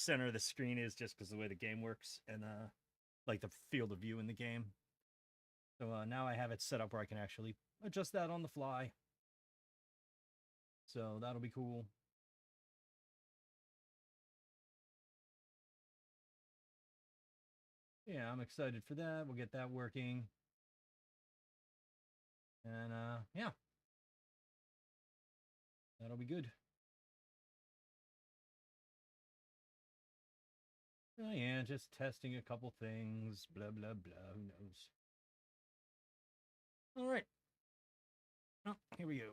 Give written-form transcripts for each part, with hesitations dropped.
center of the screen is just because of the way the game works and like the field of view in the game. So now I have it set up where I can actually adjust that on the fly. So that'll be cool. Yeah, I'm excited for that. We'll get that working. And yeah. That'll be good. Oh yeah, just testing a couple things. Blah, blah, blah. Who knows? All right. Oh, here we go.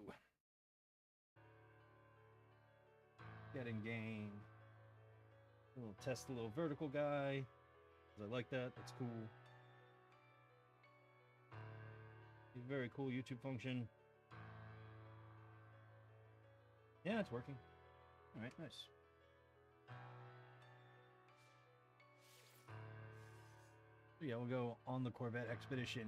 Get in game. We'll test the little vertical guy. I like that. That's cool. It's a very cool YouTube function. Yeah, it's working. All right, nice. So yeah, we'll go on the Corvette expedition.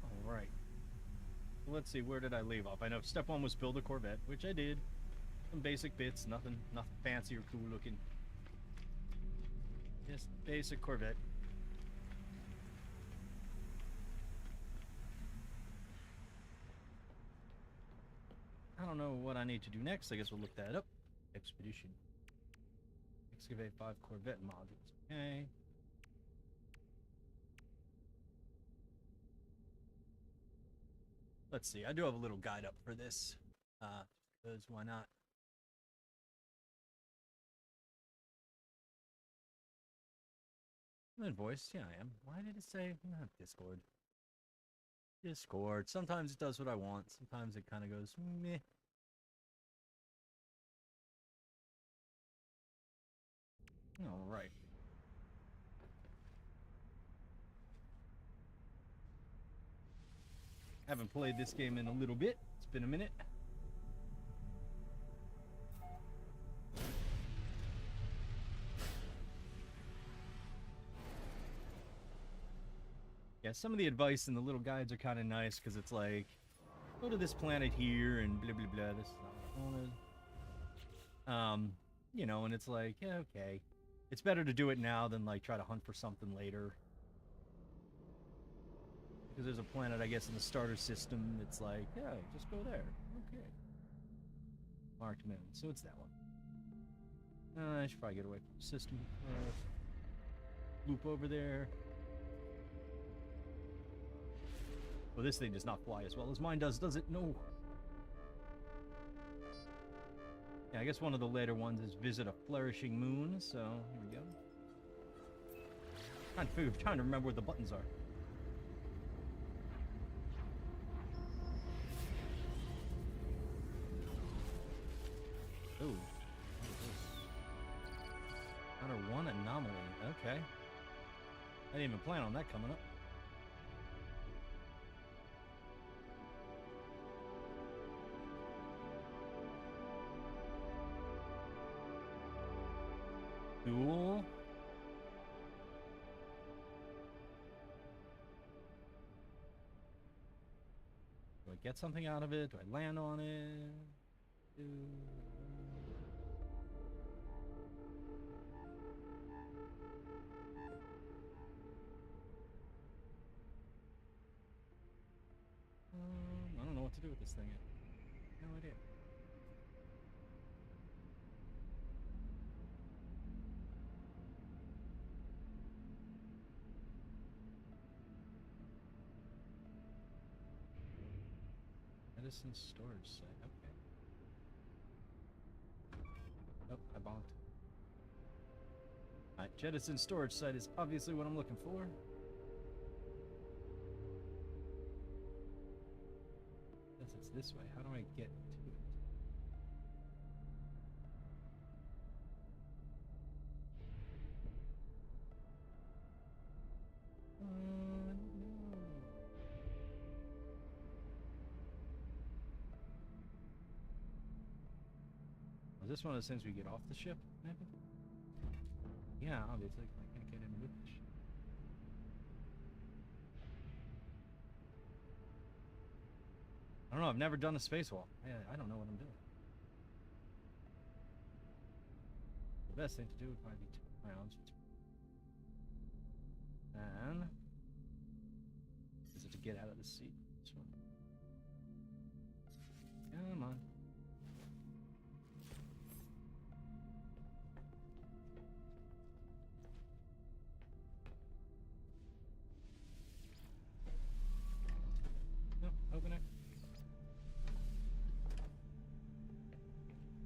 All right. Let's see, where did I leave off? I know step one was build a Corvette, which I did. Some basic bits, nothing fancy or cool looking. Just basic Corvette. I don't know what I need to do next. I guess we'll look that up. Expedition. Excavate 5 Corvette modules. Okay. Let's see. I do have a little guide up for this. Because why not? I'm in voice. Yeah, I am. Why did it say Discord? Discord. Sometimes it does what I want. Sometimes it kind of goes meh. All right. Haven't played this game in a little bit. It's been a minute. Yeah, some of the advice in the little guides are kind of nice because it's like, go to this planet here and blah blah blah. This is not what I wanted. You know, and it's like, yeah, okay. It's better to do it now than like try to hunt for something later. Because there's a planet, I guess, in the starter system. It's like, yeah, just go there. Okay. Marked moon. So it's that one. I should probably get away from the system. Loop over there. Well, this thing does not fly as well as mine does it? No. Yeah, I guess one of the later ones is visit a flourishing moon, so here we go. Trying to remember where the buttons are. Ooh. Outer one anomaly. Okay. I didn't even plan on that coming up. Cool. Do I get something out of it? Do I land on it? I don't know what to do with this thing yet. No idea. Medicine storage site, okay. Oh, I bonked. Alright, jettison storage site is obviously what I'm looking for. Since it's this way, how do I get to it? No. Is this one of those things we get off the ship, maybe? yeah, obviously, I can't get in with this shit. I don't know, I've never done a spacewalk. I don't know what I'm doing. The best thing to do would probably be 2 rounds. And is it to get out of the seat? This one. Come on. Nope, open it.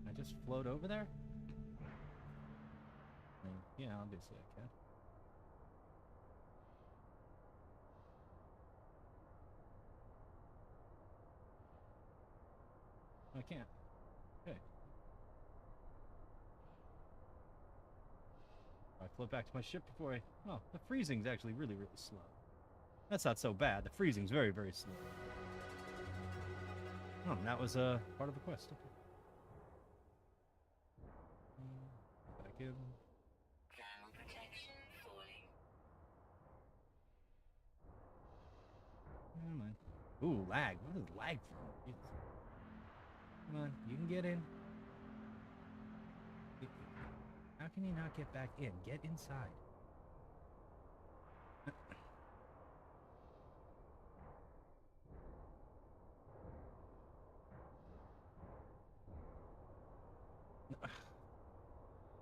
I just float over there? I mean, yeah, obviously I can. I can't. Okay. I float back to my ship before I... Oh, the freezing's actually really, really slow. That's not so bad. The freezing's very, very slow. Oh, and that was part of the quest. Okay. Back in. Thermal protection falling. Come on. Ooh, lag. What is lag from? Jesus. Come on, you can get in. How can you not get back in? Get inside.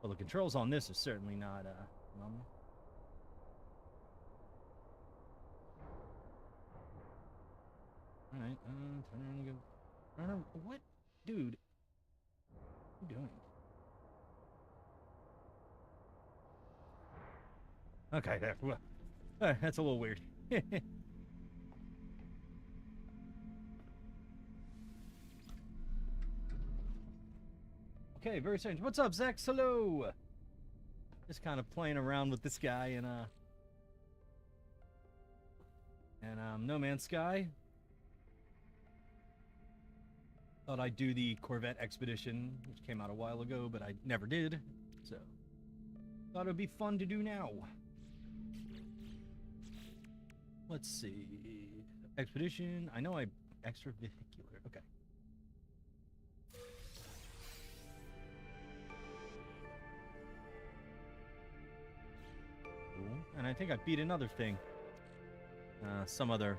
Well, the controls on this are certainly not normal. All right, turn around and go. Turn around. What, dude? What are you doing? Okay, there. Well, that's a little weird. Okay, very strange. What's up, Zex? Hello. Just kind of playing around with this guy in No Man's Sky. Thought I'd do the Corvette Expedition, which came out a while ago, but I never did. So, thought it would be fun to do now. Let's see. Expedition. I know I extravehicular. Okay. Cool. And I think I beat another thing. Some other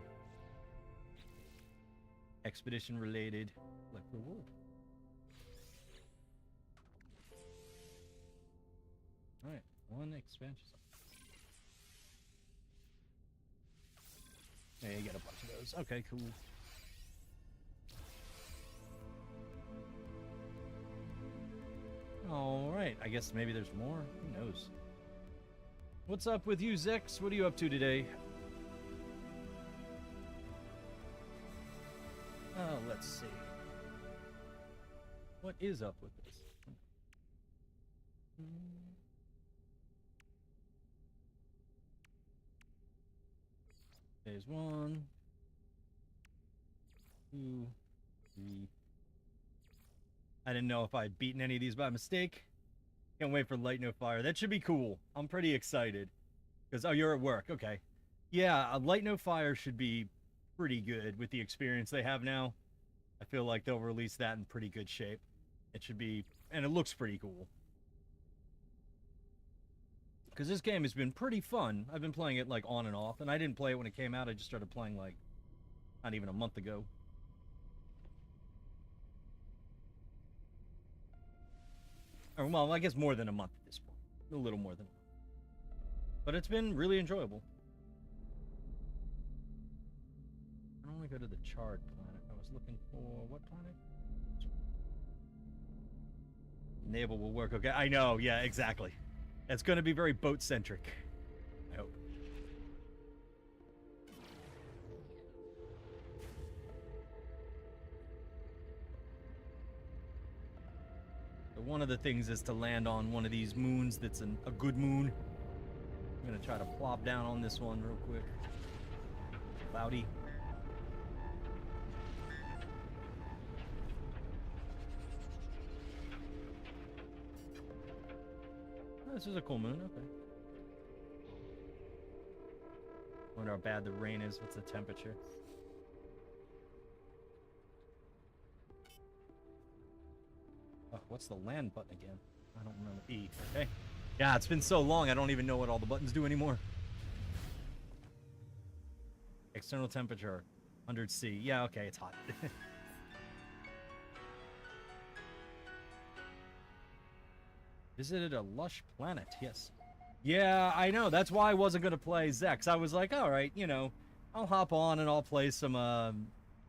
expedition related like reward. Alright, one expansion. Yeah, you get a bunch of those. Okay, cool. Alright, I guess maybe there's more. Who knows? What's up with you, Zex? What are you up to today? Let's see. What is up with this? There's 1, 2, 3. I didn't know if I'd beaten any of these by mistake. Can't wait for Light No Fire. That should be cool. I'm pretty excited. Because, oh, you're at work. Okay. Yeah, Light No Fire should be pretty good with the experience they have now. I feel like they'll release that in pretty good shape. It should be, and it looks pretty cool. Because this game has been pretty fun. I've been playing it like on and off, and I didn't play it when it came out. I just started playing like not even a month ago. Or, well, I guess more than a month at this point. A little more than a month. But it's been really enjoyable. I don't want to go to the charred planet. I was looking for what planet? Naval will work. Okay, I know. Yeah, exactly. It's going to be very boat-centric. I hope. So one of the things is to land on one of these moons that's a good moon. I'm going to try to plop down on this one real quick. Cloudy. This is a cool moon. Okay. Wonder how bad the rain is. What's the temperature? Oh, what's the land button again? I don't remember. E. Okay. Yeah, it's been so long, I don't even know what all the buttons do anymore. External temperature, 100 C. Yeah, okay, it's hot. Visited a lush planet, yes. Yeah, I know. That's why I wasn't going to play Zex. I was like, all right, you know, I'll hop on and I'll play some,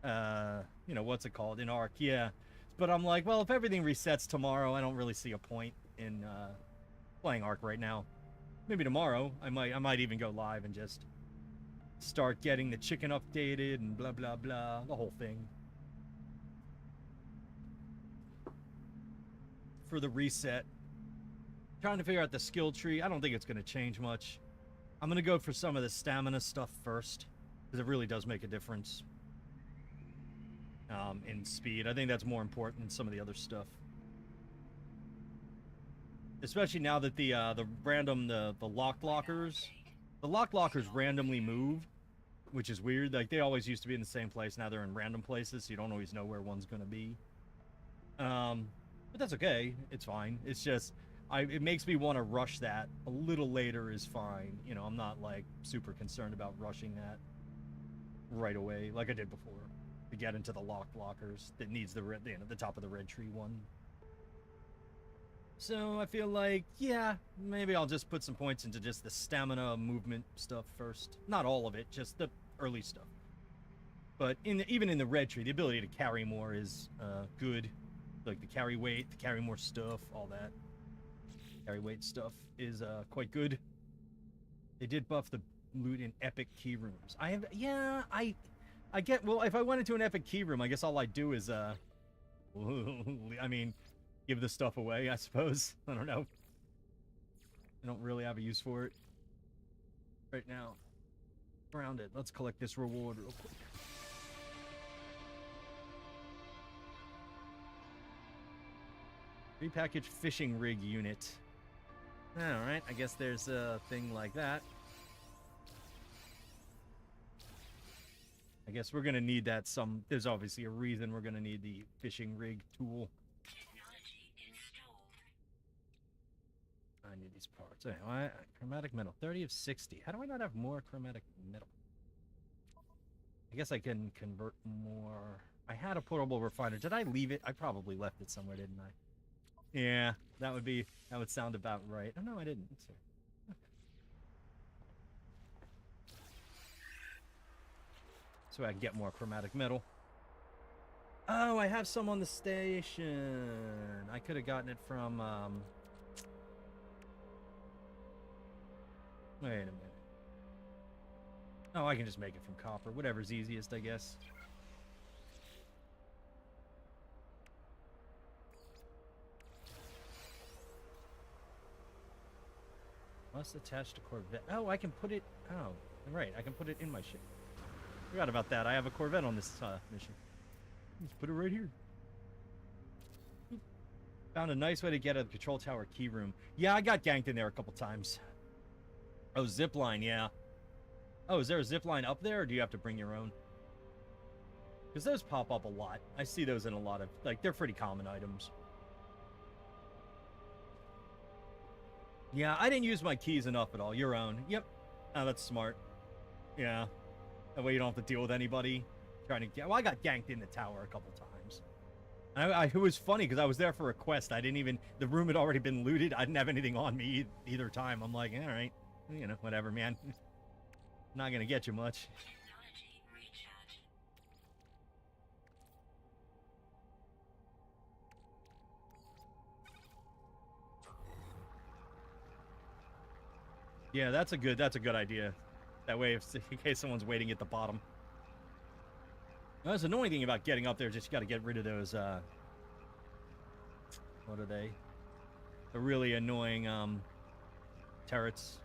you know, what's it called? In Arc, yeah. But I'm like, well, if everything resets tomorrow, I don't really see a point in playing Arc right now. Maybe tomorrow, I might even go live and just start getting the chicken updated and blah, blah, blah, the whole thing. For the reset. Trying to figure out the skill tree. I don't think it's going to change much. I'm going to go for some of the stamina stuff first, because it really does make a difference in speed. I think that's more important than some of the other stuff. Especially now that the locked lockers randomly move, which is weird. Like, they always used to be in the same place. Now they're in random places, so you don't always know where one's going to be. But that's okay. It's fine. It's just... it makes me want to rush that. A little later is fine. You know, I'm not, like, super concerned about rushing that right away, like I did before, to get into the locked lockers that needs the top of the red tree one. So I feel like, yeah, maybe I'll just put some points into just the stamina movement stuff first. Not all of it, just the early stuff. But even in the red tree, the ability to carry more is good. Like the carry weight, to carry more stuff, all that. Carry weight stuff is quite good. They did buff the loot in epic key rooms. I get, well, if I went into an epic key room, I guess all I'd do is I mean, give the stuff away, I suppose. I don't know. I don't really have a use for it right now. Around it. Let's collect this reward real quick. Repackaged fishing rig unit. Alright, I guess there's a thing like that. I guess we're gonna need that there's obviously a reason we're gonna need the fishing rig tool. I need these parts. Anyway, chromatic metal. 30 of 60. How do I not have more chromatic metal? I guess I can convert more. I had a portable refiner. Did I leave it? I probably left it somewhere, didn't I? Yeah, that would sound about right. Oh, no, I didn't. Let's see. Okay. So I can get more chromatic metal. Oh, I have some on the station. I could have gotten it from, wait a minute. Oh, I can just make it from copper. Whatever's easiest, I guess. Must attach to Corvette. Oh, I can put it... Oh, right. I can put it in my ship. Forgot about that. I have a Corvette on this mission. Let's put it right here. Found a nice way to get a control tower key room. Yeah, I got ganked in there a couple times. Oh, zipline, yeah. Oh, is there a zipline up there, or do you have to bring your own? Because those pop up a lot. I see those in a lot of... Like, they're pretty common items. Yeah, I didn't use my keys enough at all. Your own. Yep. Oh, that's smart. Yeah. That way you don't have to deal with anybody trying to get... Well, I got ganked in the tower a couple times. It was funny because I was there for a quest. I didn't even... The room had already been looted. I didn't have anything on me either time. I'm like, all right. You know, whatever, man. Not going to get you much. Yeah, that's a good idea. That way, in case someone's waiting at the bottom. Now, that's the annoying thing about getting up there. Just got to get rid of those. What are they? The really annoying turrets.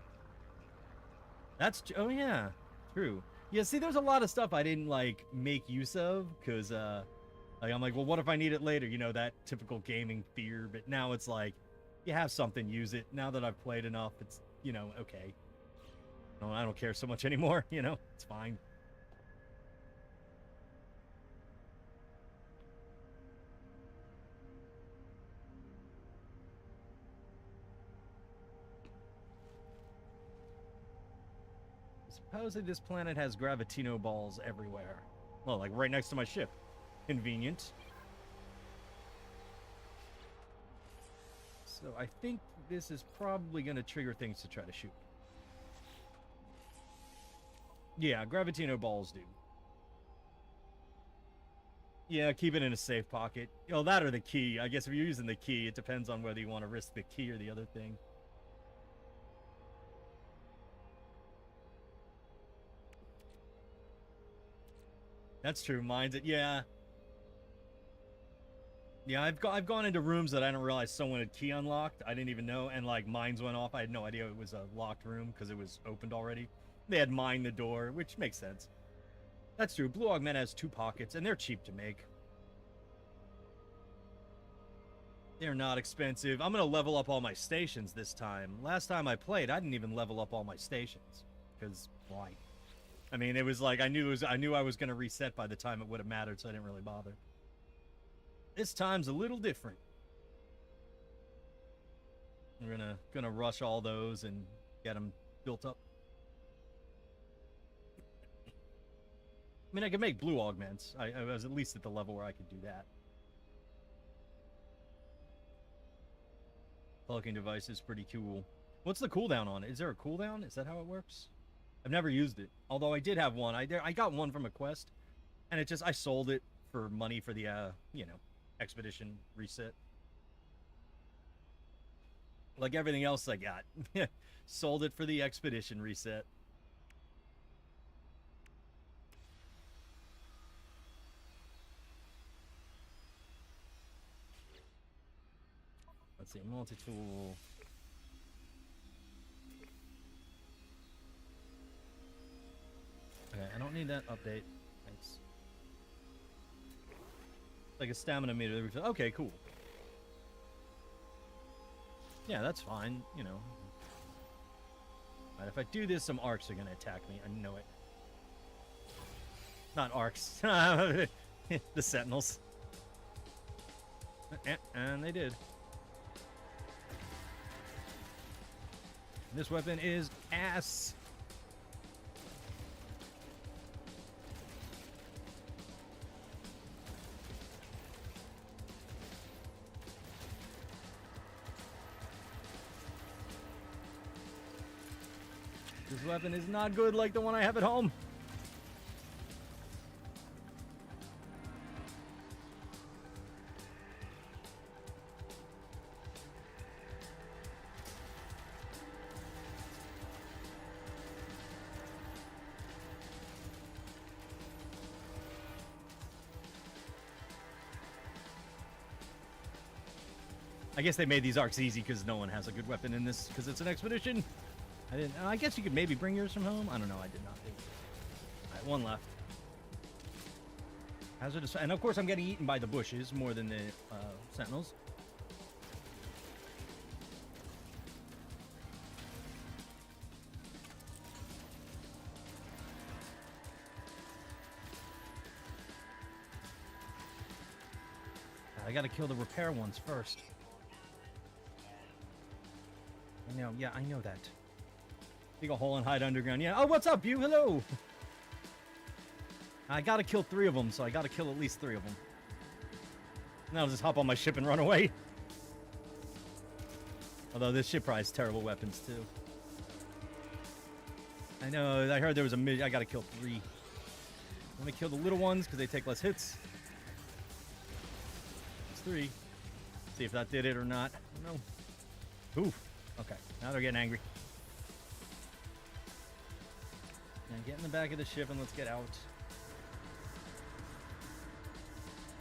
Oh yeah, true. Yeah, see, there's a lot of stuff I didn't like make use of because like I'm like, well, what if I need it later? You know, that typical gaming fear. But now it's like, you have something, use it. Now that I've played enough, it's, you know, okay. No, I don't care so much anymore, you know? It's fine. Supposedly this planet has gravitino balls everywhere. Well, like right next to my ship. Convenient. So I think this is probably going to trigger things to try to shoot. Yeah, gravitino balls do. Yeah, keep it in a safe pocket. You know, that or the key. I guess if you're using the key, it depends on whether you want to risk the key or the other thing. That's true. Mine's it. Yeah. Yeah, I've gone into rooms that I didn't realize someone had key unlocked. I didn't even know, and like mines went off. I had no idea it was a locked room because it was opened already. They had mined the door, which makes sense. That's true. Blue Augment has 2 pockets, and they're cheap to make. They're not expensive. I'm gonna level up all my stations this time. Last time I played, I didn't even level up all my stations because why? I mean, it was like I knew I was gonna reset by the time it would have mattered, so I didn't really bother. This time's a little different. We're gonna rush all those and get them built up. I mean, I could make blue augments. I was at least at the level where I could do that. Plugging device is pretty cool. What's the cooldown on it? Is there a cooldown? Is that how it works? I've never used it. Although I did have one. I got one from a quest, and it just I sold it for money for the you know, expedition reset. Like everything else I got. Sold it for the expedition reset. Let's see, multi-tool. Okay, I don't need that update. Thanks. Like a stamina meter. Okay, cool. Yeah, that's fine, you know. Right, if I do this, some arcs are gonna attack me. I know it. Not arcs. The sentinels. And they did. This weapon is ass. This weapon is not good like the one I have at home. I guess they made these arcs easy because no one has a good weapon in this because it's an expedition. I guess you could maybe bring yours from home. I don't know. I did not think. All right, one left. Hazardous, and of course I'm getting eaten by the bushes more than the sentinels. I gotta kill the repair ones first. I know, yeah, I know that. Dig a hole and hide underground. Yeah. Oh, what's up, you? Hello. I gotta kill 3 of them, so I gotta kill at least 3 of them. And I'll just hop on my ship and run away. Although this ship probably has terrible weapons too. I know. I heard there was a I gotta kill 3. Let me kill the little ones because they take less hits. It's 3. See if that did it or not. No. Oof. Okay. Now they're getting angry. Now get in the back of the ship and let's get out.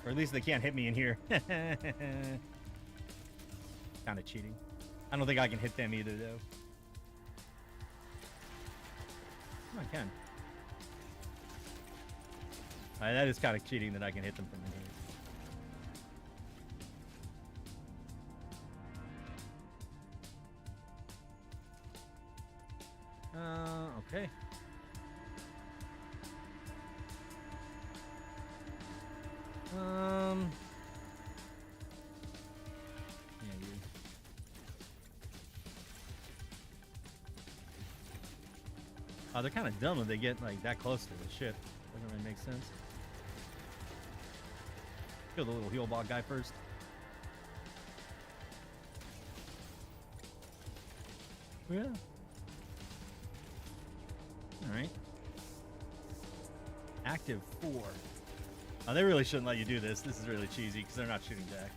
Or at least they can't hit me in here. Kind of cheating. I don't think I can hit them either, though. Oh, I can. Alright, that is kind of cheating that I can hit them from in here. Okay. Yeah, you. Oh, they're kind of dumb when they get like that close to the ship. Doesn't really make sense. Kill the little heel bog guy first. Yeah. All right. Active 4. Oh, they really shouldn't let you do this. This is really cheesy because they're not shooting back.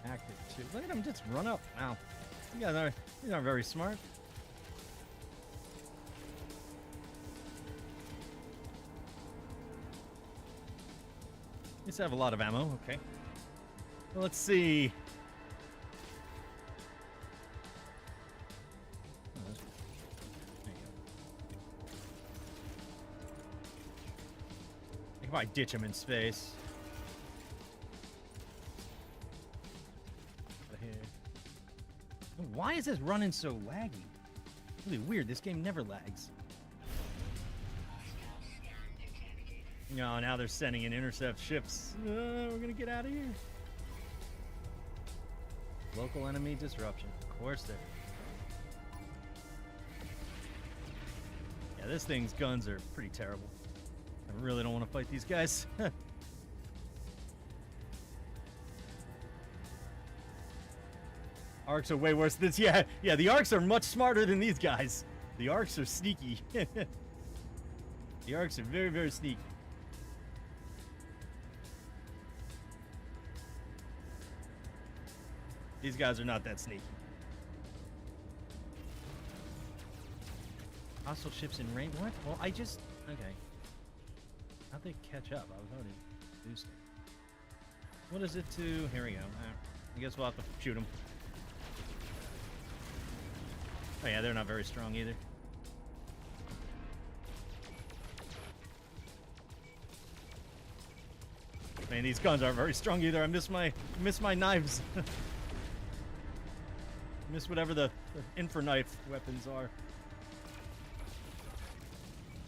Active 2. Look at them just run up. Wow. You guys are very smart. Just have a lot of ammo. Okay. Well, let's see. Oh, there you go. I can probably ditch him in space. Why is this running so laggy? Really weird. This game never lags. No, now they're sending in intercept ships. We're gonna get out of here. Local enemy disruption. Of course they're. Yeah, this thing's guns are pretty terrible. I really don't want to fight these guys. Arcs are way worse than this. Yeah, the Arcs are much smarter than these guys. The Arcs are sneaky. The Arcs are very, very sneaky. These guys are not that sneaky. Hostile ships in range. What? Well, I just. Okay. How'd they catch up? I was already boosting. What is it to. Here we go. I guess we'll have to shoot them. Oh, yeah, they're not very strong either. Man, these guns aren't very strong either. I miss my knives. Miss whatever the infra-knife weapons are.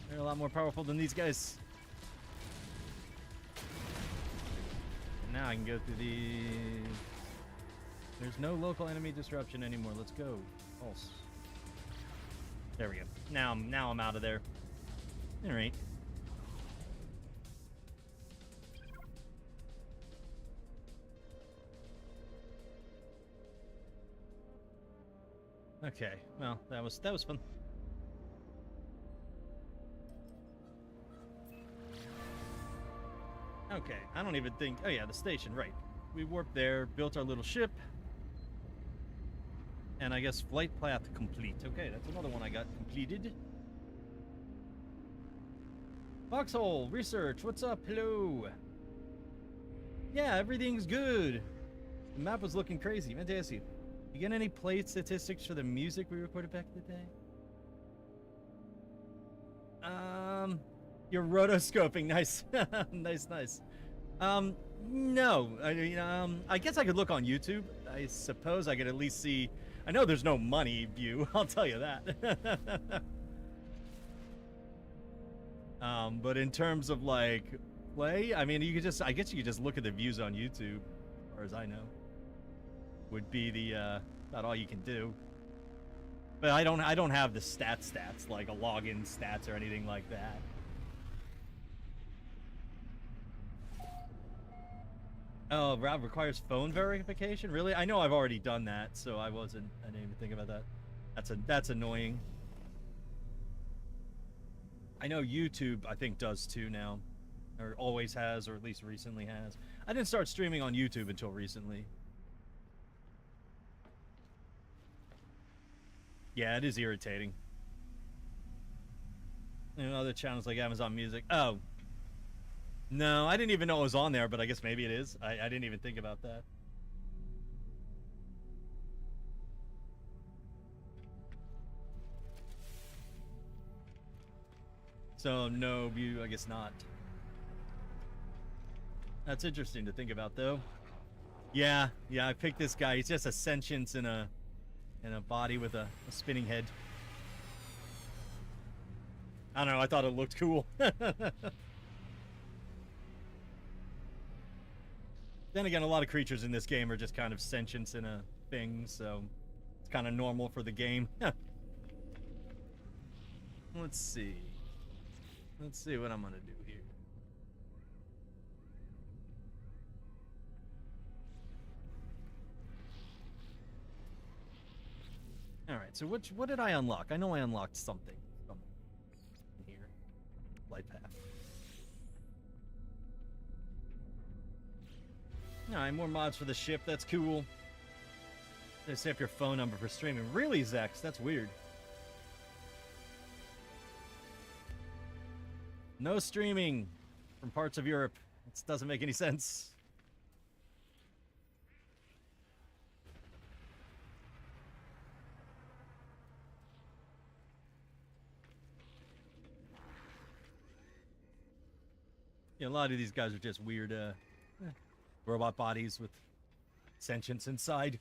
They're a lot more powerful than these guys. And now I can go through the... There's no local enemy disruption anymore. Let's go. Pulse. There we go. Now I'm out of there. All right. Okay. Well, that was fun. Okay. I don't even think. Oh yeah, the station. Right. We warped there, built our little ship. And I guess flight path complete. Okay, that's another one I got completed. Foxhole, research, what's up? Hello. Yeah, everything's good. The map was looking crazy. Fantastic. You get any play statistics for the music we recorded back in the day? You're rotoscoping. Nice. nice. No. I mean, I guess I could look on YouTube. I suppose I could at least see... I know there's no money view, I'll tell you that. But in terms of like play, I mean, I guess you could just look at the views on YouTube, as far as I know. Would be the about all you can do. But I don't have the stats like a login stats or anything like that. Oh, Rob requires phone verification? Really? I know I've already done that, so I didn't even think about that. That's annoying. I know YouTube, I think, does too now. Or always has, or at least recently has. I didn't start streaming on YouTube until recently. Yeah, it is irritating. And other channels like Amazon Music. Oh. No, I didn't even know it was on there, but I guess maybe it is. I didn't even think about that. So no, I guess not. That's interesting to think about, though. Yeah, I picked this guy. He's just a sentience in a body with a spinning head. I don't know. I thought it looked cool. Then again, a lot of creatures in this game are just kind of sentience in a thing, so it's kind of normal for the game. Let's see. Let's see what I'm gonna do here. All right. So what did I unlock? I know I unlocked something. In here. Light path. Alright, more mods for the ship. That's cool. They say up your phone number for streaming. Really, Zex? That's weird. No streaming from parts of Europe. This doesn't make any sense. Yeah, a lot of these guys are just weird, robot bodies with sentience inside.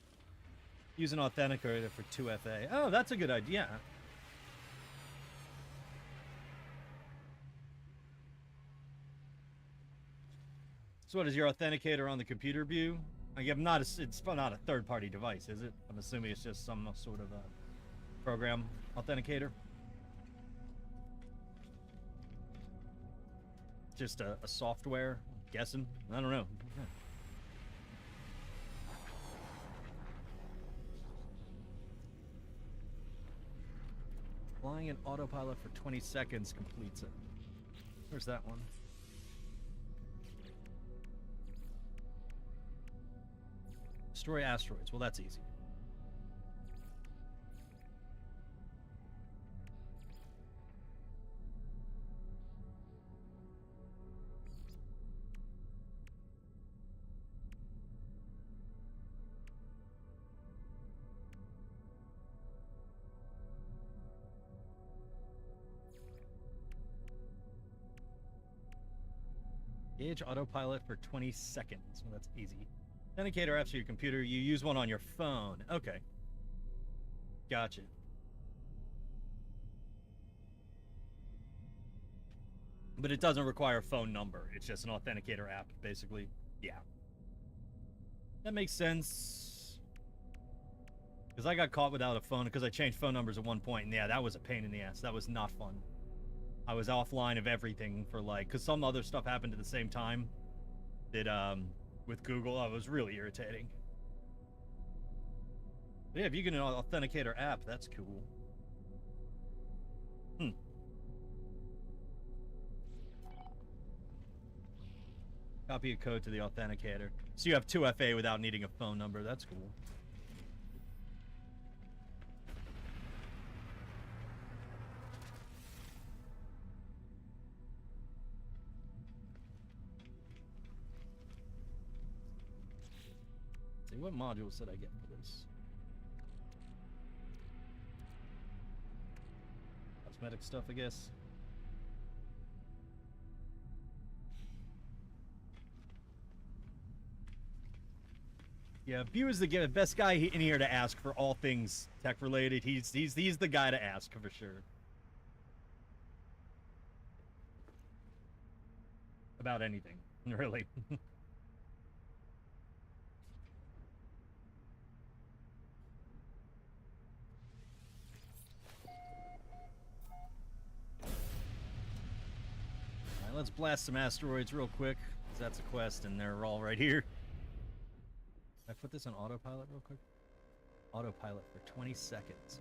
Use an authenticator for 2FA. Oh, that's a good idea. So what is your authenticator on the computer view? It's not a third-party device, is it? I'm assuming it's just some sort of a program authenticator. Just a software, I'm guessing. I don't know. Flying in autopilot for 20 seconds completes it. Where's that one? Destroy asteroids. Well, that's easy. Gauge autopilot for 20 seconds. Well, that's easy. Authenticator apps for your computer. You use one on your phone. Okay. Gotcha. But it doesn't require a phone number. It's just an authenticator app, basically. Yeah. That makes sense. Because I got caught without a phone because I changed phone numbers at one point. And yeah, that was a pain in the ass. That was not fun. I was offline of everything for because some other stuff happened at the same time that, with Google, it was really irritating. But yeah, if you get an authenticator app, that's cool. Copy a code to the authenticator. So you have 2FA without needing a phone number. That's cool. What modules did I get for this? Cosmetic stuff, I guess. Yeah, View is the best guy in here to ask for all things tech related. He's the guy to ask for sure. About anything, really. Let's blast some asteroids real quick, because that's a quest, and they're all right here. Can I put this on autopilot real quick? Autopilot for 20 seconds.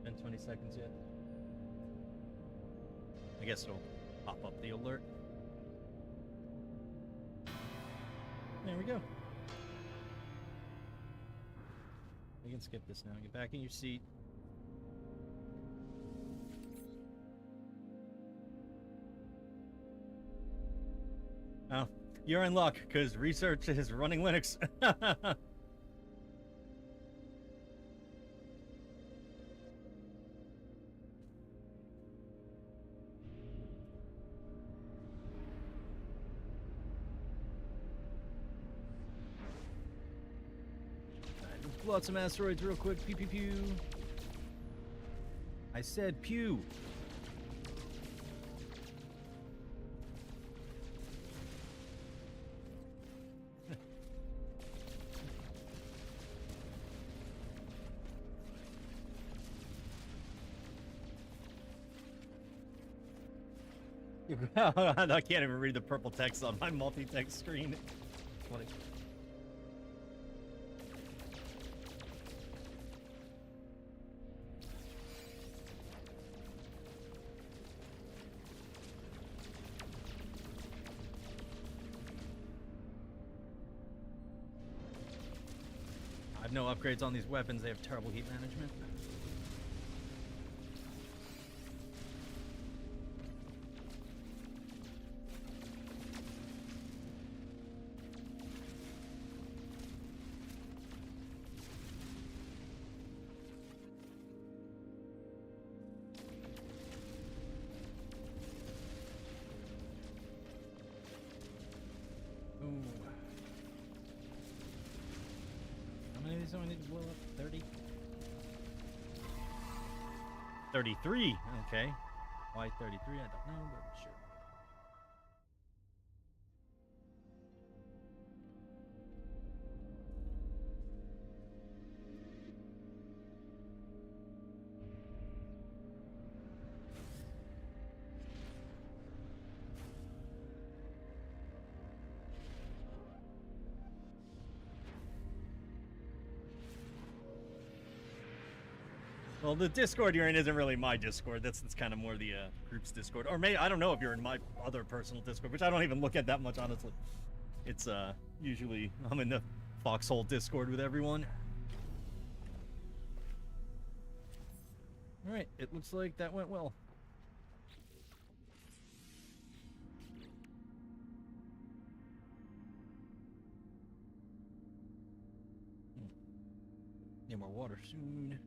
Been 20 seconds yet? I guess it'll pop up the alert. There we go. You can skip this now. Get back in your seat. Oh, you're in luck, because research is running Linux. Let's blow out some asteroids real quick. Pew pew pew. I said pew. I can't even read the purple text on my multi-text screen. Funny. I have no upgrades on these weapons. They have terrible heat management. So I need to blow up 30? 33, okay. Why 33? I don't know, but sure. Well, the Discord you're in isn't really my Discord. That's kind of more the group's Discord. Or I don't know if you're in my other personal Discord, which I don't even look at that much, honestly. It's usually I'm in the Foxhole Discord with everyone. All right, it looks like that went well. Need more water soon.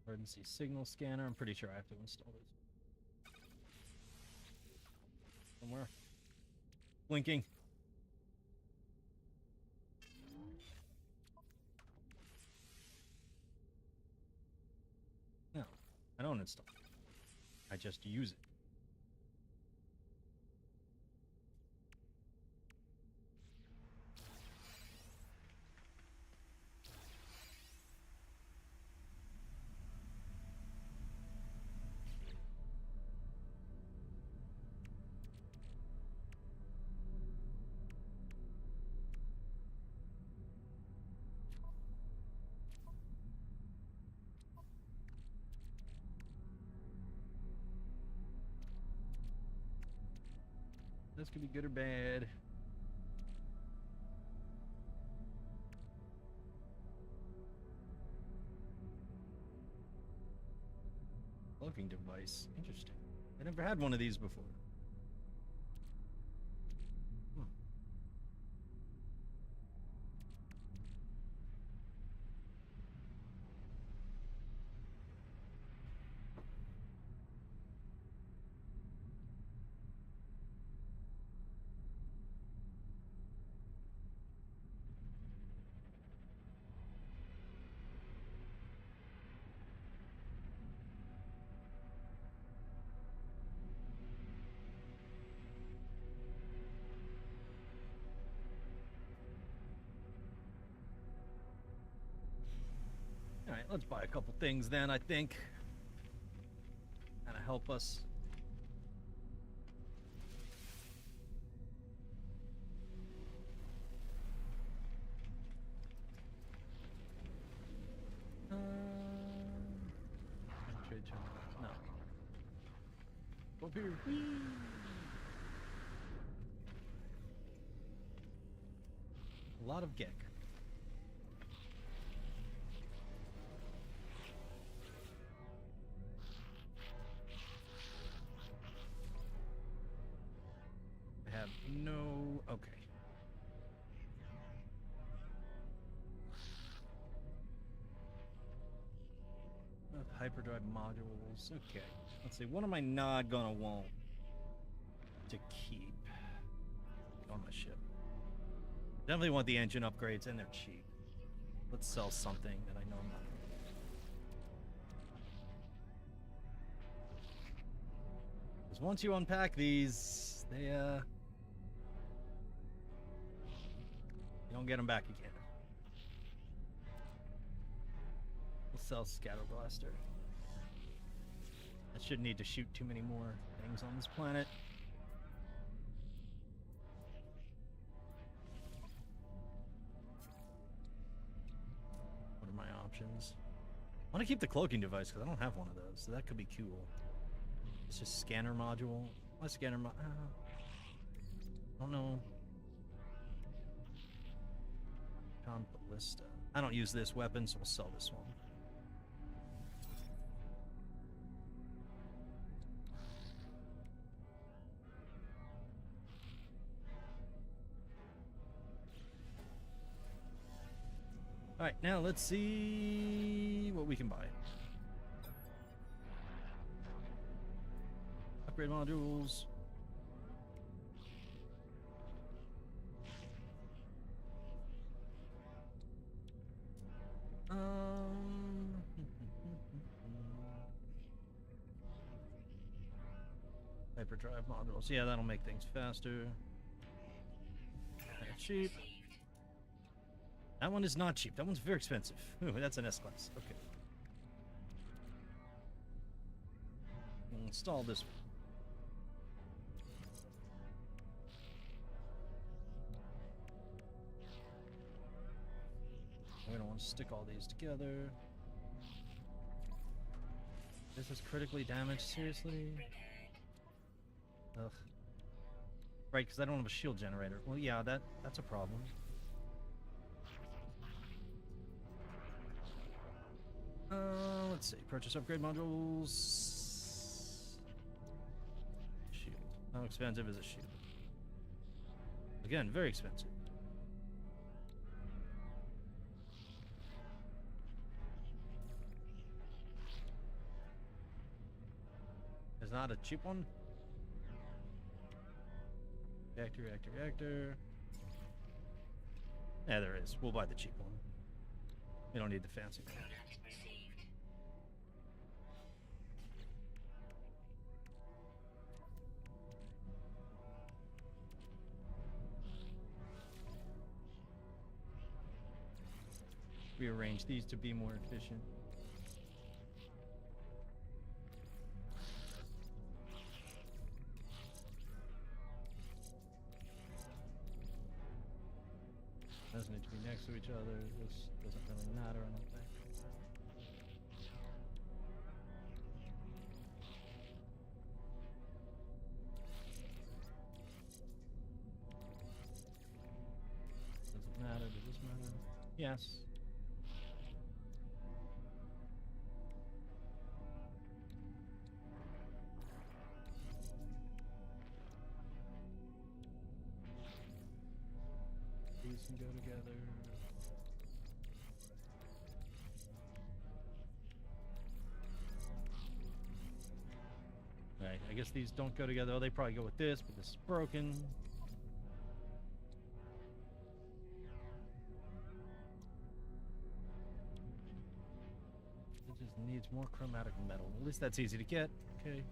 Emergency signal scanner. I'm pretty sure I have to install this. Somewhere. Blinking. No, I don't install it. I just use it. This could be good or bad. Cloaking device. Interesting. I never had one of these before. Alright, let's buy a couple things then, I think. Kinda help us. Trade terminal. No. Go up here. Whee! A lot of Gek. I have no... Okay. Hyperdrive modules. Okay. Let's see. What am I not gonna want to keep on my ship? Definitely want the engine upgrades, and they're cheap. Let's sell something that I know I'm not. Because once you unpack these, they you don't get them back again. We'll sell Scatter Blaster. I shouldn't need to shoot too many more things on this planet. What are my options? I want to keep the cloaking device because I don't have one of those, so that could be cool. It's just scanner module. My scanner I don't know. Con Ballista. I don't use this weapon, so we'll sell this one. Alright, now let's see what we can buy. Upgrade modules. Hyperdrive modules. Yeah, that'll make things faster. Cheap. That one is not cheap. That one's very expensive. Ooh, that's an S-Class. Okay. We'll install this one. We don't want to stick all these together. This is critically damaged, seriously? Ugh. Right, because I don't have a shield generator. Well, yeah, that's a problem. Let's see. Purchase upgrade modules. Shield. How expensive is a shield? Again, very expensive. There's not a cheap one? Reactor. Yeah, there is. We'll buy the cheap one. We don't need the fancy one. Rearrange these to be more efficient. Doesn't need to be next to each other. This doesn't really matter, I don't think. Doesn't matter. Does this matter? Yes. These can go together. Right, I guess these don't go together. Oh, they probably go with this, but this is broken. It just needs more chromatic metal. At least that's easy to get. Okay.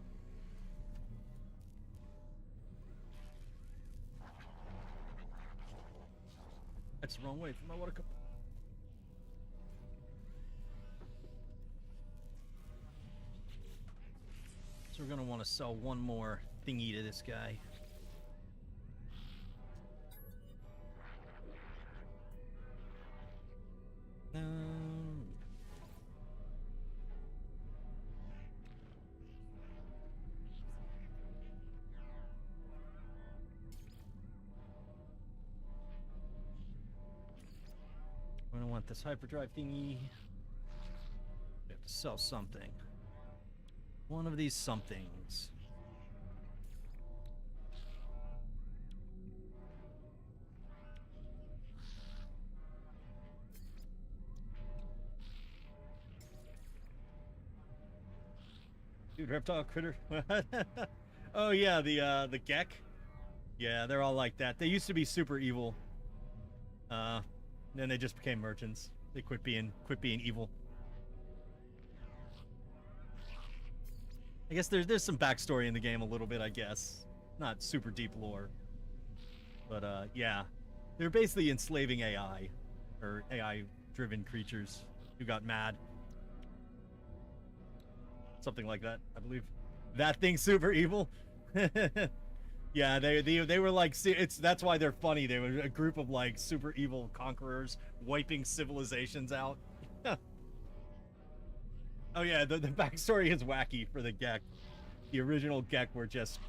That's the wrong way for my water cup. So we're gonna want to sell one more thingy to this guy. want this hyperdrive thingy. We have to sell something. One of these somethings. Dude, reptile critter. Oh yeah, the Gek. Yeah, they're all like that. They used to be super evil. Then they just became merchants. They quit being evil. I guess there's some backstory in the game a little bit, I guess. Not super deep lore. But yeah. They're basically enslaving AI. Or AI-driven creatures who got mad. Something like that, I believe. That thing's super evil. Yeah, they were like, that's why they're funny. They were a group of like super evil conquerors wiping civilizations out. Oh yeah, the backstory is wacky for the Gek. The original Gek were just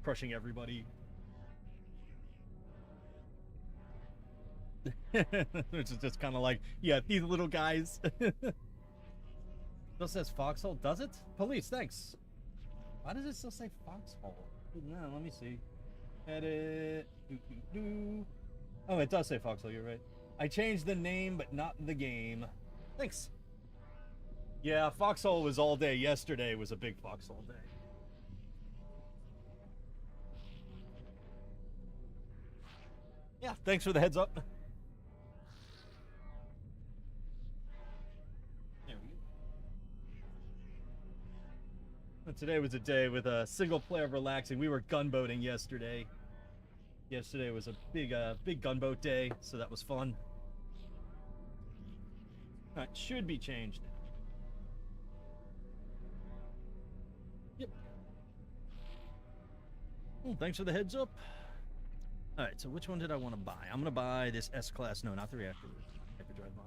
crushing everybody. Which is just kind of like, yeah, these little guys. Still says Foxhole, does it? Police, thanks. Why does it still say Foxhole? No, let me see. Edit. Oh, it does say Foxhole, you're right. I changed the name, but not the game. Thanks. Yeah, Foxhole was all day. Yesterday was a big Foxhole day. Yeah, thanks for the heads up. There we go. But today was a day with a single player relaxing. We were gunboating yesterday. Yesterday was a big gunboat day, so that was fun. That should be changed now. Yep. Well, thanks for the heads up. All right, so which one did I want to buy? I'm gonna buy this S-Class. No, not the reactor. Hyperdrive mod.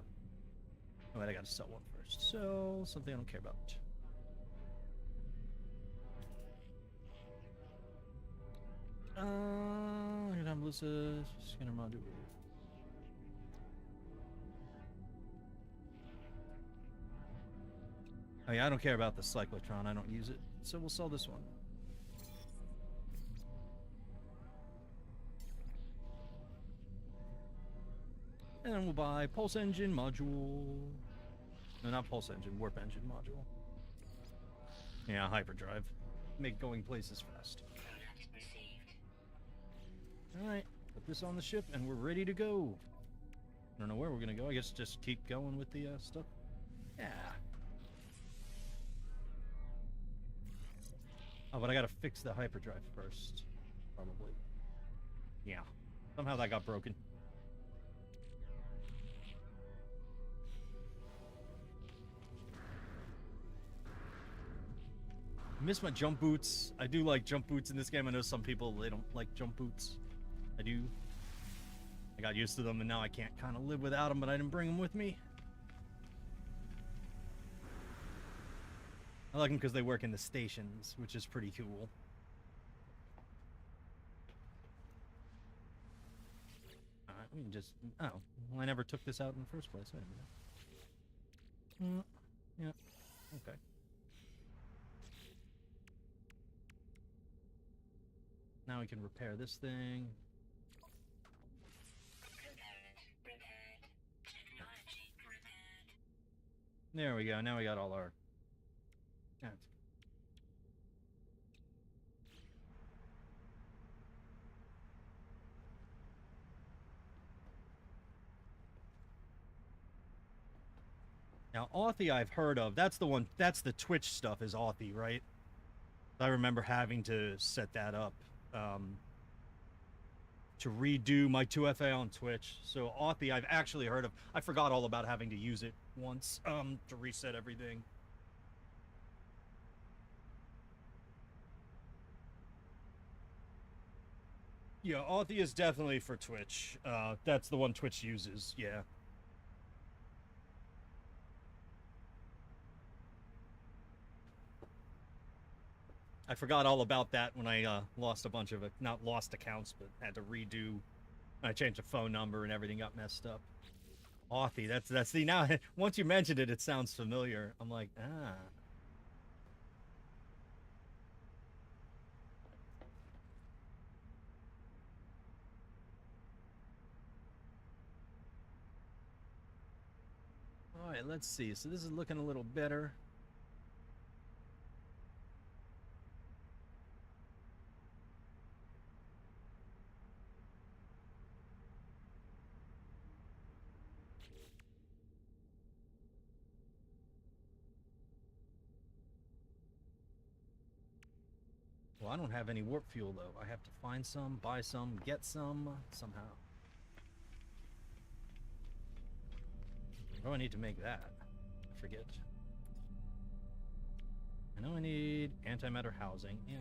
Oh wait, I gotta sell one first. Sell something I don't care about. Melissa scanner module. Oh yeah, I don't care about the cyclotron. I don't use it, so we'll sell this one. And then we'll buy pulse engine module. No, not pulse engine, warp engine module. Yeah, hyperdrive. Make going places fast. Alright, put this on the ship and we're ready to go. I don't know where we're gonna go. I guess just keep going with the stuff. Yeah. Oh, but I gotta fix the hyperdrive first. Probably. Yeah. Somehow that got broken. I miss my jump boots. I do like jump boots in this game. I know some people, they don't like jump boots. I do. I got used to them and now I can't kind of live without them, but I didn't bring them with me. I like them because they work in the stations, which is pretty cool. Alright, we can just... Oh, well, I never took this out in the first place. Wait a minute. Yeah, okay. Now we can repair this thing. There we go. Now we got all our... Yeah. Now, Authy I've heard of. That's the one... That's the Twitch stuff is Authy, right? I remember having to set that up. To redo my 2FA on Twitch. So Authy I've actually heard of. I forgot all about having to use it once to reset everything. Yeah, Authy is definitely for Twitch. That's the one Twitch uses, yeah. I forgot all about that when I lost a bunch of, not lost accounts, but had to redo. I changed the phone number and everything got messed up. Authy. That's the now. Once you mentioned it, it sounds familiar. I'm like, ah. All right, let's see. So this is looking a little better. Well, I don't have any warp fuel though. I have to find some, buy some, get some somehow. Oh, I need to make that. I forget. I know I need antimatter housing. Yeah.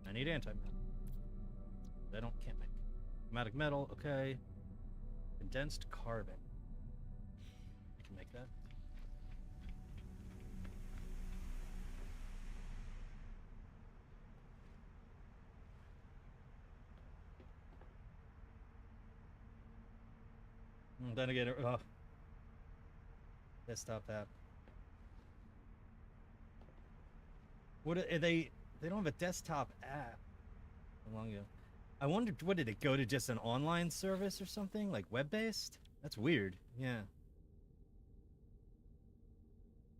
I need antimatter. I can't make. Chromatic metal, okay. Condensed carbon. I can make that. Then again, desktop app. What are they? They don't have a desktop app. How long ago? I wondered, what did it go to? Just an online service or something, like web-based? That's weird. Yeah.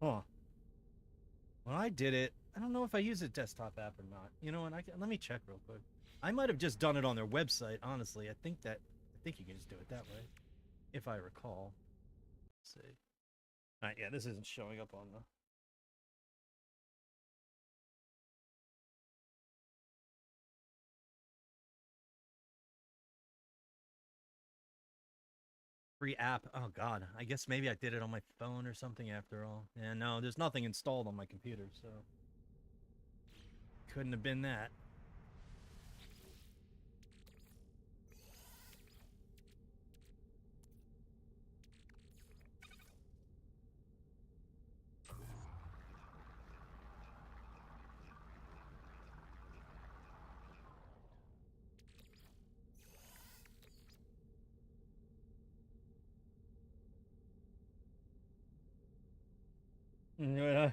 Huh. When I did it, I don't know if I use a desktop app or not. You know, and let me check real quick. I might have just done it on their website. Honestly, I think you can just do it that way, if I recall. Let's see. All right, yeah, this isn't showing up on the. Free app. Oh God, I guess maybe I did it on my phone or something after all. Yeah, no, there's nothing installed on my computer, so couldn't have been that.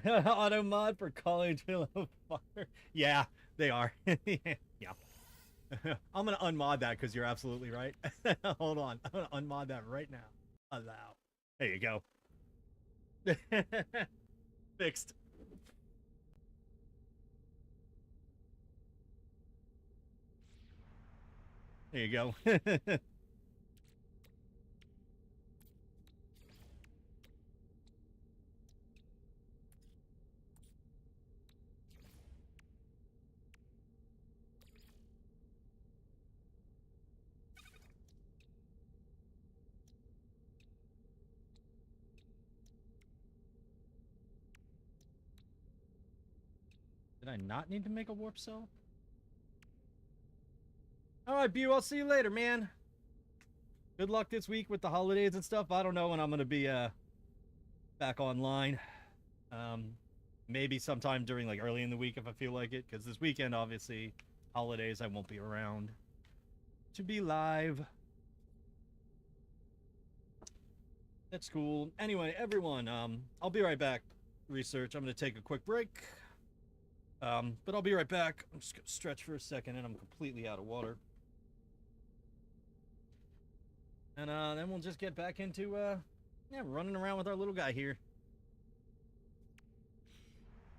Auto mod for College Hill of Fire. Yeah, they are. Yeah. I'm gonna unmod that because you're absolutely right. Hold on, I'm gonna unmod that right now. Allow. There you go. Fixed. There you go. Did I not need to make a warp cell? All right, Bu, I'll see you later, man. Good luck this week with the holidays and stuff. I don't know when I'm gonna be back online. Um, maybe sometime during like early in the week if I feel like it, because this weekend, obviously, holidays, I won't be around to be live. That's cool. Anyway, everyone, I'll be right back. Research. I'm gonna take a quick break. But I'll be right back. I'm just gonna stretch for a second, and I'm completely out of water. And then we'll just get back into yeah, running around with our little guy here.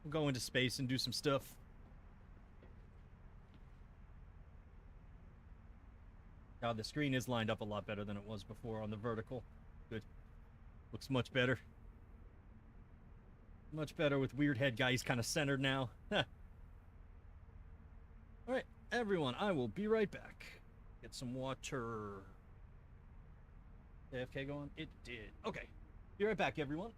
We'll go into space and do some stuff. God, the screen is lined up a lot better than it was before on the vertical. Good. Looks much better. Much better with weird head guy. He's kind of centered now. All right, everyone, I will be right back. Get some water. AFK going? It did. Okay. Be right back, everyone.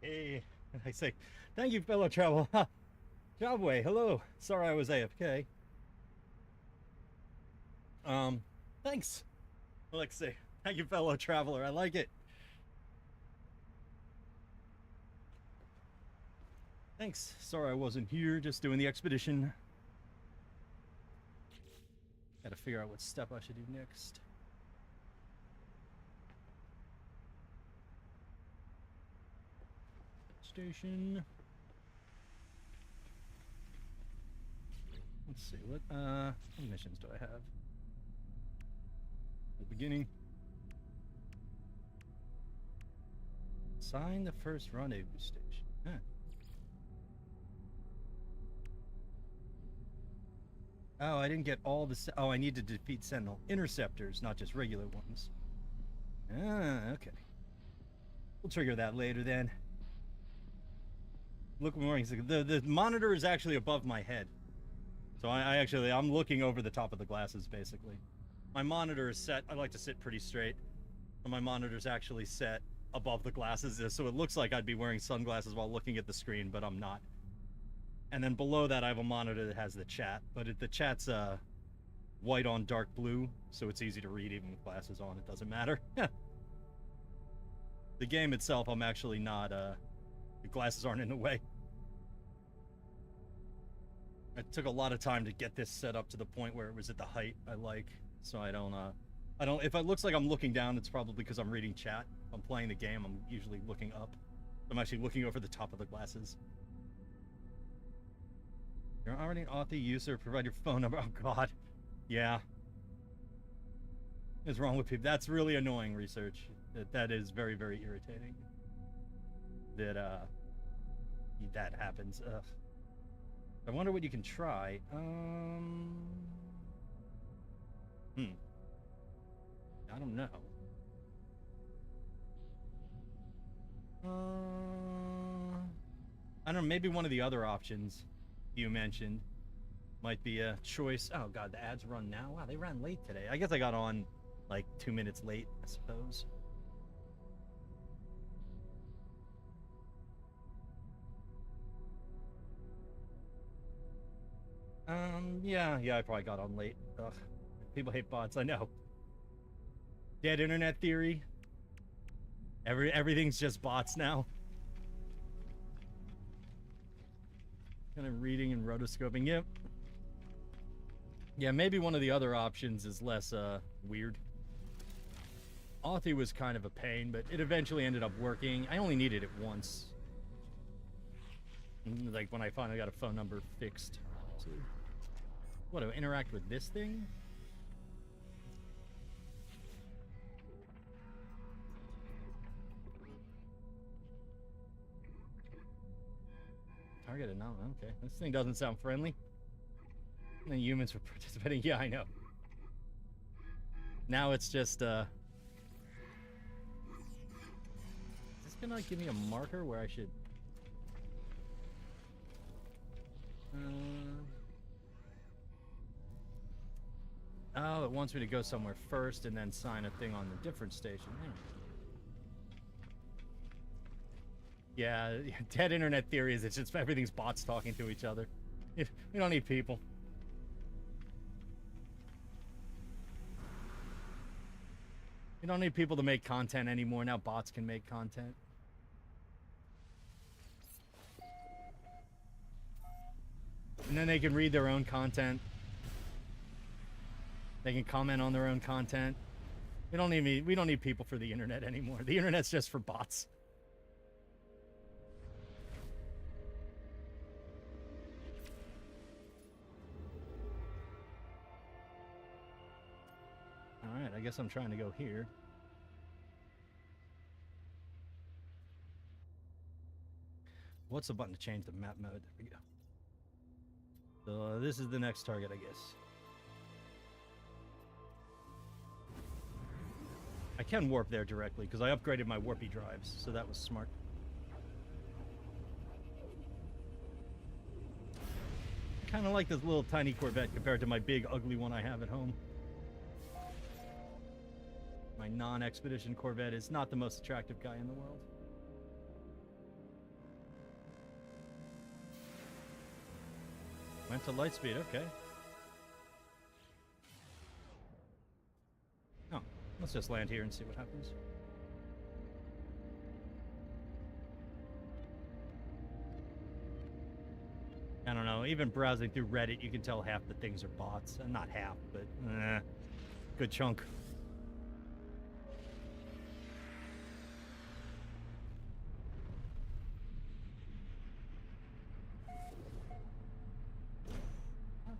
Hey, I say, thank you, fellow traveler. Jobway, hello. Sorry I was AFK. Thanks. I like to say, thank you, fellow traveler. I like it. Thanks. Sorry I wasn't here, just doing the expedition. Gotta figure out what step I should do next. Station. Let's see, what missions do I have? The beginning. Sign the first rendezvous station. Huh. Oh, I didn't get all the... Oh, I need to defeat Sentinel interceptors, not just regular ones. Ah, okay. We'll trigger that later then. Look, the monitor is actually above my head. So I'm looking over the top of the glasses, basically. My monitor is set... I like to sit pretty straight. And my monitor's actually set above the glasses, so it looks like I'd be wearing sunglasses while looking at the screen, but I'm not. And then below that, I have a monitor that has the chat, but the chat's white on dark blue, so it's easy to read even with glasses on. It doesn't matter. The game itself, I'm actually not. The glasses aren't in the way. It took a lot of time to get this set up to the point where it was at the height I like, so I don't. If it looks like I'm looking down, it's probably because I'm reading chat. If I'm playing the game, I'm usually looking up. I'm actually looking over the top of the glasses. You're already an author user. Provide your phone number. Oh, God. Yeah. What's wrong with people? That's really annoying, research. That is very, very irritating. That happens. Ugh. I wonder what you can try. I don't know. I don't know. Maybe one of the other options you mentioned might be a choice. Oh God, the ads run now. Wow, they ran late today. I guess I got on like 2 minutes late, I suppose. Yeah, I probably got on late. Ugh, people hate bots. I know. Dead internet theory. Everything's just bots now. Kind of reading and rotoscoping. Yep. Yeah, maybe one of the other options is less weird. Authy was kind of a pain, but it eventually ended up working. I only needed it once. Like when I finally got a phone number fixed. So, what, to interact with this thing? Targeted now, okay. This thing doesn't sound friendly. And the humans were participating. Yeah, I know. Now it's just, is this gonna give me a marker where I should... Oh, it wants me to go somewhere first and then sign a thing on a different station. Yeah, dead internet theory is it's just everything's bots talking to each other. We don't need people. We don't need people to make content anymore. Now bots can make content. And then they can read their own content. They can comment on their own content. We don't need people for the internet anymore. The internet's just for bots. Alright, I guess I'm trying to go here. What's the button to change the map mode? There we go. So this is the next target, I guess. I can warp there directly because I upgraded my warpy drives, so that was smart. I kind of like this little tiny Corvette compared to my big ugly one I have at home. My non-expedition Corvette is not the most attractive guy in the world. Went to light speed, okay. Oh, let's just land here and see what happens. I don't know, even browsing through Reddit, you can tell half the things are bots. Not half, but good chunk.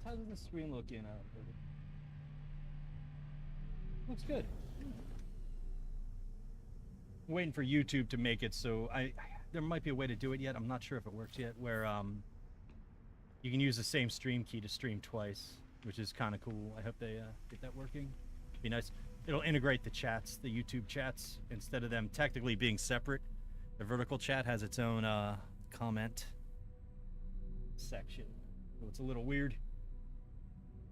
How does the screen look in? Looks good. I'm waiting for YouTube to make it so there might be a way to do it yet. I'm not sure if it works yet, where you can use the same stream key to stream twice, which is kind of cool. I hope they get that working. Be nice. It'll integrate the chats, the YouTube chats, instead of them technically being separate. The vertical chat has its own comment section, so it's a little weird.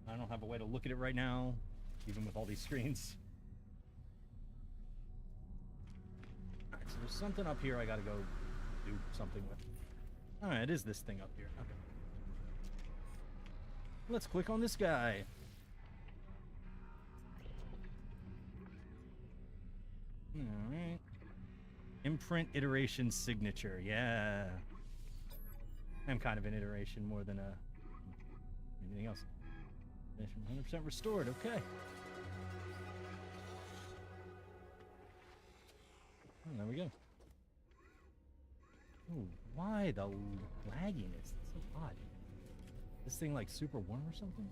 I don't have a way to look at it right now, even with all these screens. Alright, so there's something up here I gotta go do something with. Alright, it is this thing up here. Okay. Let's click on this guy. Alright. Imprint iteration signature. Yeah. I'm kind of an iteration more than anything else. 100% restored. Okay. Oh, there we go. Ooh, why the lagginess? It's so odd. This thing like super warm or something?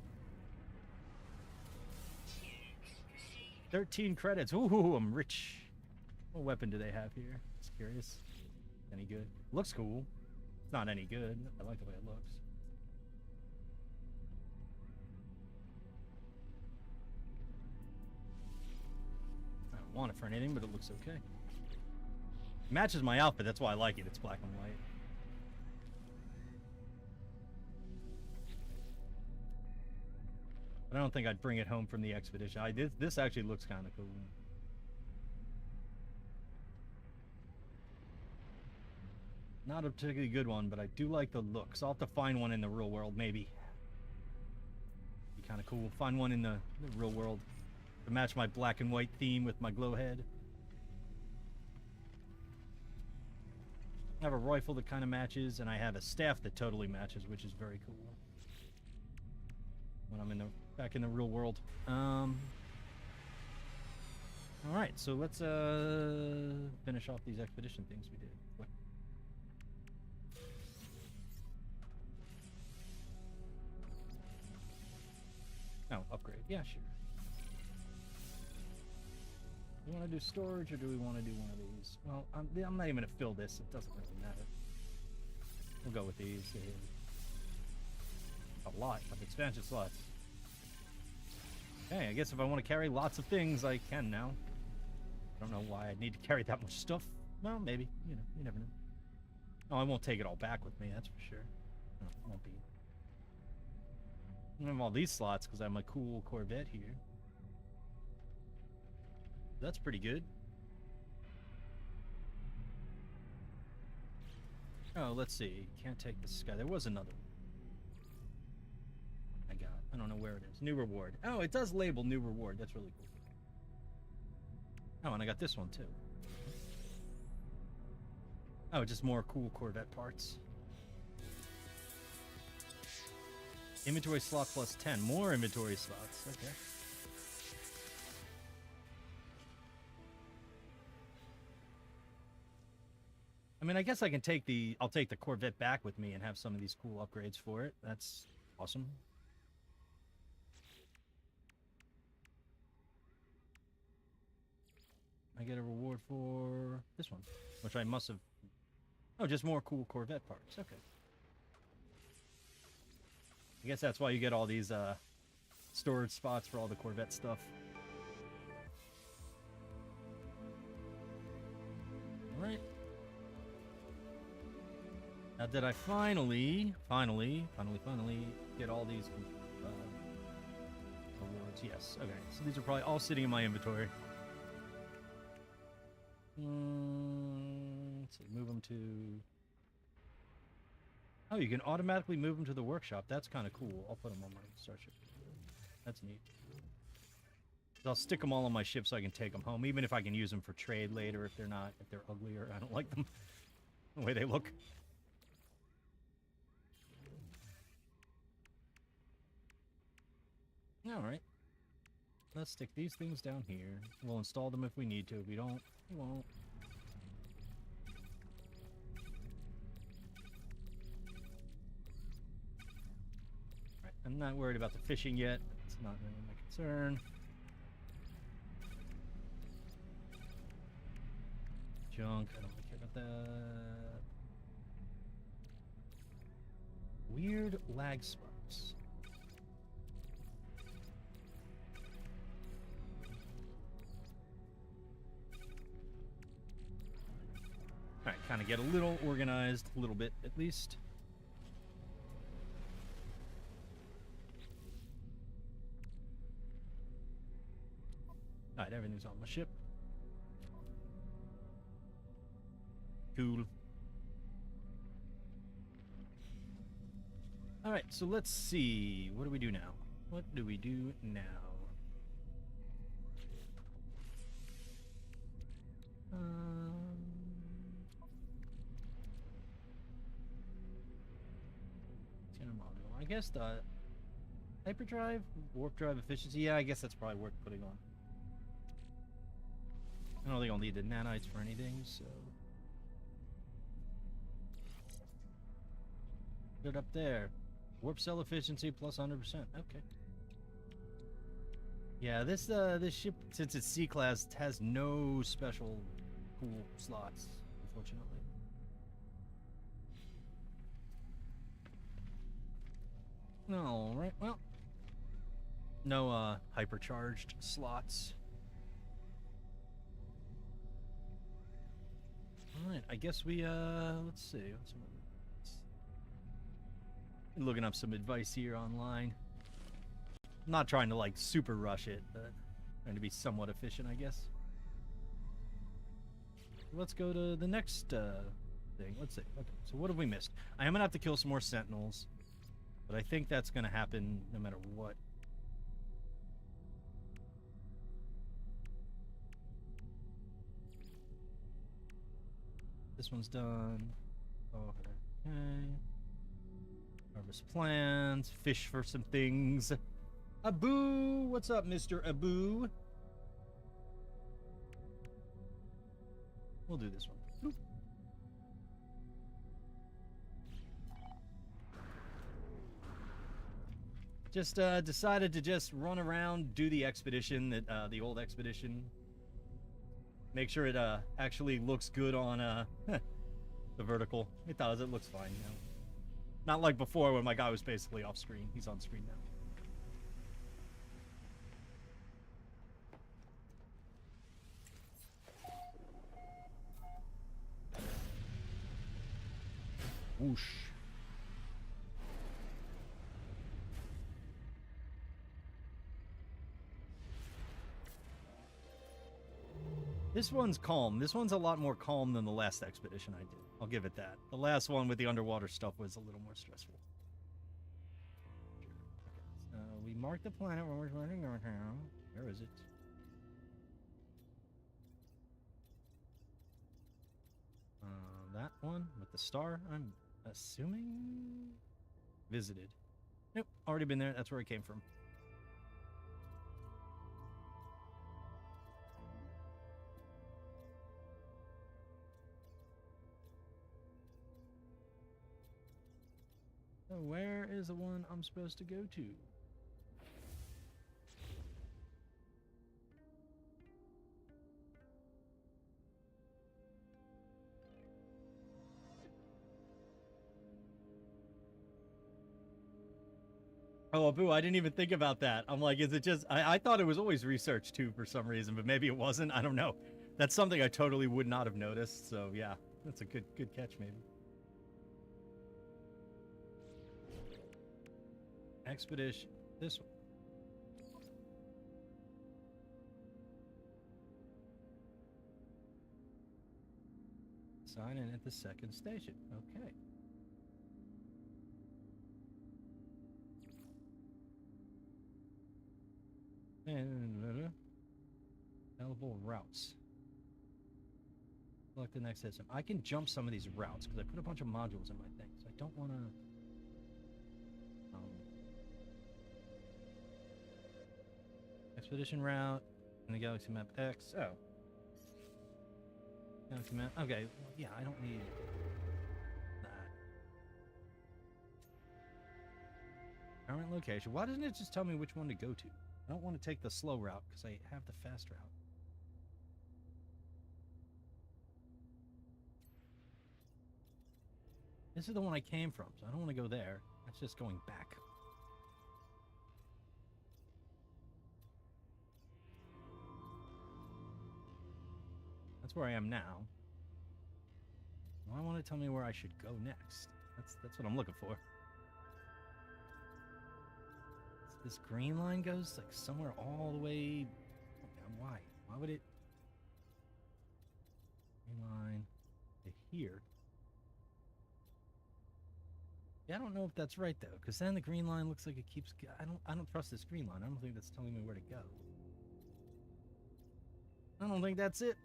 13 credits. Ooh, I'm rich. What weapon do they have here? Just curious. Any good? Looks cool. It's not any good. I like the way it looks. I don't want it for anything, but it looks okay. It matches my outfit. That's why I like it. It's black and white. I don't think I'd bring it home from the expedition. This actually looks kind of cool. Not a particularly good one, but I do like the looks. I'll have to find one in the real world, maybe. Be kind of cool. Find one in the real world to match my black and white theme with my glow head. I have a rifle that kind of matches, and I have a staff that totally matches, which is very cool. When I'm back in the real world. All right, so let's finish off these expedition things we did. What? Oh, upgrade. Yeah, sure. Do we want to do storage, or do we want to do one of these? Well, I'm not even going to fill this. It doesn't really matter. We'll go with these. A lot of expansion slots. Okay, I guess if I want to carry lots of things, I can now. I don't know why I'd need to carry that much stuff. Well, maybe. You know, you never know. Oh, I won't take it all back with me, that's for sure. No, it won't be. I have all these slots because I have my cool Corvette here. That's pretty good. Oh, let's see. Can't take this guy. There was another one. I don't know where it is. New reward. Oh, it does label new reward. That's really cool. Oh, and I got this one too. Oh, just more cool Corvette parts. Inventory slot plus 10. More inventory slots. Okay. I mean, I guess I can take I'll take the Corvette back with me and have some of these cool upgrades for it. That's awesome. I get a reward for this one, which I must have... Oh, just more cool Corvette parts. Okay. I guess that's why you get all these storage spots for all the Corvette stuff. Alright. Now, did I finally get all these rewards? Yes. Okay. So these are probably all sitting in my inventory. Let's see, move them to... Oh, you can automatically move them to the workshop. That's kind of cool. I'll put them on my starship. That's neat. I'll stick them all on my ship so I can take them home, even if I can use them for trade later if they're ugly or I don't like them the way they look. All right. Let's stick these things down here. We'll install them if we need to. If we don't, we won't. All right. I'm not worried about the fishing yet. It's not really my concern. Junk. I don't really care about that. Weird lag spikes. Alright, kind of get a little organized, a little bit at least. Alright, everything's on my ship. Cool. Alright, so let's see. What do we do now? What do we do now? I guess the hyperdrive, warp drive efficiency. Yeah, I guess that's probably worth putting on. I don't think I'll need the nanites for anything, so. Put it up there. Warp cell efficiency plus 100%. Okay. Yeah, this ship, since it's C-class, has no special cool slots, unfortunately. Alright, well. No, hypercharged slots. Alright, I guess we, let's see. Looking up some advice here online. I'm not trying to, like, super rush it, but trying to be somewhat efficient, I guess. Let's go to the next, thing. Let's see. Okay, so what have we missed? I am gonna have to kill some more sentinels. But I think that's going to happen no matter what. This one's done. Okay. Harvest plants. Fish for some things. Abu! What's up, Mr. Abu? We'll do this one. Boop. Just decided to just run around, do the expedition, that the old expedition. Make sure it actually looks good on the vertical. It does. It looks fine, you know. Not like before when my guy was basically off screen. He's on screen now. Whoosh. This one's calm. This one's a lot more calm than the last expedition I did. I'll give it that. The last one with the underwater stuff was a little more stressful. Okay, so we marked the planet where we're running north now. Where is it? That one with the star, I'm assuming? Visited. Nope, already been there. That's where it came from. So where is the one I'm supposed to go to? Oh, Abu, I didn't even think about that. I'm like, is it just... I thought it was always research, too, for some reason, but maybe it wasn't. I don't know. That's something I totally would not have noticed, so yeah. That's a good catch, maybe. Expedition. This one. Sign in at the second station. Okay. Available routes. Select the next system. I can jump some of these routes because I put a bunch of modules in my thing, so I don't want to. Expedition route in the Galaxy Map X. Oh. Galaxy Map. Okay, well, yeah, I don't need that. Current location. Why doesn't it just tell me which one to go to? I don't want to take the slow route because I have the fast route. This is the one I came from, so I don't want to go there. That's just going back. That's where I am now. Well, I want to tell me where I should go next. That's what I'm looking for. This green line goes like somewhere all the way. Why? Why would it? Green line to here. Yeah, I don't know if that's right though, because then the green line looks like it keeps. I don't trust this green line. I don't think that's telling me where to go. I don't think that's it.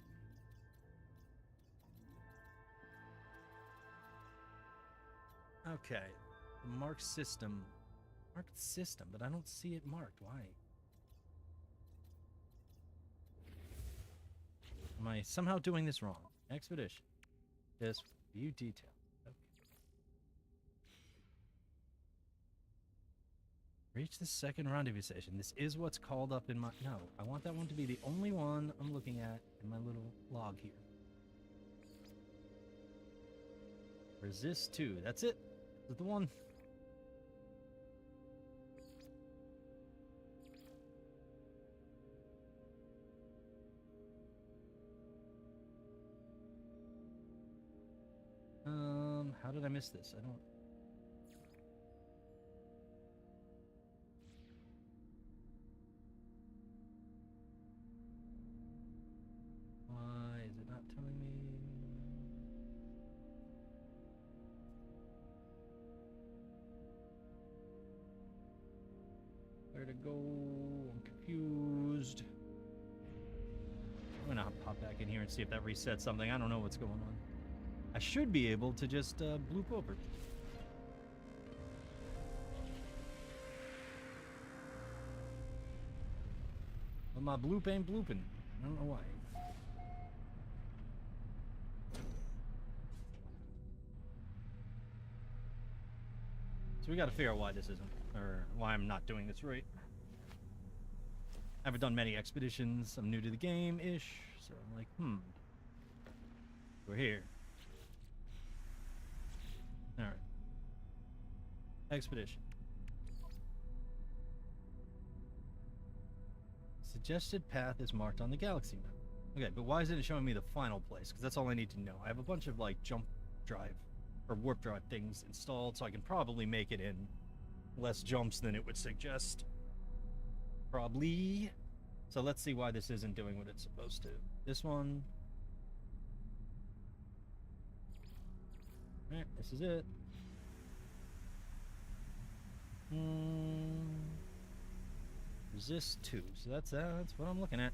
Okay, marked system. Marked system, but I don't see it marked. Why? Am I somehow doing this wrong? Expedition. This view detail. Okay. Reach the second rendezvous station. This is what's called up in my... No, I want that one to be the only one I'm looking at in my little log here. Resist 2. That's it. Is it the one? How did I miss this? I don't... Why is it not telling me? Where to go? I'm confused. I'm gonna pop back in here and see if that resets something. I don't know what's going on. I should be able to just bloop over. But my bloop ain't blooping. I don't know why. So we gotta figure out why this isn't, or why I'm not doing this right. I haven't done many expeditions. I'm new to the game-ish, so I'm like, we're here. Alright. Expedition. Suggested path is marked on the galaxy map. Okay, but why isn't it showing me the final place? Because that's all I need to know. I have a bunch of, like, jump drive or warp drive things installed, so I can probably make it in less jumps than it would suggest. Probably. So let's see why this isn't doing what it's supposed to. This one. Alright, this is it. Resist 2. So that's what I'm looking at.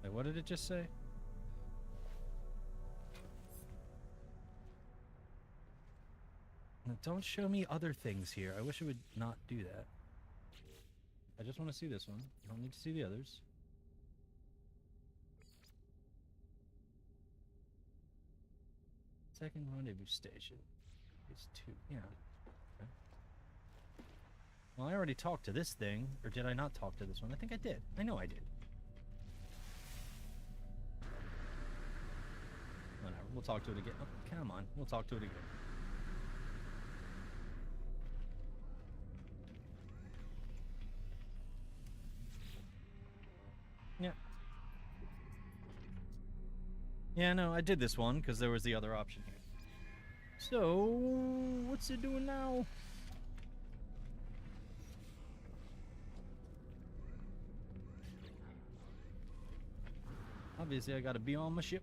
Wait, what did it just say? Now, don't show me other things here. I wish it would not do that. I just want to see this one. I don't need to see the others. Second rendezvous station is 2. Yeah. Okay. Well, I already talked to this thing. Or did I not talk to this one? I think I did. I know I did. Whatever. We'll talk to it again. Oh, come on. We'll talk to it again. Yeah. Yeah, no, I did this one because there was the other option here. So, what's it doing now? Obviously, I gotta be on my ship.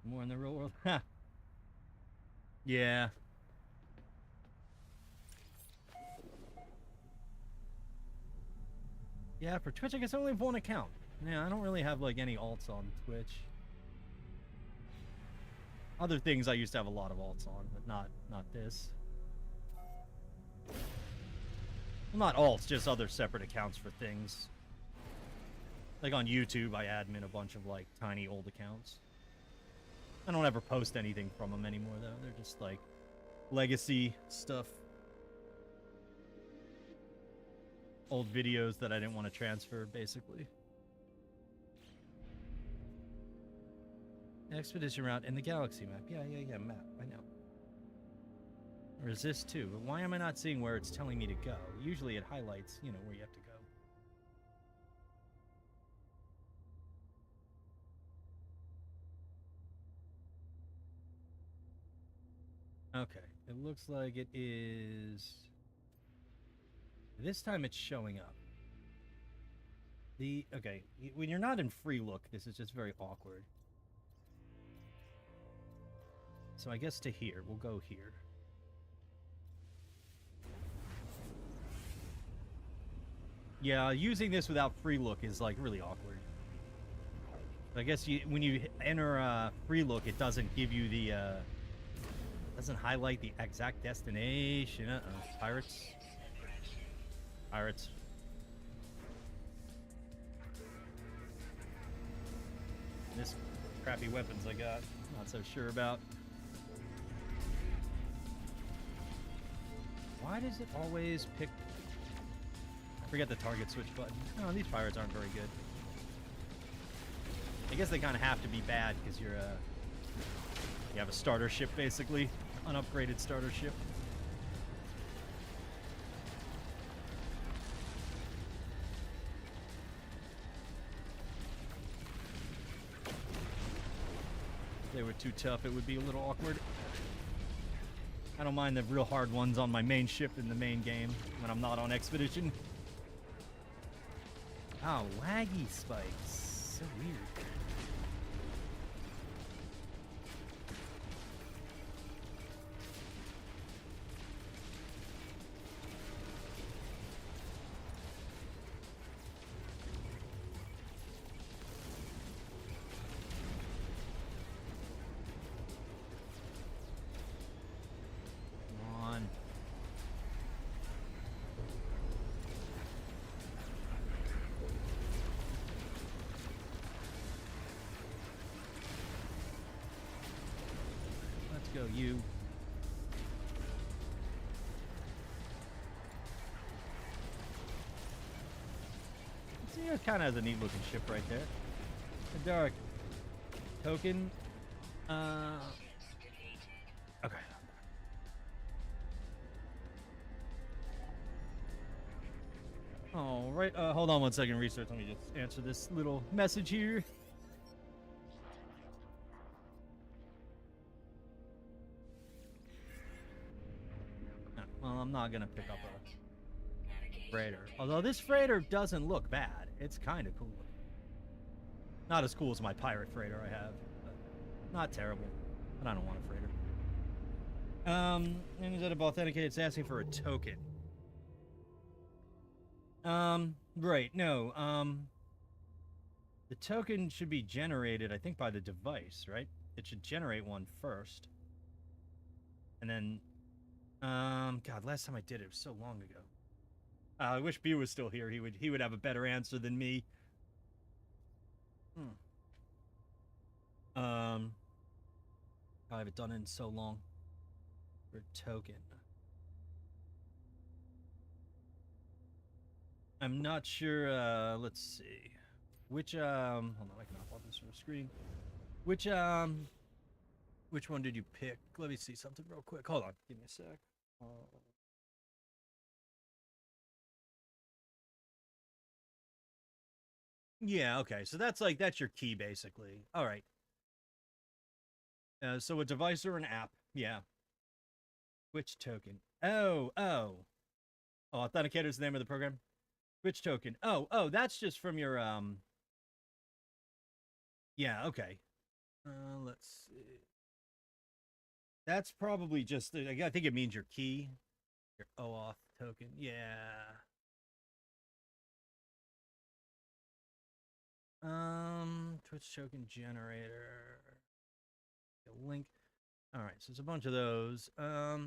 More in the real world. Ha. Yeah. Yeah, for Twitch, I guess I only have one account. Yeah, I don't really have, like, any alts on Twitch. Other things I used to have a lot of alts on, but not this. Well, not alts, just other separate accounts for things. Like on YouTube, I admin a bunch of, like, tiny old accounts. I don't ever post anything from them anymore, though. They're just, like, legacy stuff. Old videos that I didn't want to transfer, basically. Expedition route in the galaxy map. Yeah, map. I know. Resist 2. But why am I not seeing where it's telling me to go? Usually it highlights, you know, where you have to go. Okay. It looks like it is... This time it's showing up. Okay, when you're not in free look, this is just very awkward. So I guess to here. We'll go here. Yeah, using this without free look is, like, really awkward. I guess when you enter free look, it doesn't give you the, doesn't highlight the exact destination. Pirates. Pirates. This crappy weapons I got. Not so sure about. Why does it always pick... I forget the target switch button. Oh, these pirates aren't very good. I guess they kind of have to be bad because you have a starter ship, basically. Unupgraded starter ship. If they were too tough, it would be a little awkward. I don't mind the real hard ones on my main ship in the main game when I'm not on Expedition. Oh, laggy spikes. So weird. Go, you. See, it kind of has a neat looking ship right there. A dark token. Okay. All right. Hold on one second, research. Let me just answer this little message here. Well, I'm not gonna pick up a freighter. Although this freighter doesn't look bad. It's kind of cool. Not as cool as my pirate freighter I have. But not terrible. But I don't want a freighter. Instead of authenticate, it's asking for a token. Right, no, the token should be generated, I think, by the device, right? It should generate one first. And then... God, last time I did it was so long ago. I wish B was still here. He would have a better answer than me. I haven't done it in so long. For token. I'm not sure, let's see. Which, hold on, I can hop on this from the screen. Which one did you pick? Let me see something real quick. Hold on, give me a sec. Yeah, okay. So that's your key, basically. All right. So a device or an app. Yeah. Which token? Oh. Authenticator is the name of the program. Which token? Oh, that's just from your, Yeah, okay. Let's see. That's probably just, I think it means your key. Your OAuth token. Yeah. Twitch token generator. A link. All right, so it's a bunch of those. How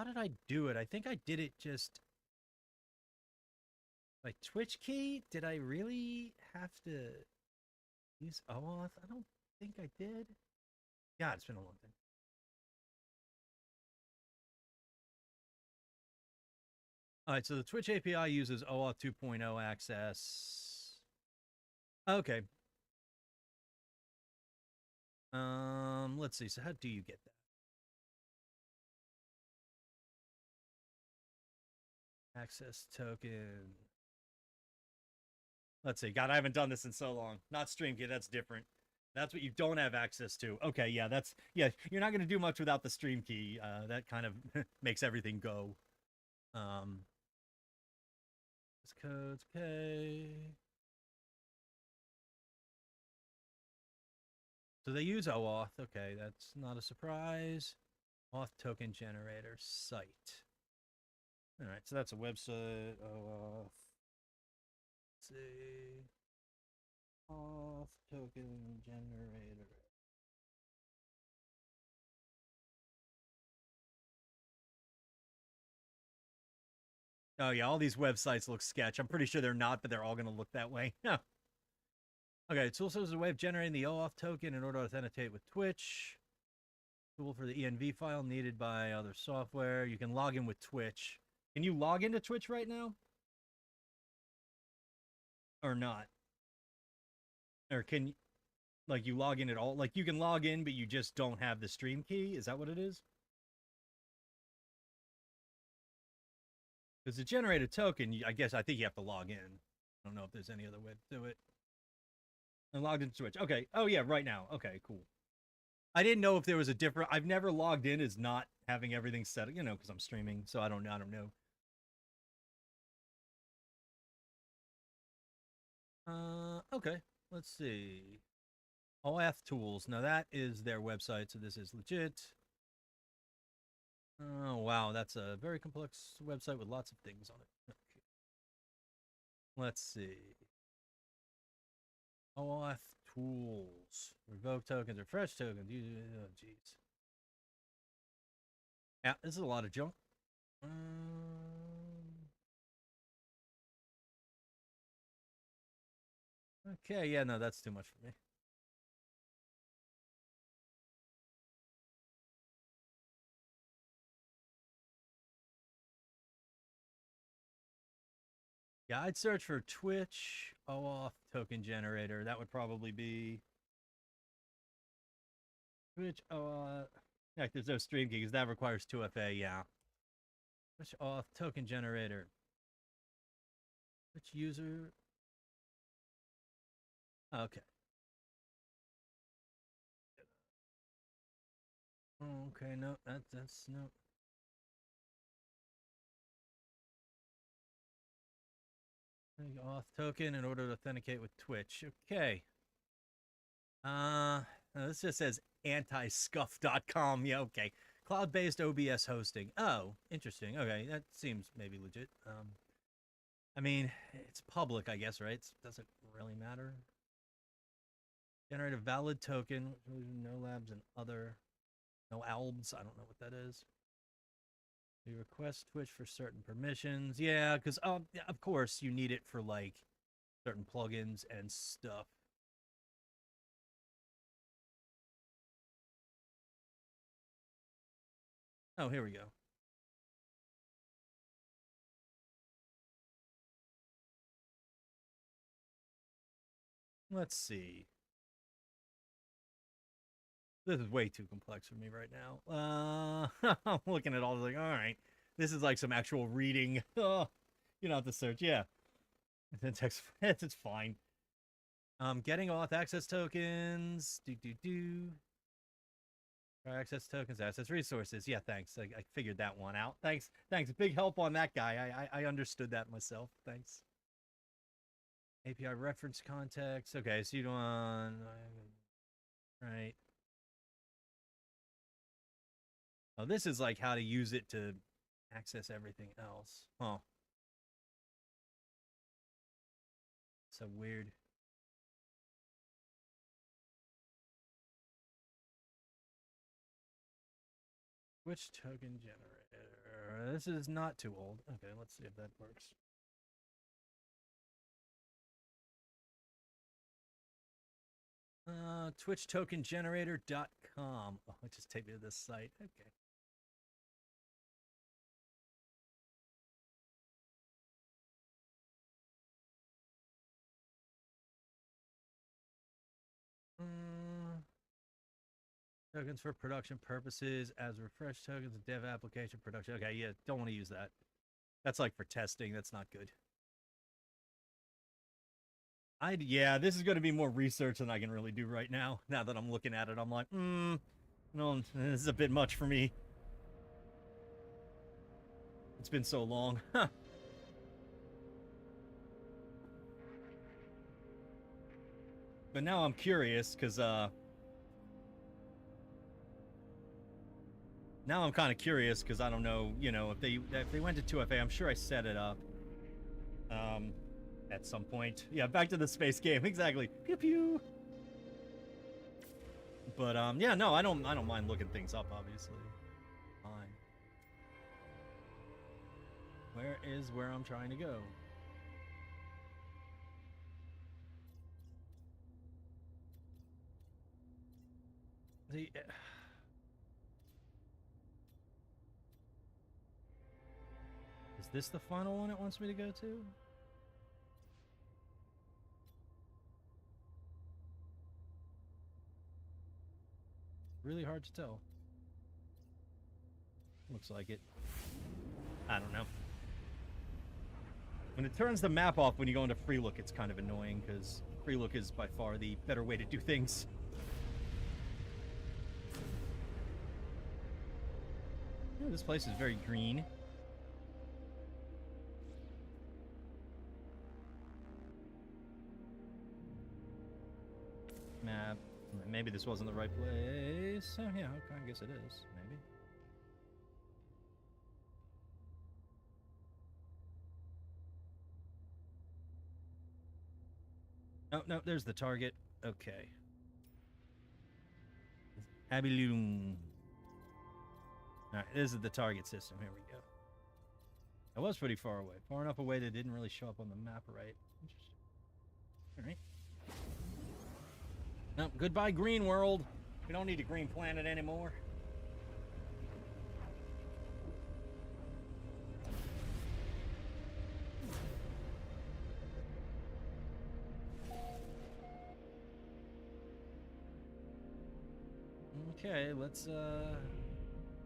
did I do it? I think I did it just like Twitch key. Did I really have to use OAuth? I don't think I did. God, it's been a long time. All right, so the Twitch API uses OAuth 2.0 access. Okay. Let's see. So how do you get that? Access token. Let's see. God, I haven't done this in so long. Not StreamKey, that's different. That's what you don't have access to. Okay, yeah, you're not going to do much without the stream key. That kind of makes everything go. This code's okay. So they use OAuth. Okay, that's not a surprise. Auth token generator site. All right, so that's a website. OAuth. Let's see. Auth token generator. Oh yeah, all these websites look sketch. I'm pretty sure they're not, but they're all going to look that way. Okay, it's also a way of generating the OAuth token in order to authenticate with Twitch. Tool for the env file needed by other software. You can log in with Twitch. Can you log into Twitch right now? Or not? Or can you, like, you log in at all? Like, you can log in, but you just don't have the stream key? Is that what it is? Because to generate a token, I think you have to log in. I don't know if there's any other way to do it. And logged into Twitch. Okay. Oh, yeah, right now. Okay, cool. I didn't know if there was a different... I've never logged in as not having everything set, because I'm streaming, so I don't know. Okay. Let's see. OAuth Tools. Now, that is their website, so this is legit. Oh, wow. That's a very complex website with lots of things on it. Okay. Let's see. OAuth Tools. Revoke tokens, refresh tokens. Oh, jeez. Yeah, this is a lot of junk. Okay, yeah, no, that's too much for me. Yeah, I'd search for Twitch OAuth token generator. That would probably be Twitch OAuth. Yeah, there's no stream key because that requires 2FA, yeah. Twitch OAuth token generator. Twitch user. Okay. Okay, no, that's no. Auth token in order to authenticate with Twitch. Okay. This just says antiscuff.com. Yeah, okay. Cloud-based OBS hosting. Oh, interesting. Okay, that seems maybe legit. I mean, it's public, I guess, right? It doesn't really matter. Generate a valid token. No labs and other. No albs. I don't know what that is. We request Twitch for certain permissions. Yeah, because yeah, of course you need it for like certain plugins and stuff. Oh, here we go. Let's see. This is way too complex for me right now. I'm looking at all this like, all right, this is like some actual reading. Oh, you don't have to search. Yeah, it's fine. Getting auth access tokens. Access tokens, access resources. Yeah, thanks. I figured that one out. Thanks. Big help on that guy. I understood that myself. Thanks. API reference context. Okay, so you don't want Right. Oh, this is like how to use it to access everything else. Huh. So weird. Which token generator? This is not too old. Okay, let's see if that works. TwitchTokenGenerator.com. Oh, it just take me to this site. Okay. Tokens for production purposes as refresh tokens of dev application production. Okay, yeah, don't want to use that. That's like for testing. That's not good. Yeah, this is going to be more research than I can really do right now. Now that I'm looking at it, I'm like, no, this is a bit much for me. It's been so long. Huh. But now I'm curious because now I'm kind of curious because I don't know, if they went to 2FA, I'm sure I set it up at some point. Yeah, back to the space game. Exactly. Pew pew. But yeah, no, I don't mind looking things up, obviously. Fine. Where is where I'm trying to go? The Is this the final one it wants me to go to? Really hard to tell. Looks like it. I don't know. When it turns the map off when you go into free look, it's kind of annoying because free look is by far the better way to do things. Oh, this place is very green. Map. Maybe this wasn't the right place. Oh, yeah, okay, I guess it is. Maybe. Oh, no, there's the target. Okay. Abiloom. Alright, this is the target system. Here we go. I was pretty far away. Far enough away that it didn't really show up on the map right. Interesting. Alright. No, goodbye, green world. We don't need a green planet anymore. Okay, let's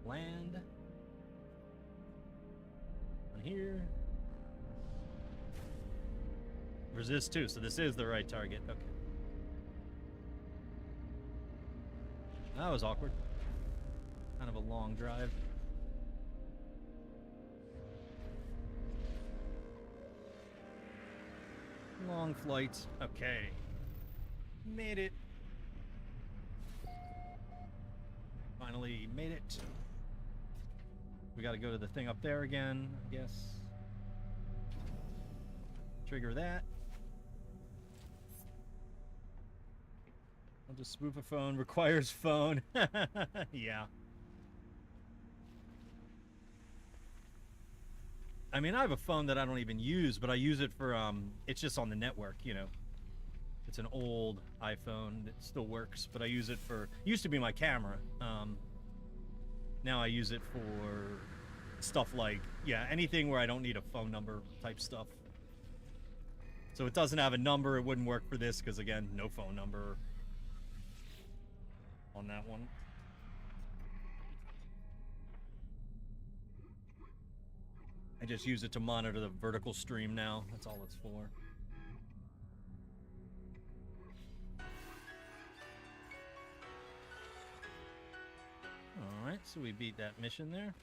land on here. Resist 2, so this is the right target. Okay. That was awkward. Kind of a long drive. Long flight. Okay. Made it. Finally made it. We gotta go to the thing up there again, I guess. Trigger that. I'll just spoof a phone. Requires phone. Yeah. I mean, I have a phone that I don't even use, but I use it for, it's just on the network, It's an old iPhone that still works, but I use it for, used to be my camera. Now I use it for stuff like, yeah, anything where I don't need a phone number type stuff. So it doesn't have a number. It wouldn't work for this because, again, no phone number on that one. I just use it to monitor the vertical stream now. That's all it's for. Alright, so we beat that mission there.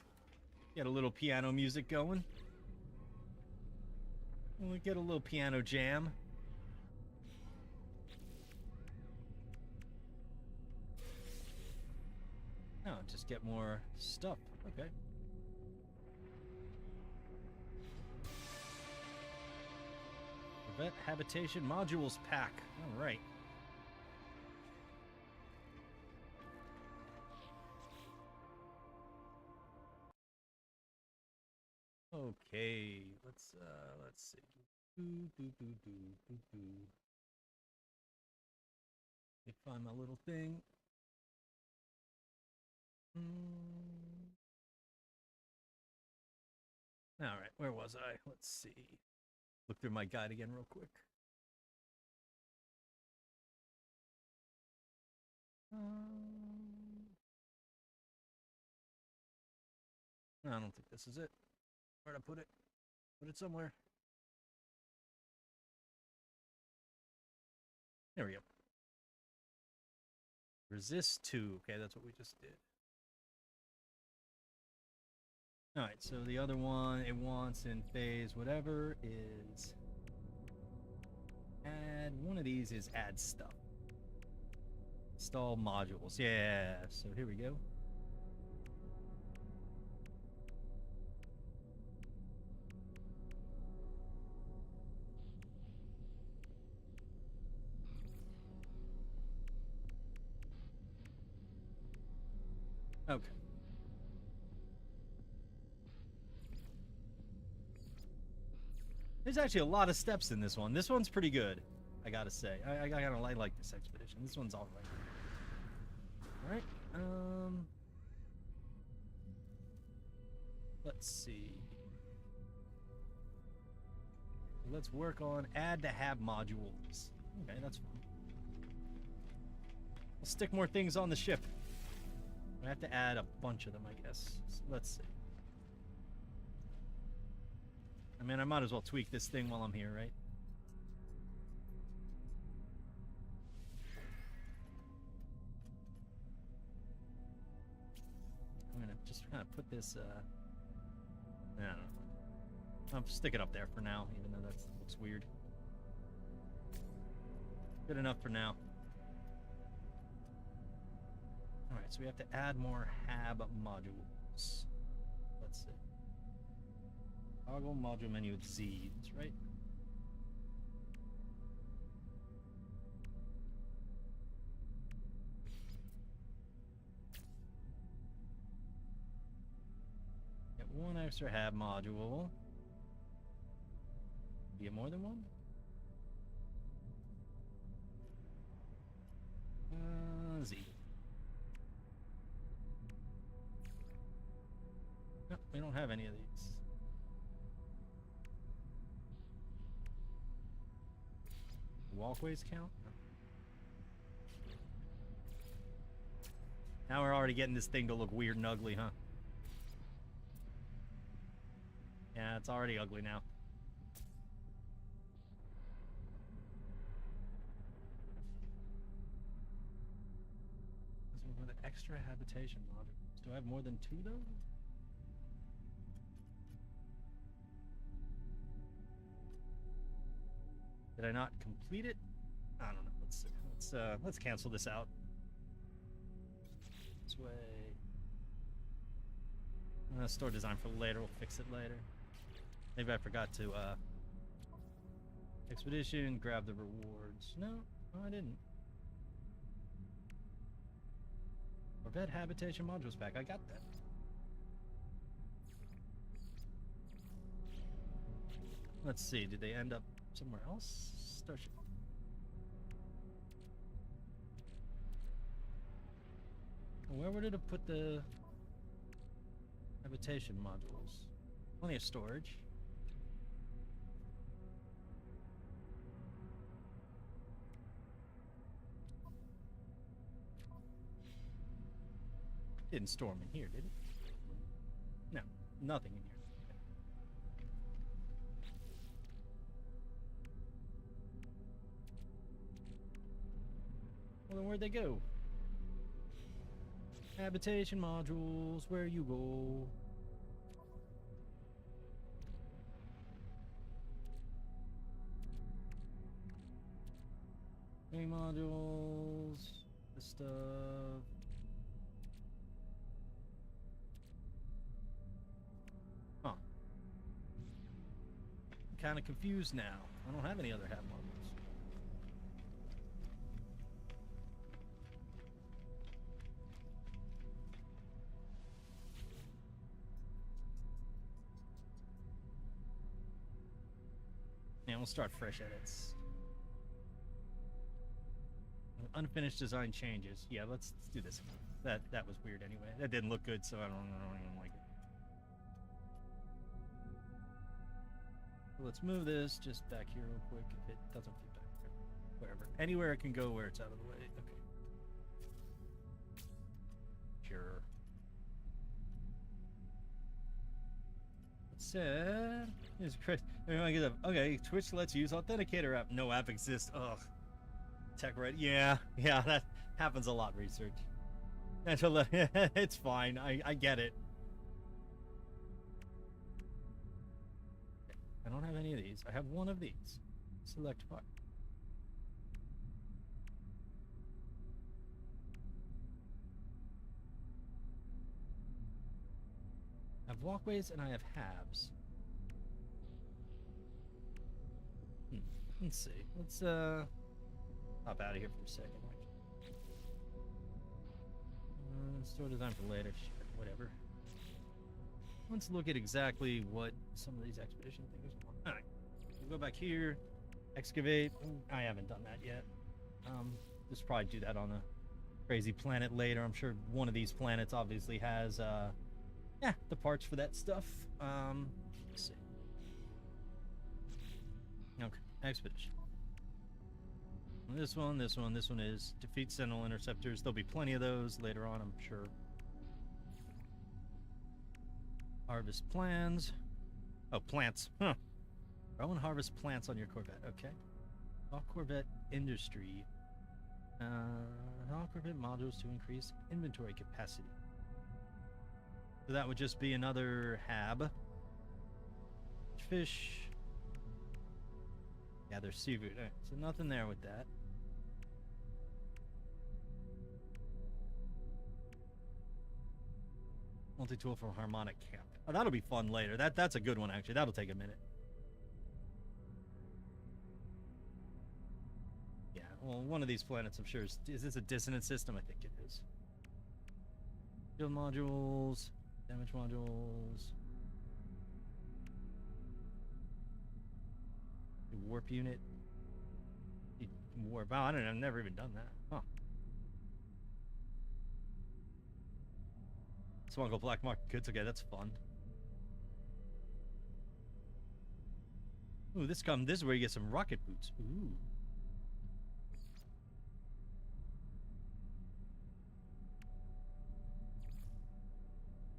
Get a little piano music going. We get a little piano jam. No, just get more stuff. Okay. Vet Habitation Modules Pack. All right. Okay, let's see. Let me find my little thing. All right, where was I? Let's see. Look through my guide again real quick. I don't think this is it. Where'd I put it? Put it somewhere. There we go. Resist 2. Okay, that's what we just did. Alright, so the other one it wants in phase whatever is add one of these is add stuff. Install modules. Yeah, so here we go. Okay. There's actually a lot of steps in this one. This one's pretty good, I gotta say. I gotta like this expedition. This one's all right. All right. Let's see. Let's work on add to have modules. Okay, that's fine. We'll stick more things on the ship. I have to add a bunch of them, I guess. So let's see. I mean, I might as well tweak this thing while I'm here, right? I'm gonna just kind of put this, I don't know. I'll stick it up there for now, even though that looks weird. Good enough for now. Alright, so we have to add more hab modules. Let's see. Toggle module menu with Z, that's right. Get one extra hab module. Get more than one? Z. No, we don't have any of these. Walkways count? No. Now we're already getting this thing to look weird and ugly, huh? Yeah, it's already ugly now. With an extra habitation modules. Do I have more than 2 though? Did I not complete it? I don't know. Let's see. Let's cancel this out. This way. Store design for later. We'll fix it later. Maybe I forgot to expedition. Grab the rewards. No, I didn't. Corvette habitation modules pack. I got that. Let's see. Did they end up somewhere else? Starship. Where would it have put the habitation modules? Plenty of storage. Didn't store them in here, did it? No, nothing in here. Well, then where'd they go? Habitation modules, where you go? Main modules, this stuff. kind of confused now. I don't have any other hab models. Yeah, we'll start fresh edits. Unfinished design changes. Yeah, let's do this. That was weird anyway. That didn't look good, so I don't even like it. So let's move this just back here real quick if it doesn't fit back there. Wherever. Anywhere it can go where it's out of the way. Okay. Sure. It's Chris. Okay, Twitch lets you use Authenticator app. No app exists. Ugh. Tech right? Yeah, that happens a lot. Research. It's fine. I get it. I don't have any of these. I have one of these. Select part. I have walkways and I have halves. Let's see. Let's hop out of here for a second. Store design for later. Sure, whatever. Let's look at exactly what some of these expedition things want. All right. We'll go back here. Excavate. I haven't done that yet. Just probably do that on a crazy planet later. I'm sure one of these planets obviously has the parts for that stuff. Let's see. Okay, expedition. This one is defeat Sentinel interceptors. There'll be plenty of those later on, I'm sure. Harvest plans. Oh, plants. Huh. Grow and harvest plants on your Corvette. Okay. All Corvette industry. All Corvette modules to increase inventory capacity. So that would just be another hab. Fish. Yeah, there's seafood. Right, so nothing there with that. Multi-tool for harmonic camp. Oh, that'll be fun later. That's a good one, actually. That'll take a minute. Yeah, well, one of these planets, I'm sure, is this a dissonant system? I think it is. Field modules, damage modules. Warp unit. Warp. Oh, I don't know. I've never even done that. Huh. Smuggle black market goods. Okay, that's fun. Ooh, this is where you get some rocket boots. Ooh.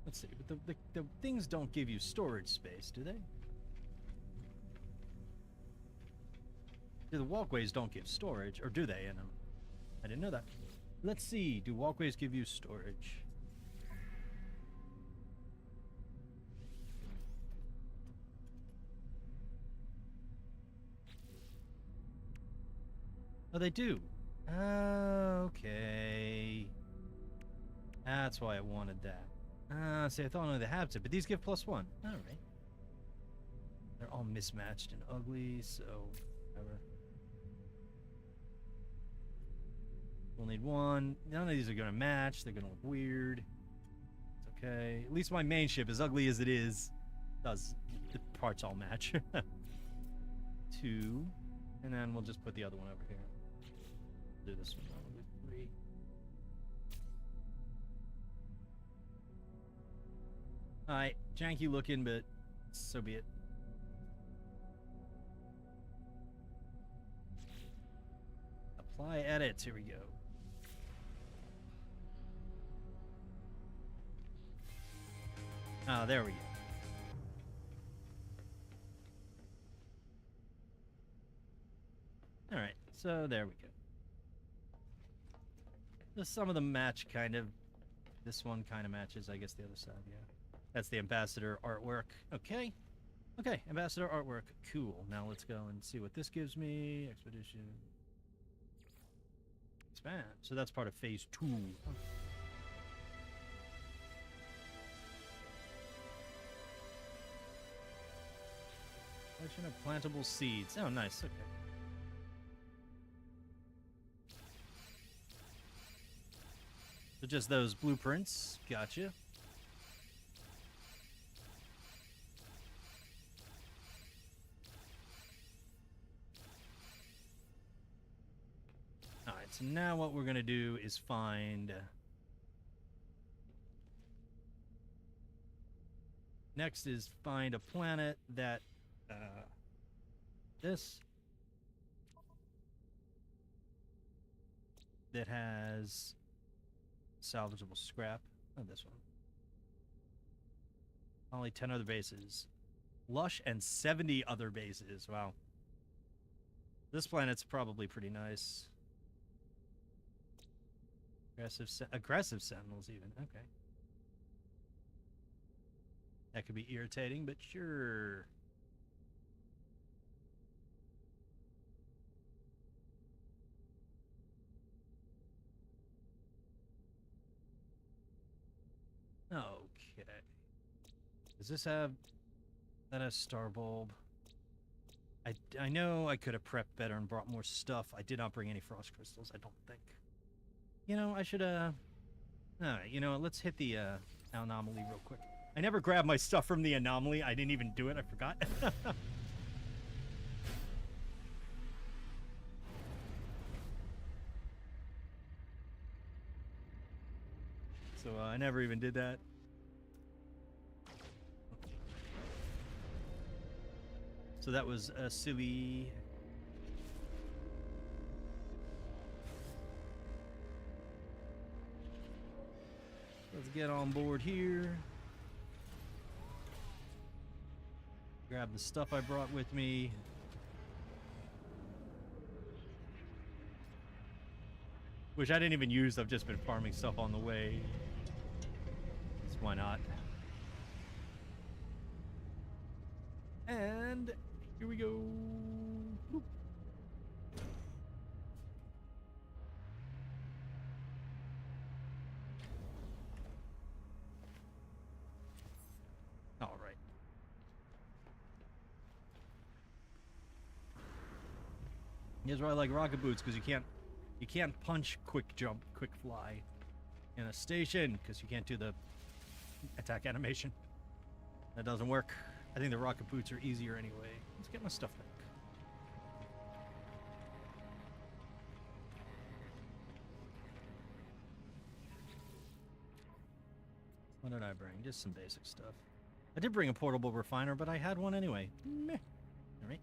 Let's see, but the things don't give you storage space, do they? The walkways don't give storage, or do they in them? I didn't know that. Let's see, do walkways give you storage? Oh, they do. Okay. That's why I wanted that. See, I thought only the habs did, but these give +1. All right. They're all mismatched and ugly, so whatever. We'll need one. None of these are going to match. They're going to look weird. It's okay. At least my main ship, as ugly as it is, the parts all match. 2. And then we'll just put the other one over here. Do this one. We'll do 3. Alright. Janky looking, but so be it. Apply edits. Here we go. Ah, there we go. Alright, so there we go. Some of them match, kind of. This one kind of matches, I guess, the other side, yeah. That's the ambassador artwork. Okay. Okay, ambassador artwork. Cool. Now let's go and see what this gives me. Expedition. Expand. So that's part of phase 2. Collection of plantable seeds. Oh, nice. Okay. So just those blueprints. Gotcha. Alright, so now what we're going to do is find... Next is find a planet that... this... that has salvageable scrap. Oh, this one. Only 10 other bases. Lush and 70 other bases. Wow. This planet's probably pretty nice. Aggressive sentinels even. Okay. That could be irritating, but sure. Okay. Does this have... That has star bulb. I know I could have prepped better and brought more stuff. I did not bring any frost crystals, I don't think. You know, I should, Alright, you know what, let's hit the, anomaly real quick. I never grabbed my stuff from the anomaly. I didn't even do it, I forgot. So, I never even did that. So that was a silly... Let's get on board here. Grab the stuff I brought with me. Which I didn't even use, I've just been farming stuff on the way. So why not? And here we go. Boop. All right. Here's why I like rocket boots, because you can't punch, quick jump, quick fly in a station, because you can't do the attack animation. That doesn't work. I think the rocket boots are easier anyway. Let's get my stuff back. What did I bring? Just some basic stuff. I did bring a portable refiner, but I had one anyway. Meh. Alright.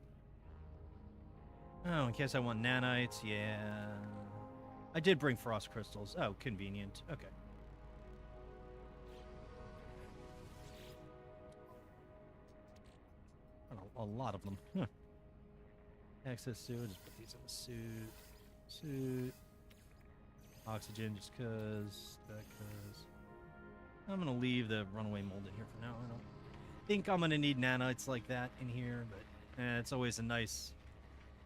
Oh, in case I want nanites, yeah. I did bring frost crystals. Oh, convenient. Okay. A lot of them. Huh. Access suit. Just put these in the suit. Suit. Oxygen, just cause. That cause. I'm gonna leave the runaway mold in here for now. I don't think I'm gonna need nanites like that in here, but it's always a nice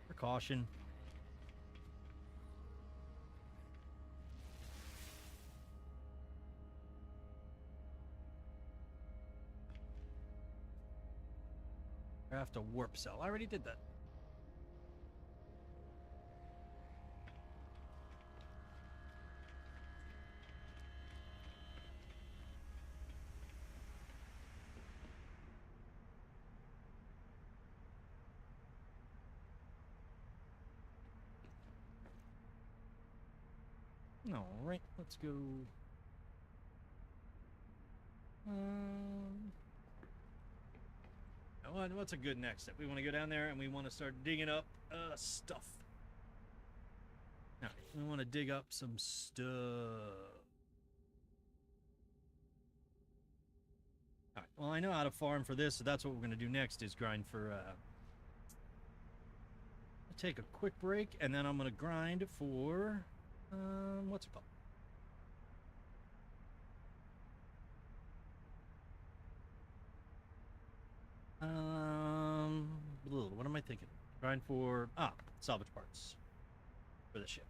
precaution. Craft a warp cell. I already did that. All right, let's go. What's a good next step? We want to go down there and we want to start digging up stuff. All right, we want to dig up some stuff. All right, well, I know how to farm for this, so that's what we're going to do next is grind for... take a quick break, and then I'm going to grind for... what's it called? What am I thinking? Grind for salvage parts for the ship.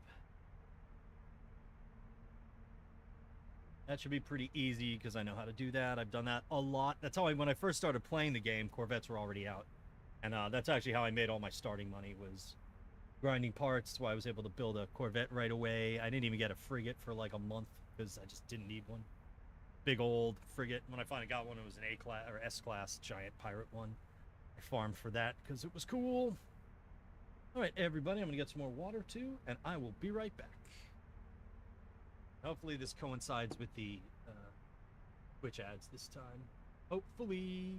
That should be pretty easy because I know how to do that. I've done that a lot. That's how when I first started playing the game, Corvettes were already out. And that's actually how I made all my starting money, was grinding parts. That's why I was able to build a Corvette right away. I didn't even get a frigate for like a month because I just didn't need one. Big old frigate. When I finally got one, it was an A class or S class giant pirate one. I farmed for that because it was cool. All right, everybody, I'm gonna get some more water too, and I will be right back. Hopefully, this coincides with the Twitch ads this time. Hopefully.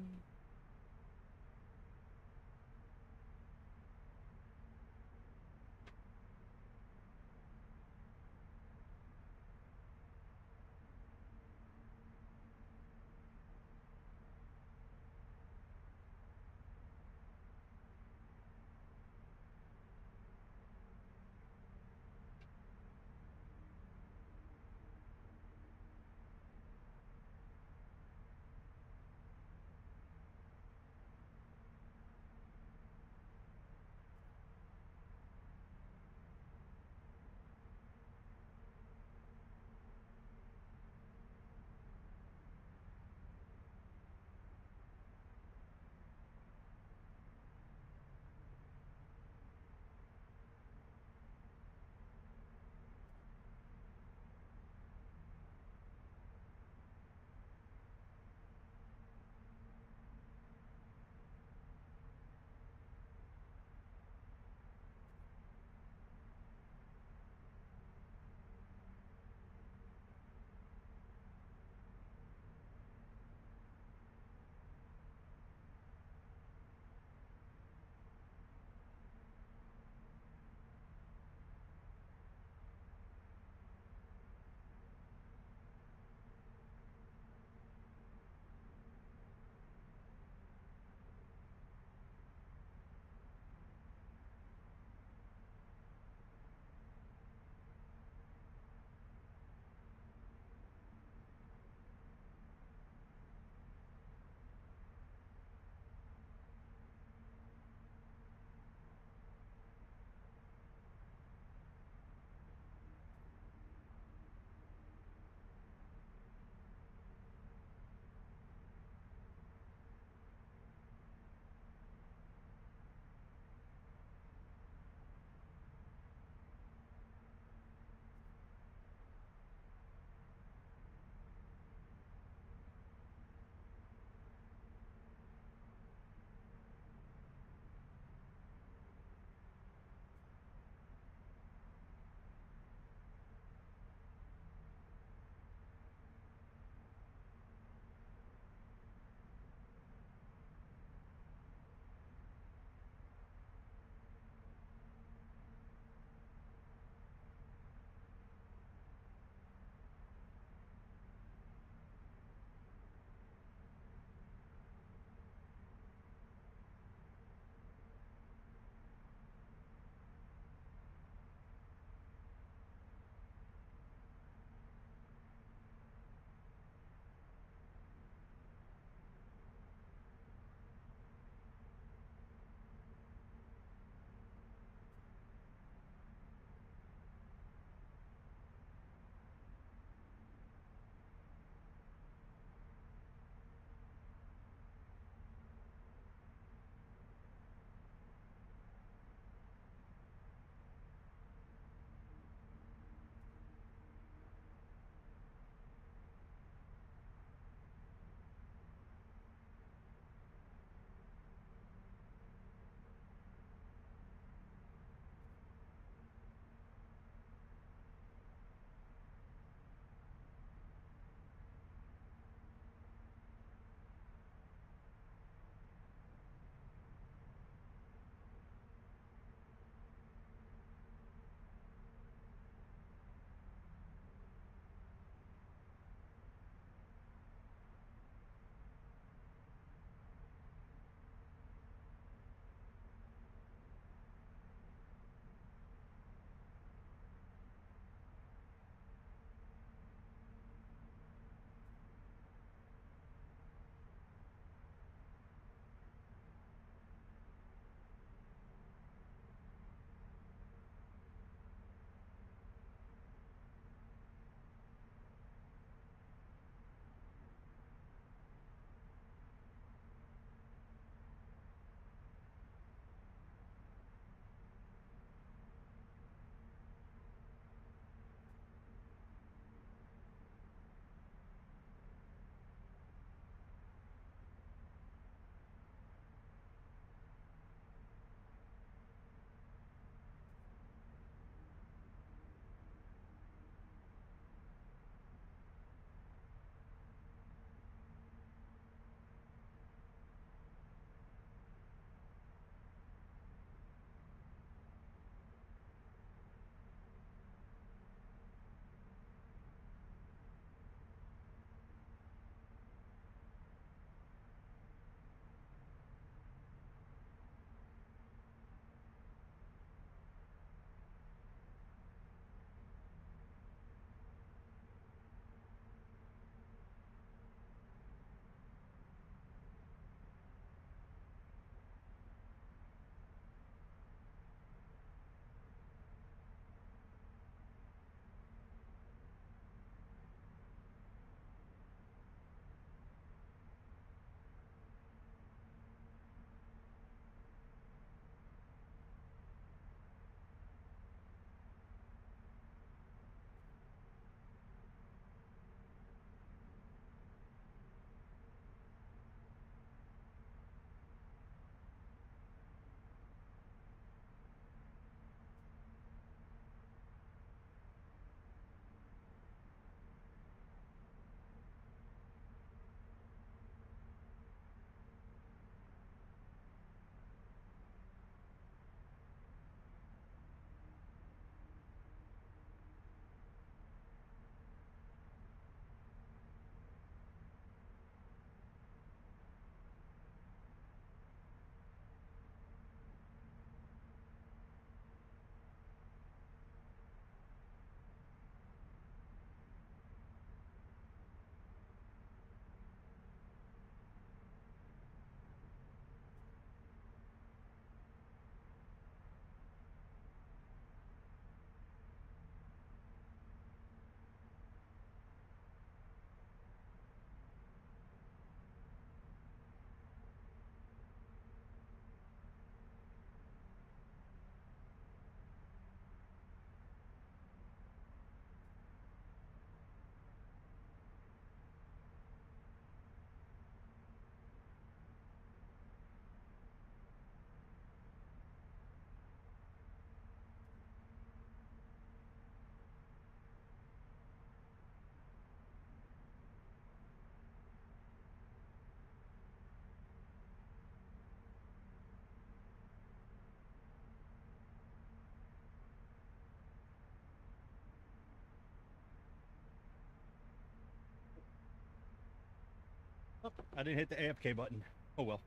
Oh, I didn't hit the AFK button. Oh well.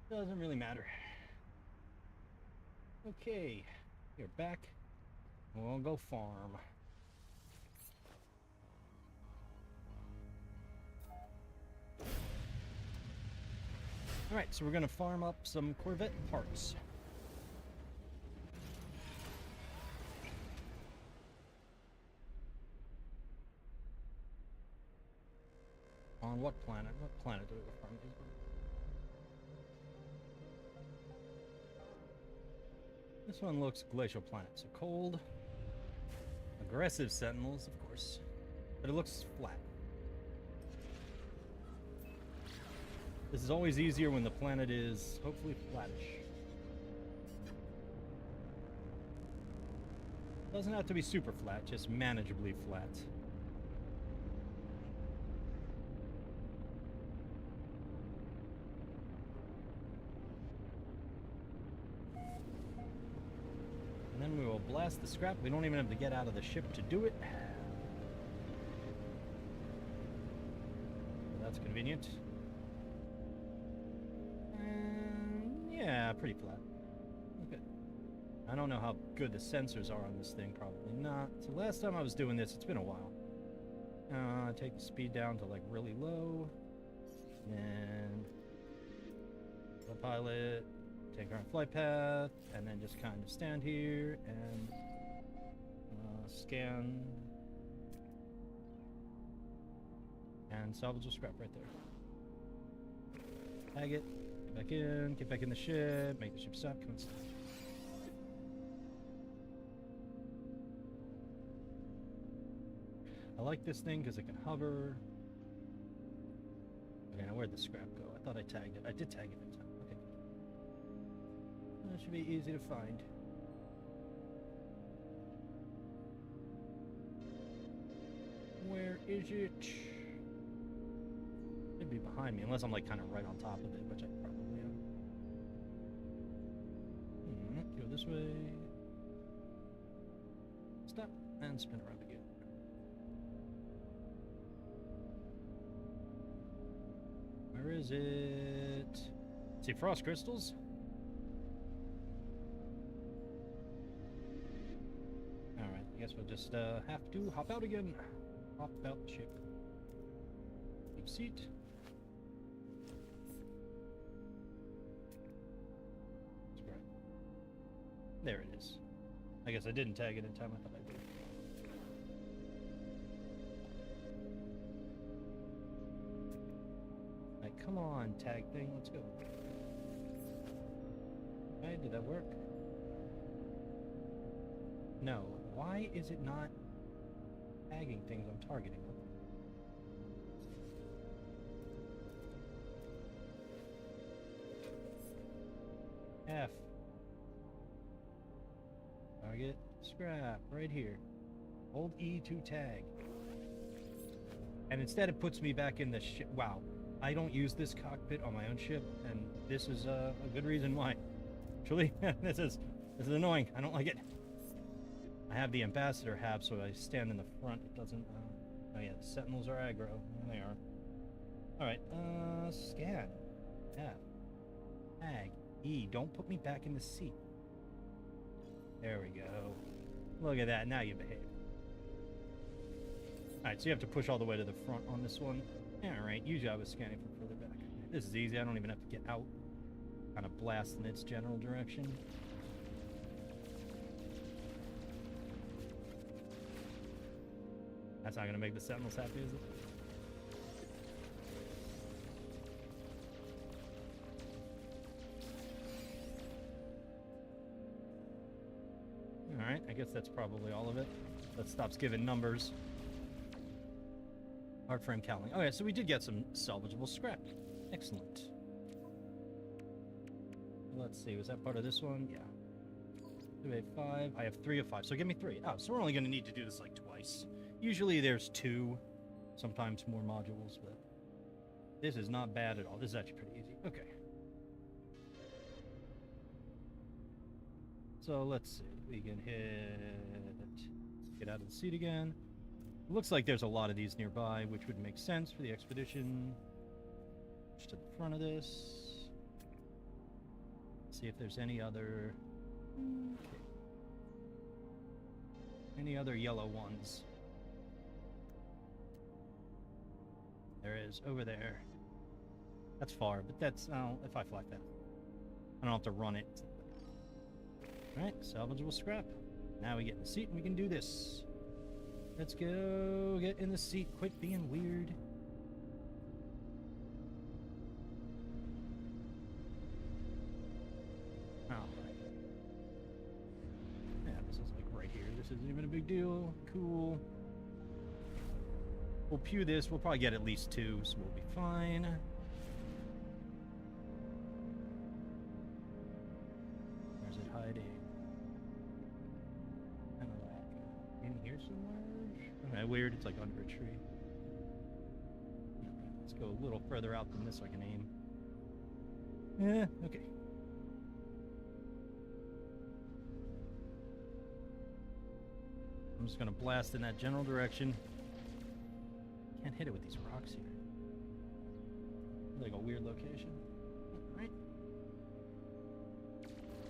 Doesn't really matter. Okay, you're back. We'll go farm. Alright, so we're gonna farm up some Corvette parts. On what planet? What planet do we go farm these on? This one looks glacial planet, so cold. Aggressive sentinels, of course. But it looks flat. This is always easier when the planet is hopefully flattish. Doesn't have to be super flat, just manageably flat. And then we will blast the scrap. We don't even have to get out of the ship to do it. So that's convenient. Yeah, pretty flat. Okay. I don't know how good the sensors are on this thing. Probably not. So last time I was doing this, it's been a while. Take the speed down to like really low. And the pilot, take our flight path, and then just kind of stand here and scan and salvage the scrap right there. Tag it. Get back in the ship, make the ship stop, come on, stop. I like this thing because it can hover. Okay, now where'd the scrap go? I thought I tagged it. I did tag it in time. Okay. That should be easy to find. Where is it? It'd be behind me, unless I'm like kind of right on top of it, which I probably am. Go this way. Stop and spin around again. Where is it? See frost crystals? Alright, I guess we'll just have to hop out again. Hop out the ship. Keep seat. There it is. I guess I didn't tag it in time. I thought I did. Like, come on, tag thing. Let's go. Okay, did that work? No. Why is it not tagging things I'm targeting? F. Target, scrap, right here. Hold E to tag. And instead it puts me back in the ship. Wow. I don't use this cockpit on my own ship, and this is a good reason why. Actually, this is annoying. I don't like it. I have the ambassador hat, so I stand in the front. It doesn't... oh yeah, the sentinels are aggro. There they are. Alright, scan. F. Tag. E. Don't put me back in the seat. There we go. Look at that. Now you behave. Alright, so you have to push all the way to the front on this one. Alright, usually I was scanning from further back. This is easy. I don't even have to get out. Kind of blast in its general direction. That's not going to make the sentinels happy, is it? Alright, I guess that's probably all of it. That stops giving numbers. Hard frame cowling. Okay, so we did get some salvageable scrap. Excellent. Let's see, was that part of this one? Yeah. 2, 8, 5. I have 3 of 5, so give me 3. Oh, so we're only going to need to do this like twice. Usually there's 2, sometimes more modules, but this is not bad at all. This is actually pretty easy. Okay. So let's see. We can hit... Get out of the seat again. It looks like there's a lot of these nearby, which would make sense for the expedition. Just to the front of this. See if there's any other... Okay. Any other yellow ones. There is, over there. That's far, but that's... Oh, if I flag that. I don't have to run it. Alright, salvageable scrap. Now we get in the seat and we can do this. Let's go get in the seat. Quit being weird. Alright. Yeah, this is like right here. This isn't even a big deal. Cool. We'll pew this. We'll probably get at least 2, so we'll be fine. Where's it hiding? I don't know. In here somewhere? Okay, weird. It's like under a tree. Let's go a little further out than this so I can aim. Yeah, okay. I'm just gonna blast in that general direction. Can't hit it with these rocks here. Like a weird location. Right?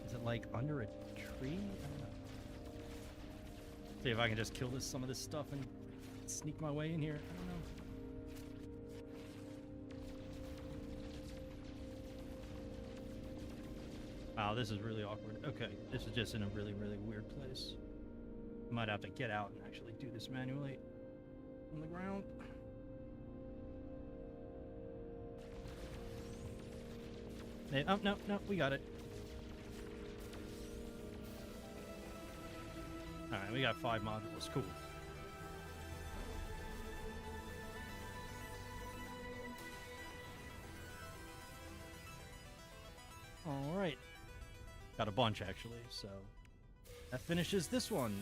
Is it like under a tree? I don't know. See if I can just kill some of this stuff and sneak my way in here. I don't know. Wow, this is really awkward. Okay, this is just in a really, really weird place. Might have to get out and actually do this manually on the ground. Hey, oh, no, we got it. Alright, we got 5 modules. Cool. Alright. Got a bunch, actually, so... That finishes this one.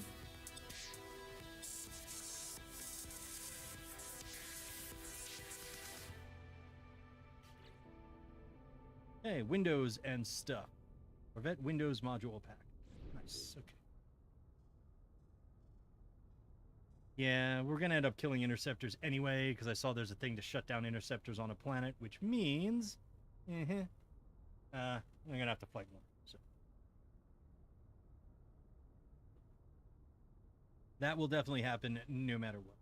Hey, windows and stuff. Corvette Windows Module Pack. Nice, okay. Yeah, we're gonna end up killing interceptors anyway, because I saw there's a thing to shut down interceptors on a planet, which means... I'm gonna have to fight one, so... That will definitely happen no matter what.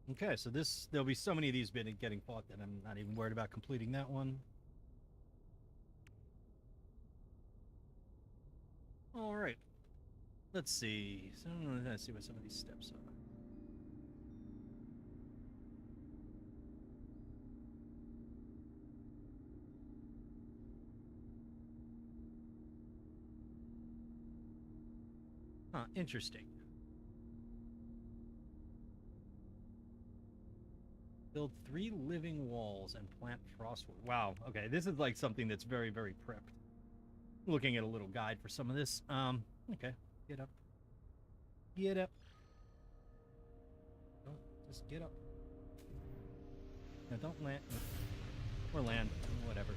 Okay, so there'll be so many of these getting fought that I'm not even worried about completing that one. Alright. Let's see. So let's see what some of these steps are. Huh, interesting. Build 3 living walls and plant frostwood. Wow, okay, this is like something that's very, very prepped. Looking at a little guide for some of this. Okay, get up. Get up. Don't, just get up. No, don't land. Or land, whatever.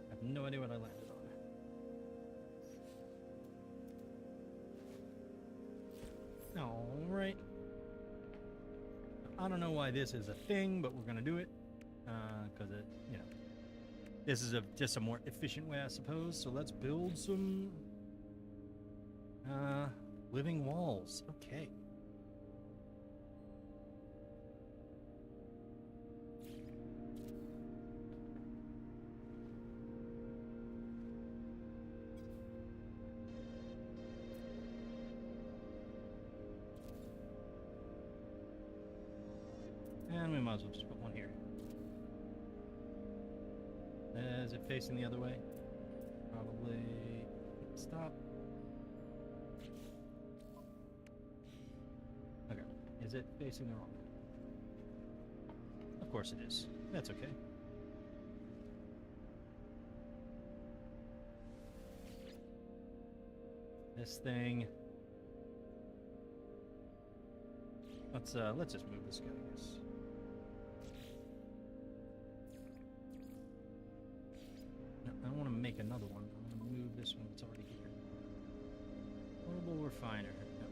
I have no idea what I landed on. Alright. I don't know why this is a thing, but we're gonna do it. Because it, you know, this is just a more efficient way, I suppose. So let's build some living walls. Okay. And we might as well just put one here. Is it facing the other way? Probably. Stop. Okay. Is it facing the wrong way? Of course it is. That's okay. This thing. Let's just move this guy, I guess. No, I don't want to make another one. I want to move this one that's already here. refiner. No.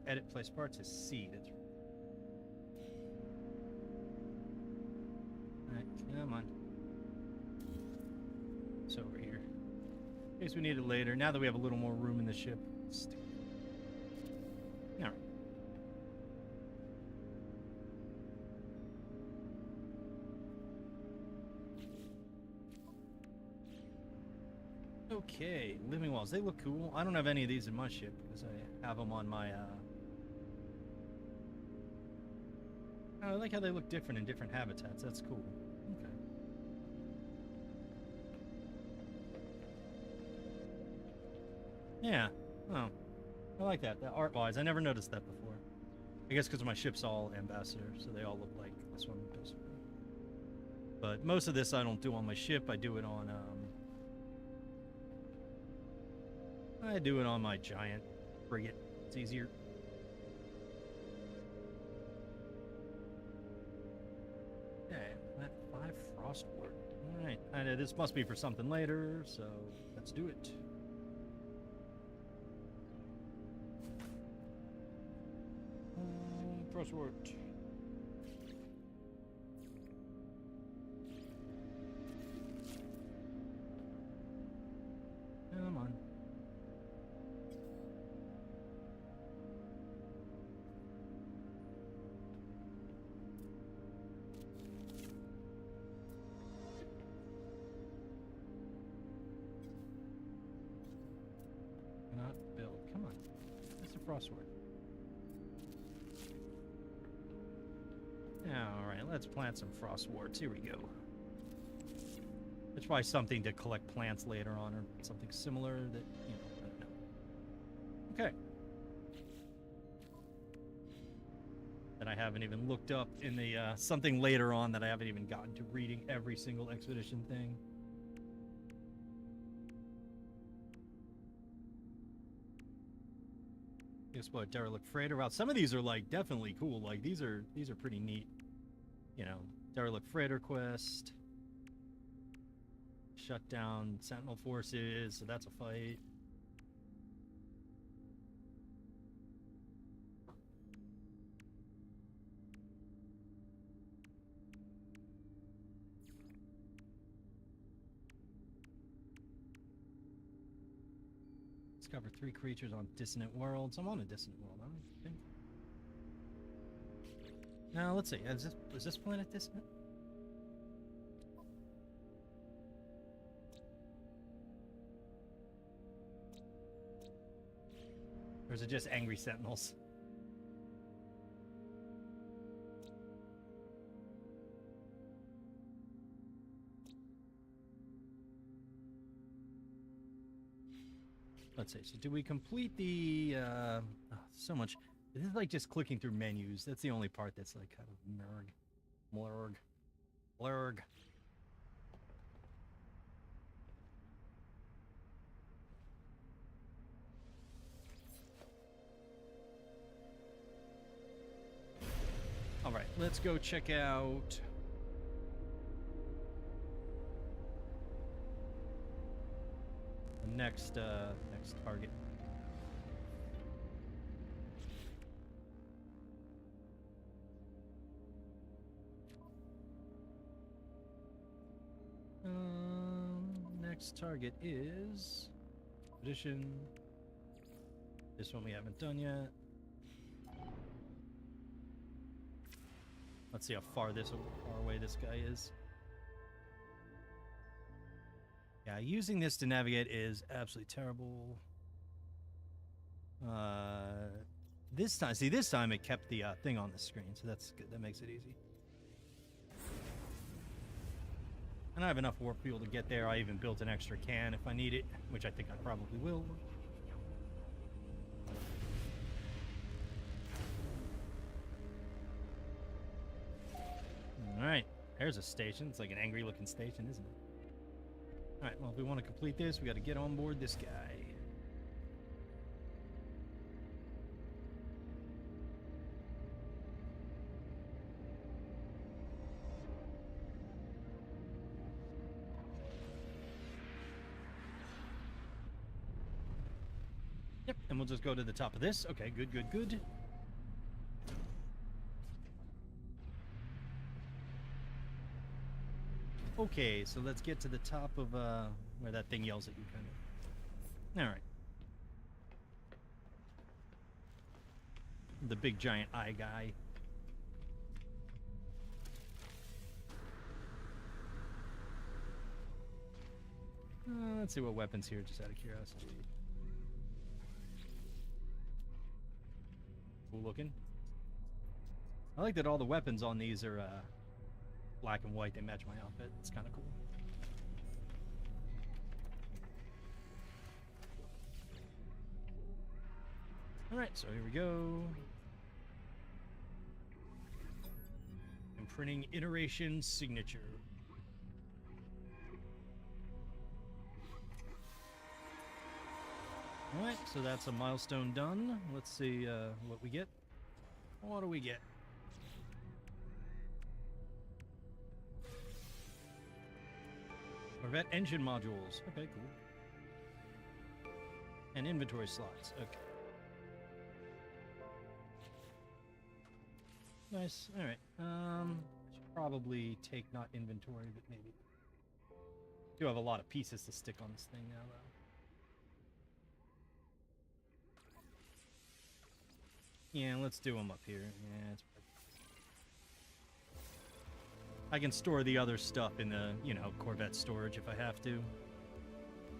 Edit place parts is C. That's right. Come on. It's over here. In case we need it later. Now that we have a little more room in the ship. All right. Okay, living walls. They look cool. I don't have any of these in my ship because I have them on my. I like how they look different in different habitats. That's cool. Okay. Yeah. Oh, I like that. That art-wise, I never noticed that before. I guess because my ship's all ambassador, so they all look like this one does. But most of this I don't do on my ship. I do it on my giant frigate. It's easier. Okay, that 5 frostwort. Alright, this must be for something later, so let's do it. Frostwort. Come on. Not build. Come on. That's a frostwort. Alright, let's plant some frostworts. Here we go. It's probably something to collect plants later on, or something similar that, you know, I don't know. Okay. That I haven't even looked up in the, something later on that I haven't even gotten to reading every single expedition thing. Explore derelict freighter route. Some of these are like definitely cool. Like these are pretty neat. You know, derelict freighter quest. Shut down Sentinel forces, so that's a fight. Discover 3 creatures on dissonant worlds. I'm on a dissonant world, I don't think. Now, let's see. Is this planet dissonant? Or is it just angry sentinels? Let's see. So, do we complete the? So much. This is like just clicking through menus. That's the only part that's like kind of blurg. All right, let's go check out. The next target. Next target is Expedition. This one we haven't done yet. Let's see how far away this guy is. Yeah, using this to navigate is absolutely terrible. This time it kept the thing on the screen, so that's good. That makes it easy. And I have enough warp fuel to get there. I even built an extra can if I need it, which I think I probably will. Alright, there's a station. It's like an angry looking station, isn't it? Alright, well, if we want to complete this, we got to get on board this guy. Yep, and we'll just go to the top of this. Okay, good, good, good. Okay, so let's get to the top of where that thing yells at you, kind of. All right. The big giant eye guy. Let's see what weapons here, just out of curiosity. Cool looking. I like that all the weapons on these are black and white. They match my outfit. It's kind of cool. Alright, so here we go. Imprinting iteration signature. Alright, so that's a milestone done. Let's see what we get. What do we get? Corvette engine modules. Okay, cool. And inventory slots. Okay. Nice. All right. I should probably take not inventory, but maybe. Do have a lot of pieces to stick on this thing now, though. Yeah, let's do them up here. Yeah, it's perfect. I can store the other stuff in the, you know, Corvette storage if I have to.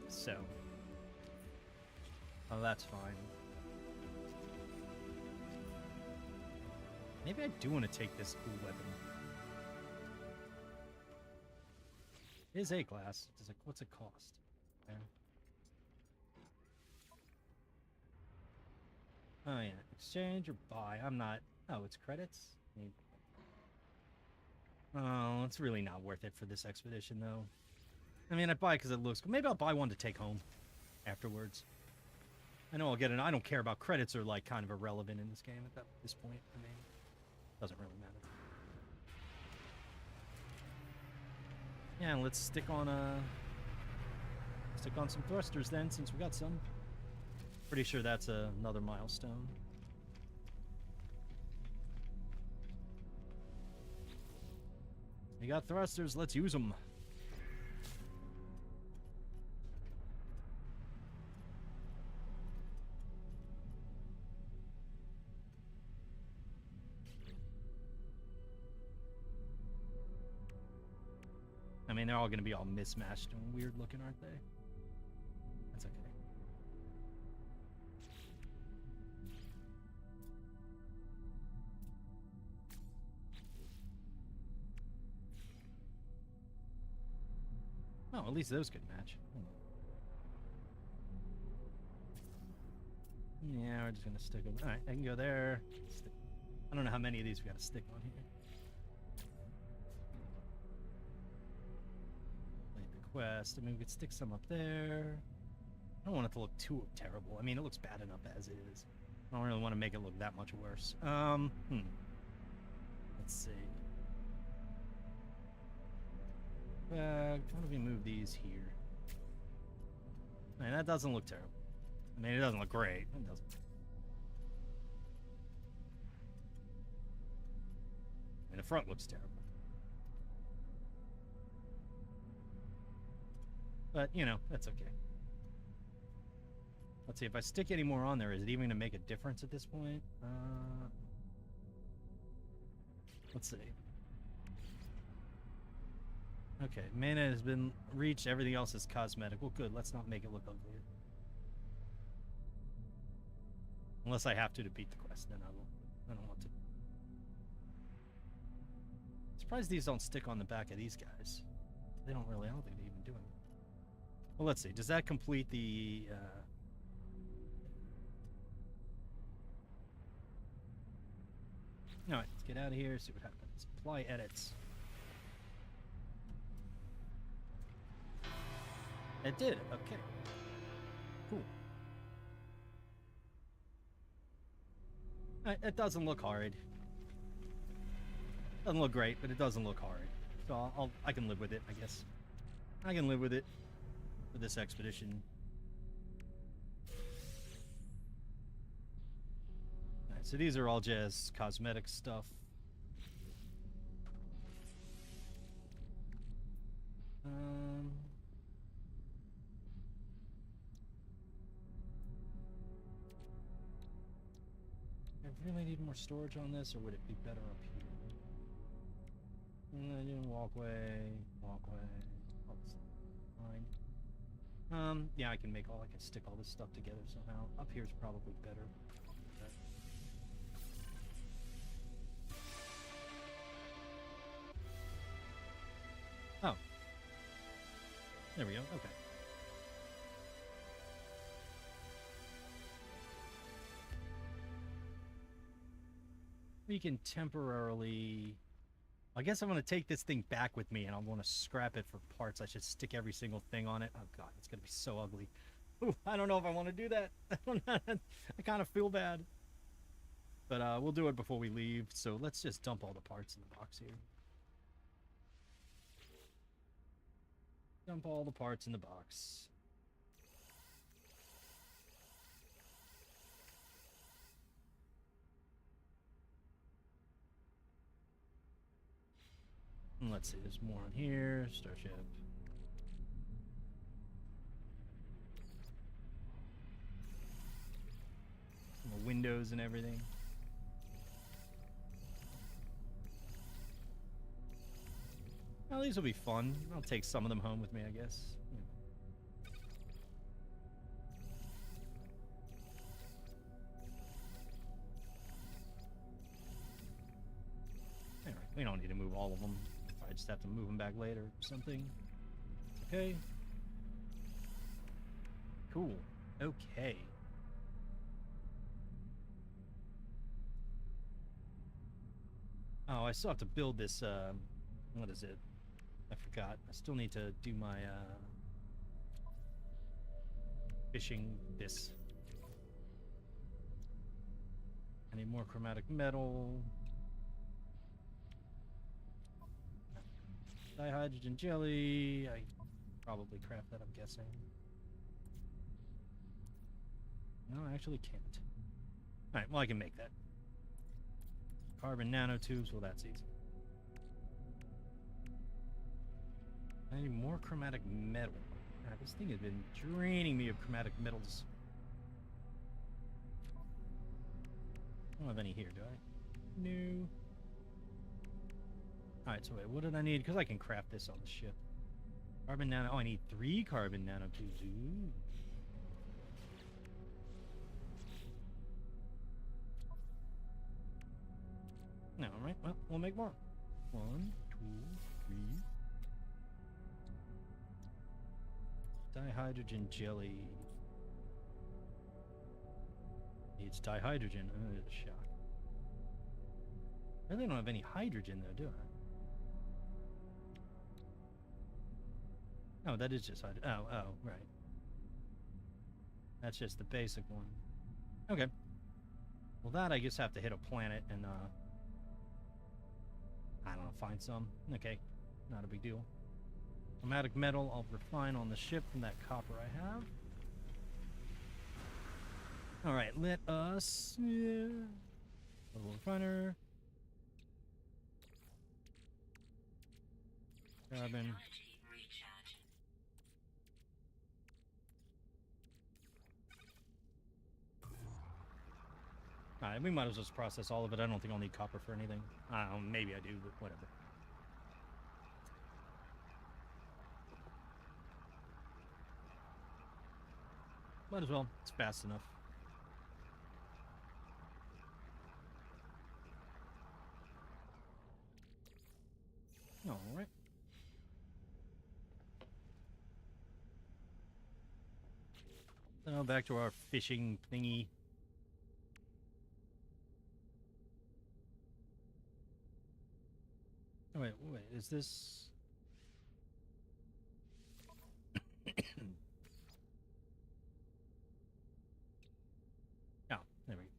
So. Oh, that's fine. Maybe I do want to take this cool weapon. It is A-class. What's it cost? Yeah. Oh, yeah. Exchange or buy? I'm not... Oh, it's credits? Maybe. Oh, it's really not worth it for this expedition, though. I mean, I'd buy it because it looks cool. Maybe I'll buy one to take home afterwards. I know I'll get an... I don't care about credits are, like, kind of irrelevant in this game at this point. I mean, doesn't really matter. Yeah, let's stick on some thrusters then, since we got some. Pretty sure that's another milestone. We got thrusters, let's use them. I mean, they're all going to be all mismatched and weird looking, aren't they? That's okay. Oh, at least those could match. Yeah, we're just going to stick them. All right, I can go there. I don't know how many of these we got to stick on here. Quest. I mean, we could stick some up there. I don't want it to look too terrible. I mean, it looks bad enough as is. I don't really want to make it look that much worse. Let's see. How do we move these here? I mean, that doesn't look terrible. I mean, it doesn't look great. It doesn't. I mean, the front looks terrible. But, you know, that's okay. Let's see, if I stick any more on there, is it even going to make a difference at this point? Let's see. Okay, mana has been reached, everything else is cosmetic. Well, good, let's not make it look ugly. Unless I have to beat the quest, then I don't want to. Surprised these don't stick on the back of these guys. They don't really, I don't think they even do anything. Well, let's see. Does that complete the... All right, let's get out of here, see what happens. Apply edits. It did. Okay. Cool. All right, it doesn't look hard. Doesn't look great, but it doesn't look hard. So I can live with it, I guess. I can live with it. For this expedition. So these are all just cosmetic stuff. I really need more storage on this, or would it be better up here? Walkway. Oh, this is fine. Yeah, I can stick all this stuff together somehow. Up here's probably better. Oh. There we go, okay. We can temporarily... I guess I'm going to take this thing back with me, and I'm going to scrap it for parts. I should stick every single thing on it. Oh, God, it's going to be so ugly. Ooh, I don't know if I want to do that. I kind of feel bad. But we'll do it before we leave, so let's just dump all the parts in the box here. Dump all the parts in the box. And let's see, there's more on here. Starship. More windows and everything. Well, these will be fun. I'll take some of them home with me, I guess. Anyway, we don't need to move all of them. I just have to move them back later or something. Okay. Cool. Okay. Oh, I still have to build this, what is it? I forgot. I still need to do my, fishing this. I need more chromatic metal. Dihydrogen jelly. I probably craft that, I'm guessing. No, I actually can't. Alright, well, I can make that. Carbon nanotubes, well, that's easy. I need more chromatic metal. God, this thing has been draining me of chromatic metals. I don't have any here, do I? No. Alright, so wait, what did I need? Because I can craft this on the ship. Carbon nano... Oh, I need 3 carbon nanotubes. Ooh. No, alright, well, we'll make more. 1, 2, 3. Dihydrogen jelly. Needs dihydrogen. Oh, shock. I really don't have any hydrogen, though, do I? Oh, that is just hydrogen. Oh, right. That's just the basic one. Okay. Well, that I just have to hit a planet and, I don't know, find some. Okay. Not a big deal. Chromatic metal I'll refine on the ship from that copper I have. Alright, let us... Yeah. Little refiner. Carbon. Alright, we might as well just process all of it. I don't think I'll need copper for anything. I don't know, maybe I do, but whatever. Might as well. It's fast enough. Alright. Now back to our fishing thingy. Oh, wait, is this... Oh, there we go.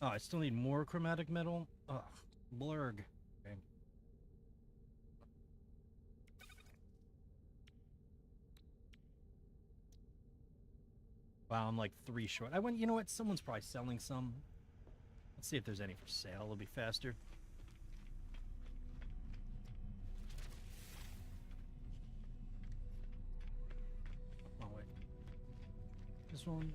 Oh, I still need more chromatic metal? Ugh, blurg. Okay. Wow, I'm like 3 short. I went, you know what? Someone's probably selling some. Let's see if there's any for sale. It'll be faster. Oh, wait. This one.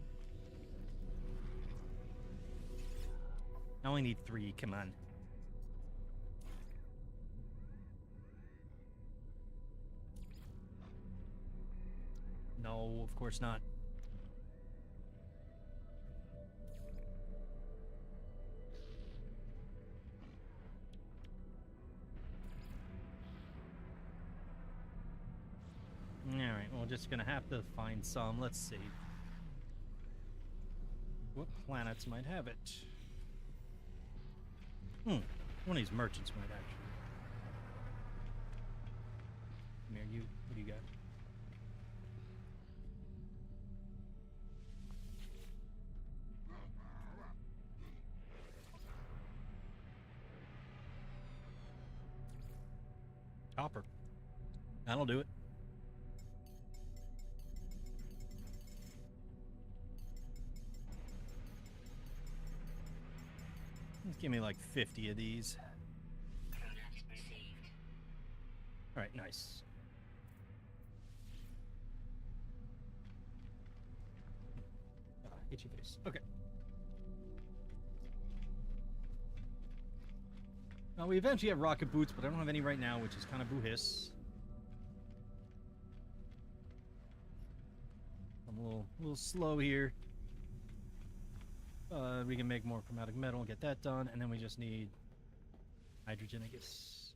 I only need 3. Come on. No, of course not. Alright, well, we're just gonna have to find some. Let's see. What planets might have it? One of these merchants might actually. Come here, you. What do you got? Copper. That'll do it. Give me like 50 of these. All right, nice. Hit your face. Okay. Now we eventually have rocket boots, but I don't have any right now, which is kind of boo-hiss. I'm a little slow here. We can make more chromatic metal, get that done, and then we just need hydrogen, I guess.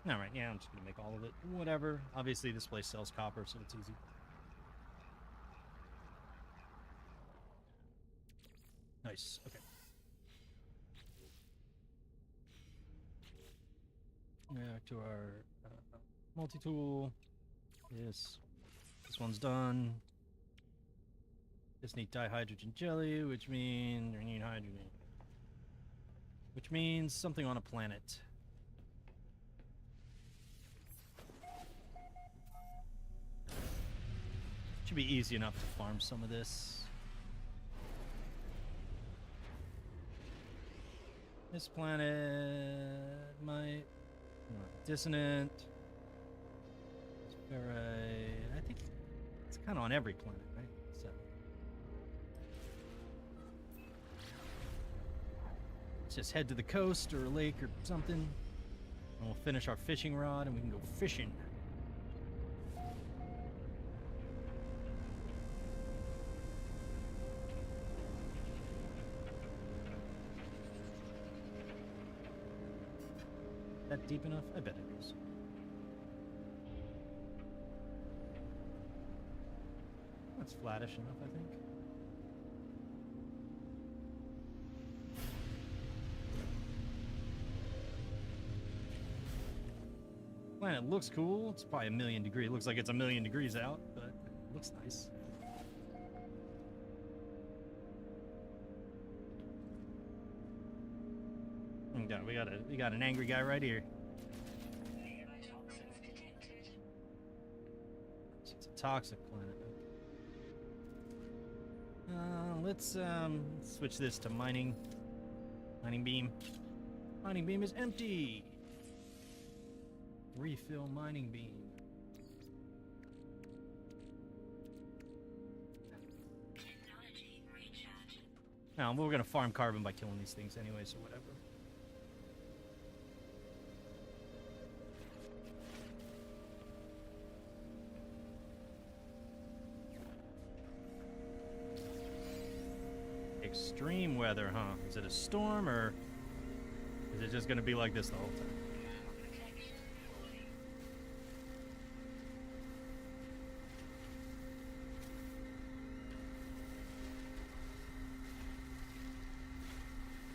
Alright, yeah, I'm just gonna make all of it. Whatever. Obviously, this place sells copper, so it's easy. Nice, okay. Back to our multi-tool. This one's done. Just need dihydrogen jelly, which means we need hydrogen. Which means something on a planet. Should be easy enough to farm some of this. This planet might... Dissonant. Ferrite. I think it's kind of on every planet, right? So let's just head to the coast or a lake or something, and we'll finish our fishing rod and we can go fishing. That deep enough? I bet it is. That's flattish enough, I think. Planet looks cool. It's probably 1,000,000 degrees. It looks like it's 1,000,000 degrees out, but it looks nice. We got an angry guy right here. It's a toxic planet. Let's switch this to mining. Mining beam. Mining beam is empty. Refill mining beam. Technology recharge. Now we're gonna farm carbon by killing these things anyway, so whatever. Extreme weather, huh? Is it a storm or is it just gonna be like this the whole time? Protection falling.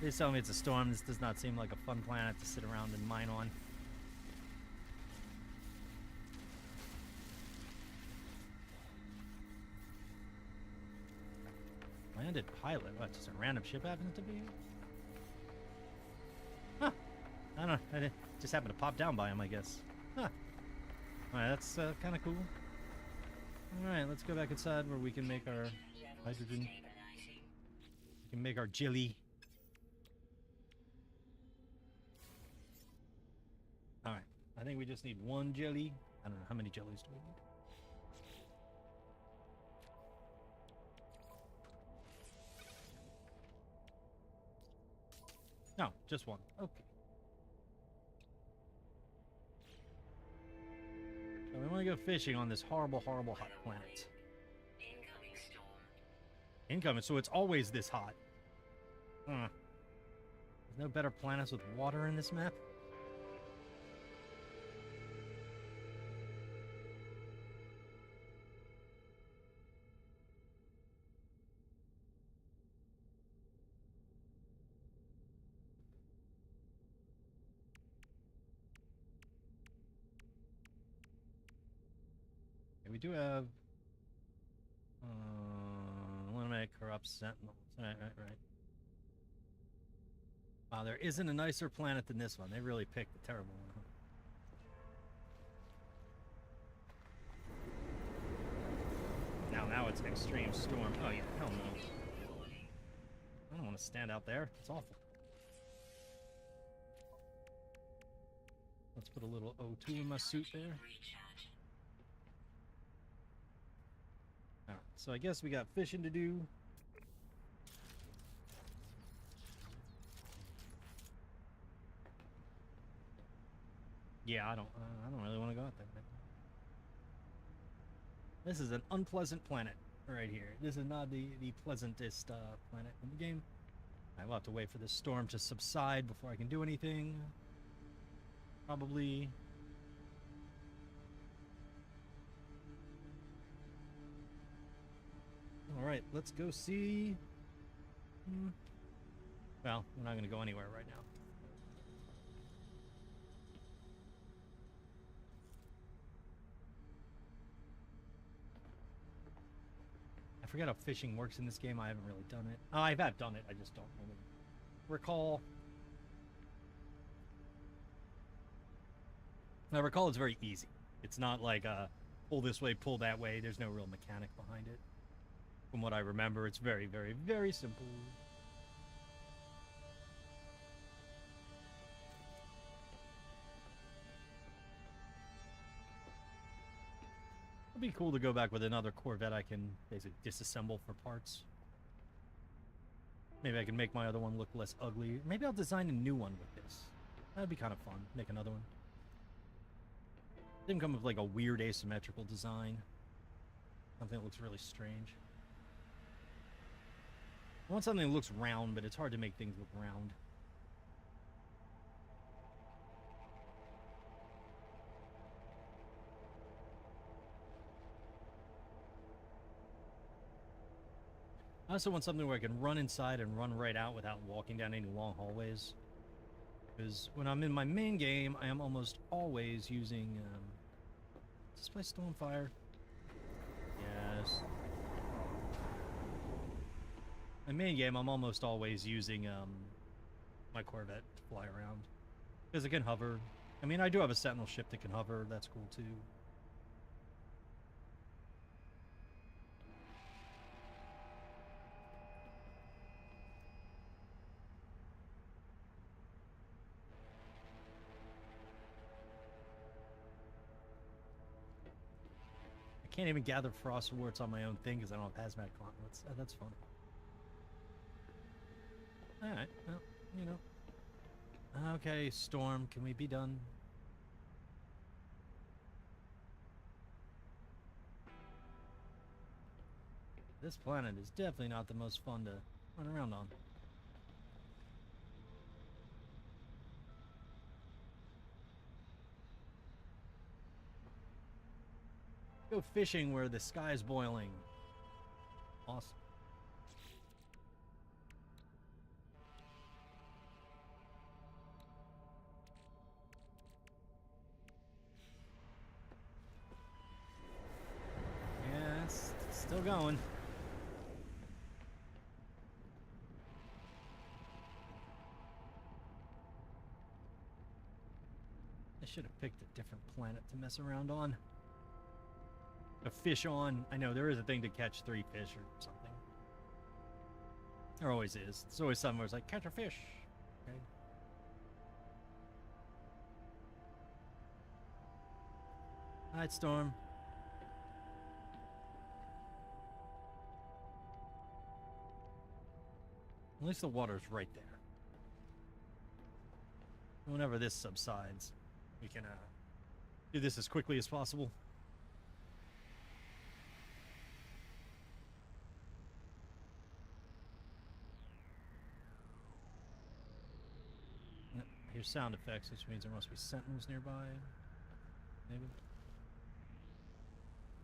Please tell me it's a storm. This does not seem like a fun planet to sit around and mine on. Landed pilot. What? Just a random ship happens to be here? Huh. I don't. just happened to pop down by him, I guess. Huh. Alright, that's kind of cool. Alright, let's go back inside where we can make our hydrogen. We can make our jelly. Alright, I think we just need one jelly. I don't know, how many jellies do we need? No, just one. Okay. So we want to go fishing on this horrible, horrible hot planet. Incoming storm. Incoming, so it's always this hot. There's no better planets with water in this map? Okay, we do have... eliminate corrupt sentinels. Right. Wow, there isn't a nicer planet than this one. They really picked a terrible one, huh? Now it's an extreme storm. Oh yeah, hell no. I don't want to stand out there. It's awful. Let's put a little O2 in my suit there. Recharge. Alright, so I guess we got fishing to do. Yeah, I don't really want to go out there. This is an unpleasant planet right here. This is not the pleasantest planet in the game. I will have to wait for this storm to subside before I can do anything. Probably. All right, let's go see. Well, we're not going to go anywhere right now. I forget how fishing works in this game. I haven't really done it. Oh, I have done it. I just don't really recall. I recall it's very easy. It's not like pull this way, pull that way. There's no real mechanic behind it. From what I remember, it's very, very, very simple. It'd be cool to go back with another Corvette I can basically disassemble for parts. Maybe I can make my other one look less ugly. Maybe I'll design a new one with this. That'd be kind of fun. Make another one. Didn't come with like a weird asymmetrical design. Something that looks really strange. I want something that looks round, but it's hard to make things look round. I also want something where I can run inside and run right out without walking down any long hallways. Because when I'm in my main game, I am almost always using... is this place still on fire? Yes. My main game, I'm almost always using my Corvette to fly around. Because it can hover. I mean, I do have a Sentinel ship that can hover. That's cool, too. I can't even gather frost warts on my own thing because I don't have hazmat gauntlets. That's funny. Alright, well, you know. Okay, storm, can we be done? This planet is definitely not the most fun to run around on. Go fishing where the sky is boiling. Awesome. Yeah, it's still going. I should have picked a different planet to mess around on. A fish on. I know there is a thing to catch 3 fish or something. There always is. There's always somewhere it's like, catch a fish. Okay. Alright, Storm. At least the water's right there. Whenever this subsides, we can do this as quickly as possible. Yep, here's sound effects, which means there must be sentinels nearby. Maybe.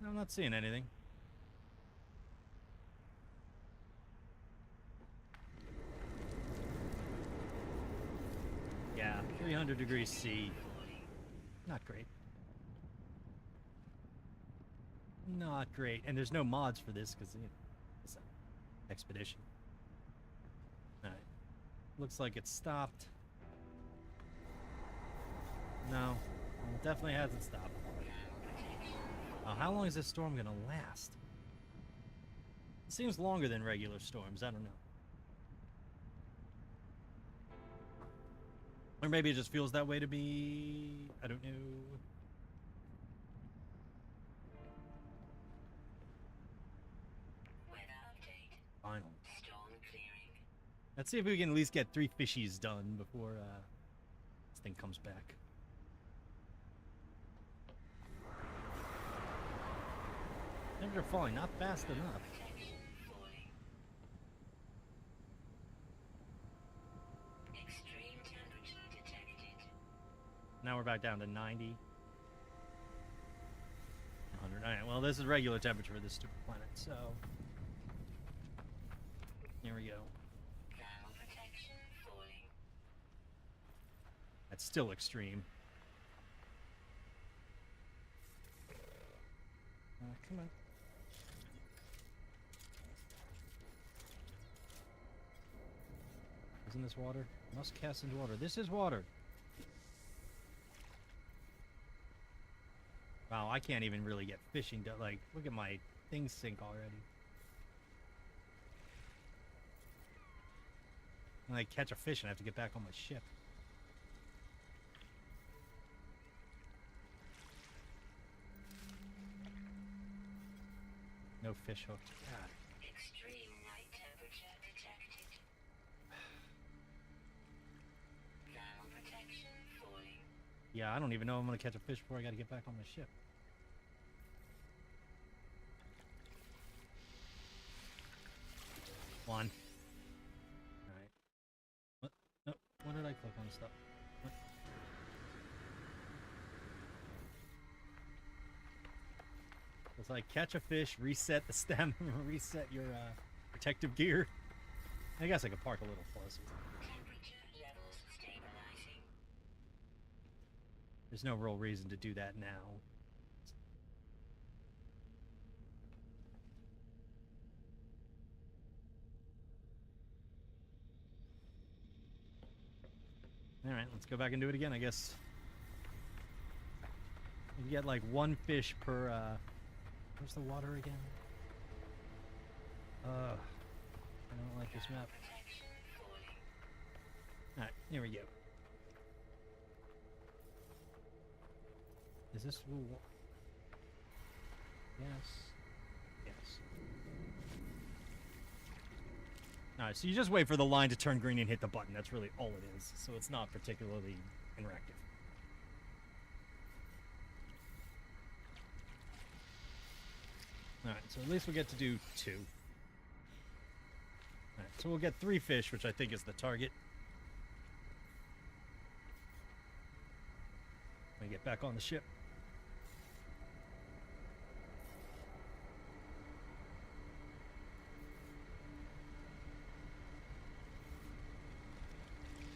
No, I'm not seeing anything. Yeah, 300 degrees C. Not great. Not great. And there's no mods for this because it's an expedition. Alright. Looks like it stopped. No, it definitely hasn't stopped. Oh, how long is this storm gonna last? It seems longer than regular storms. I don't know. Or maybe it just feels that way to me. I don't know. Weather update. Final. Storm clearing. Let's see if we can at least get 3 fishies done before this thing comes back. Temperature falling, not fast enough. Protection falling. Extreme temperature detected. Now we're back down to 90. 100. Alright, well, this is regular temperature for this stupid planet, so. Here we go. Thermal protection falling. That's still extreme. Come on. Isn't this water? Must cast into water. This is water. Wow, I can't even really get fishing done. Like, look at my things sink already. When I catch a fish and I have to get back on my ship. No fish hooked. God. Extreme night temperature detected. Thermal protection falling. Yeah, I don't even know if I'm gonna catch a fish before I gotta get back on my ship. One. Alright. What? No, what did I click on stuff? What? It's like catch a fish, reset the stem, reset your protective gear. I guess I could park a little closer. Temperature levels stabilizing. There's no real reason to do that now. Alright, let's go back and do it again, I guess. You get like 1 fish per, where's the water again? I don't like this map. Protection falling. Alright, here we go. Is this... Yes. Yes. Alright, so you just wait for the line to turn green and hit the button. That's really all it is. So it's not particularly interactive. Alright, so at least we get to do 2. Alright, so we'll get 3 fish, which I think is the target. When we get back on the ship.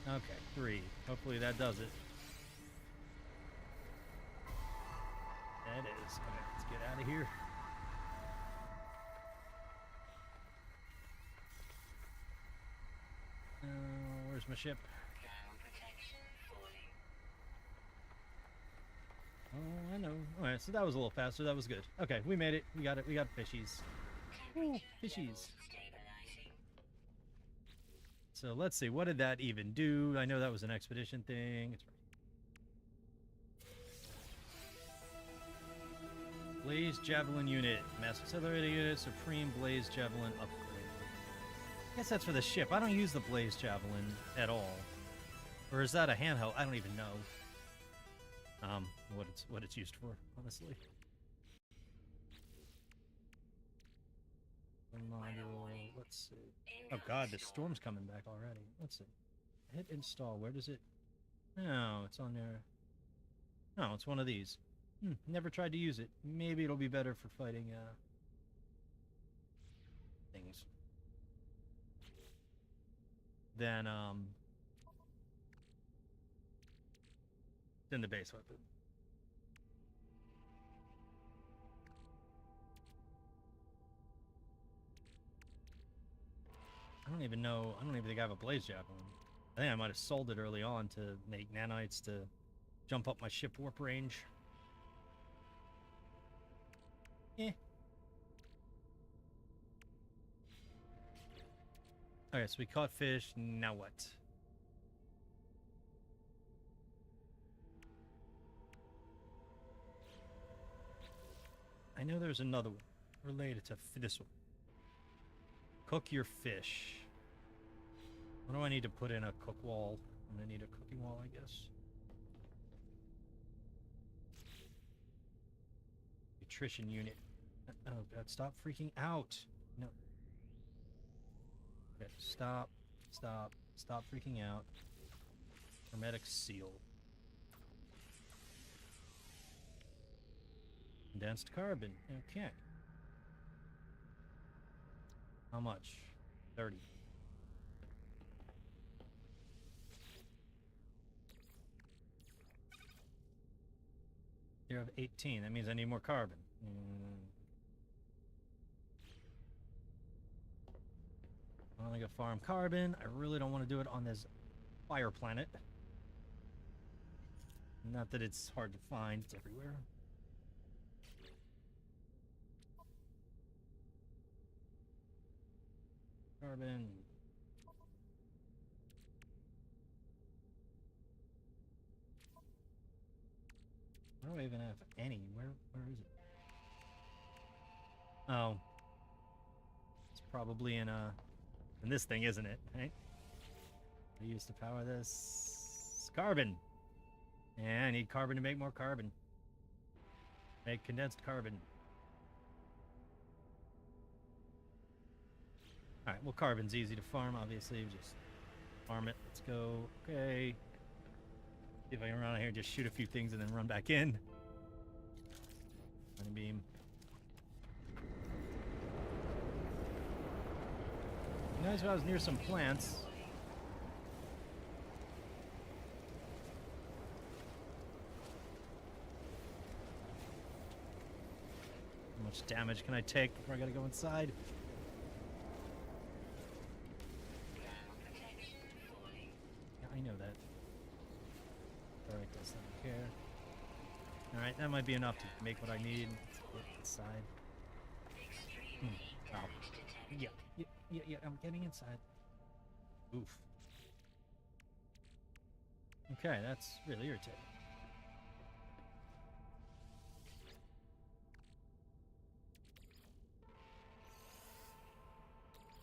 Okay, 3. Hopefully that does it. That is. Alright, let's get out of here. Where's my ship? Thermal protection falling. All right, so that was a little faster. That was good. Okay, we made it. We got it. We got fishies. Ooh, fishies. Stabilizing. So let's see. What did that even do? I know that was an expedition thing. It's Blaze Javelin Unit. Mass Accelerator Unit. Supreme Blaze Javelin upgrade. I guess that's for the ship. I don't use the Blaze Javelin at all. Or is that a handheld? I don't even know. What it's used for, honestly. Module. Let's see. Oh god, the storm's coming back already. Let's see. Hit install. Where does it? No, it's on there. No, it's one of these. Never tried to use it. Maybe it'll be better for fighting things than the base weapon. I don't even know. I don't even think I have a blaze javelin. I think I might have sold it early on to make nanites to jump up my ship warp range. Eh. Okay, so we caught fish. Now what? I know there's another one related to this one. Cook your fish. What do I need to put in a cook wall? I'm gonna need a cooking wall, I guess. Nutrition unit. Oh god, stop freaking out. No. Okay, stop freaking out. Hermetic seal. Condensed carbon. Okay. How much? 30. You have 18. That means I need more carbon. I'm gonna go farm carbon. I really don't want to do it on this fire planet. Not that it's hard to find. It's everywhere. Carbon. I don't even have any. Where is it? Oh. It's probably in this thing, isn't it? Right? I used to power this. Carbon. Yeah, I need carbon to make more carbon. Make condensed carbon. Alright, well, carbon's easy to farm, obviously. Just farm it. Let's go. Okay. See if I can run out here and just shoot a few things and then run back in. Running beam. Nice if I was near some plants. How much damage can I take before I gotta go inside? Yeah, I know that. Alright, does not care. Alright, that might be enough to make what I need. Let's get inside. Oh. Yeah, I'm getting inside. Oof. Okay, that's really irritating.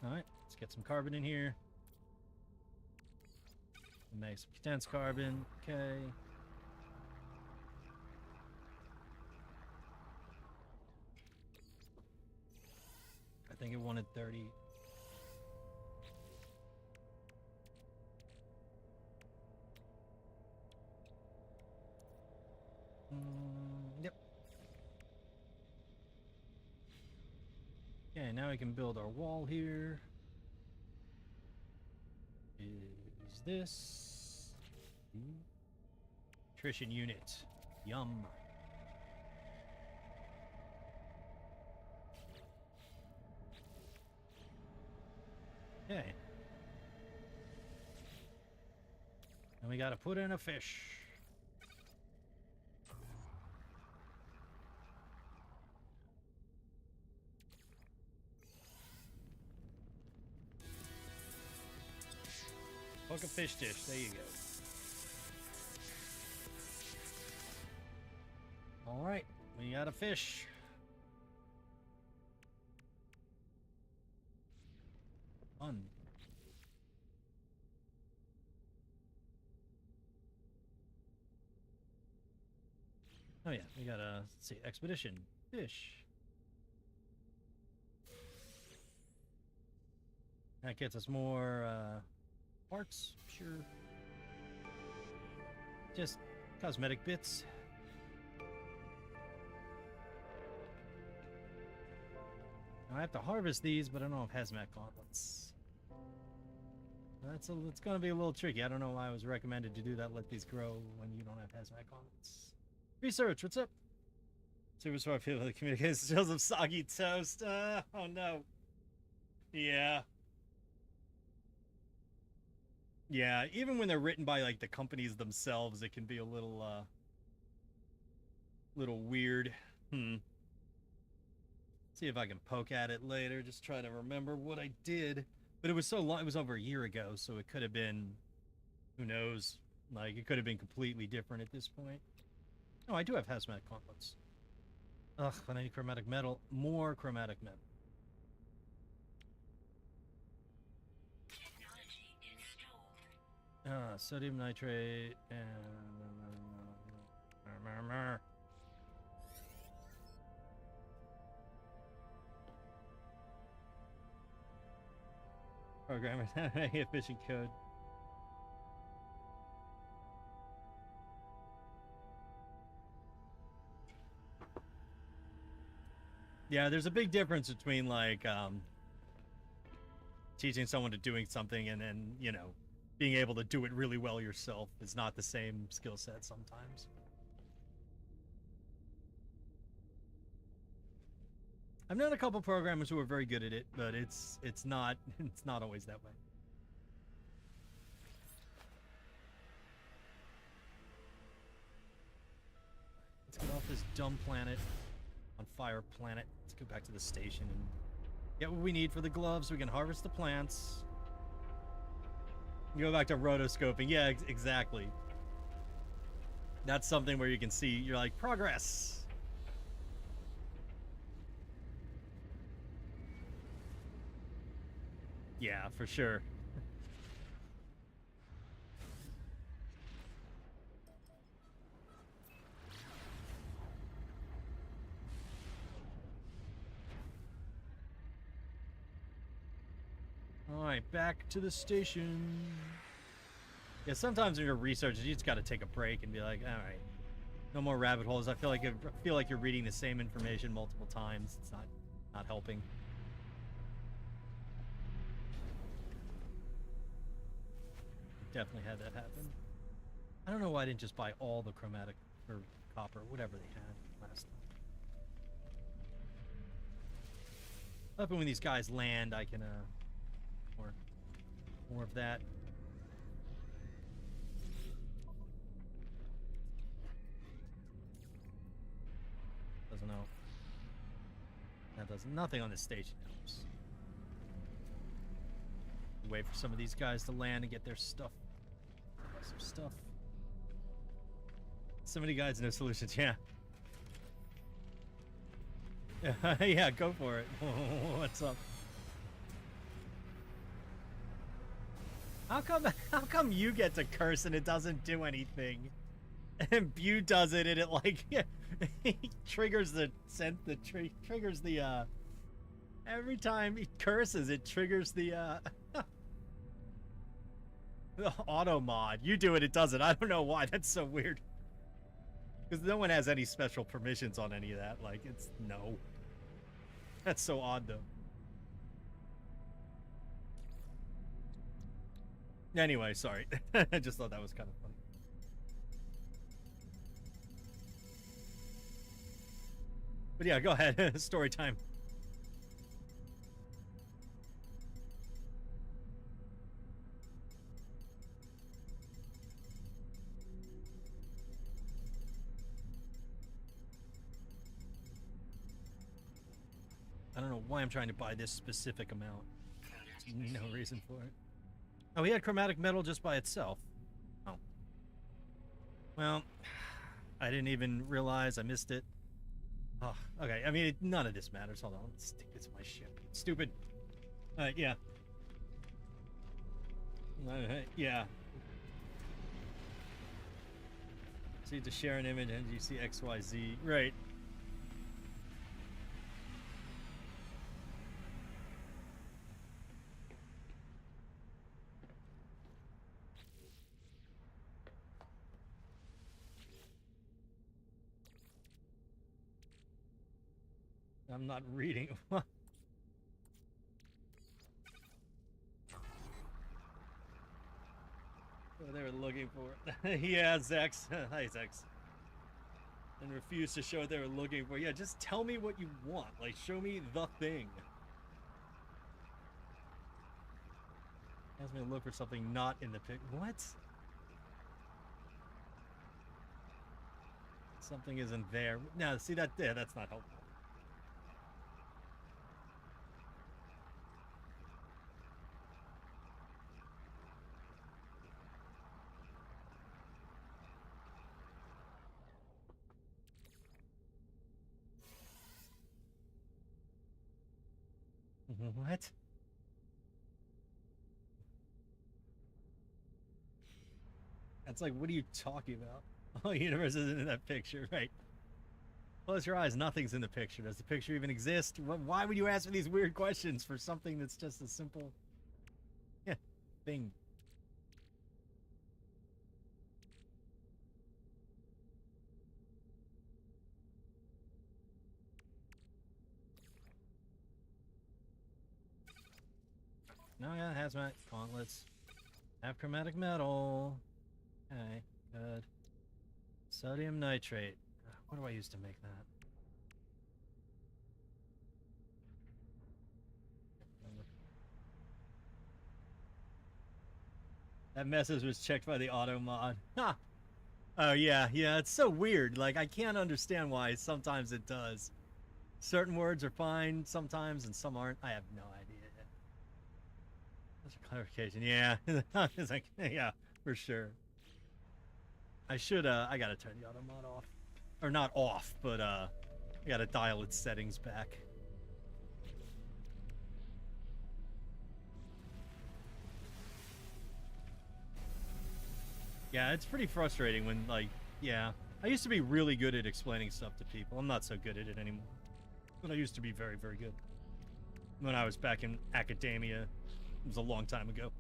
Alright, let's get some carbon in here. Make some condensed carbon. Okay. I think it wanted 30. Yep. Okay, now we can build our wall here. Is this nutrition unit? Yum. Okay. And we gotta put in a fish. Hook a fish dish. There you go. All right, we got a fish. Fun. Oh yeah, we got a, let's see, expedition fish. That gets us more parts, sure. Just cosmetic bits. Now, I have to harvest these, but I don't have hazmat gauntlets. It's gonna be a little tricky. I don't know why I was recommended to do that. Let these grow when you don't have hazmat gauntlets. Research, what's up? Super smart people that communicate skills of soggy toast. Oh no. Yeah. Yeah, even when they're written by like the companies themselves, it can be a little weird. See if I can poke at it later, just try to remember what I did. But it was so long, it was over a year ago, so it could have been, who knows, like it could have been completely different at this point. Oh, I do have hazmat gauntlets. Ugh, but I need chromatic metal. More chromatic metal. Sodium nitrate and programmers efficient code. Yeah, there's a big difference between like teaching someone to doing something and then, you know, being able to do it really well yourself. Is not the same skill set sometimes. I've known a couple programmers who are very good at it, but it's not always that way. Let's get off this dumb planet, on fire planet. Let's go back to the station and get what we need for the gloves so we can harvest the plants. Go back to rotoscoping. Yeah, exactly. That's something where you can see, you're like, progress. Yeah, for sure. Alright, back to the station. Yeah, sometimes when you're researching, you just gotta take a break and be like, alright, no more rabbit holes. I feel like you're reading the same information multiple times. It's not helping. Definitely had that happen. I don't know why I didn't just buy all the chromatic or copper, whatever they had last time. Hoping when these guys land, I can more of that. Doesn't know. That does nothing on this station helps. Wait for some of these guys to land and get their stuff. Some stuff. So many guides, no solutions. Yeah. Yeah, go for it. What's up? How come you get to curse and it doesn't do anything? And Bew does it and it like triggers triggers the every time he curses it triggers the the auto mod. You do it, it doesn't. I don't know why. That's so weird. Because no one has any special permissions on any of that. Like, it's no. That's so odd, though. Anyway, sorry. I just thought that was kind of funny. But yeah, go ahead. Story time. I don't know why I'm trying to buy this specific amount. There's no reason for it. Oh, he had chromatic metal just by itself. Oh. Well, I didn't even realize I missed it. Oh, okay. I mean, none of this matters. Hold on. Let's stick this in my ship. Stupid. Yeah. Yeah. So you to share an image and you see XYZ. Right. I'm not reading. What they were looking for. Yeah, Zex. Hi, Zex. And refused to show what they were looking for. Yeah, just tell me what you want. Like, show me the thing. Ask me to look for something not in the pic. What? Something isn't there. No, see that? Yeah, that's not helpful. What? That's like, what are you talking about? Oh, universe isn't in that picture, right? Close your eyes. Nothing's in the picture. Does the picture even exist? Why would you ask me these weird questions for something that's just a simple thing? No, yeah, hazmat, gauntlets, have chromatic metal. Okay, good. Sodium nitrate. What do I use to make that? That message was checked by the auto mod. Ha! Oh, yeah, yeah, it's so weird. Like, I can't understand why sometimes it does. Certain words are fine sometimes, and some aren't. I have no idea. That's a clarification. Yeah. It's like, yeah, for sure. I should, I gotta turn the auto mod off. Or not off, but, I gotta dial its settings back. Yeah, it's pretty frustrating when, like, yeah. I used to be really good at explaining stuff to people. I'm not so good at it anymore. But I used to be very, very good. When I was back in academia. It was a long time ago.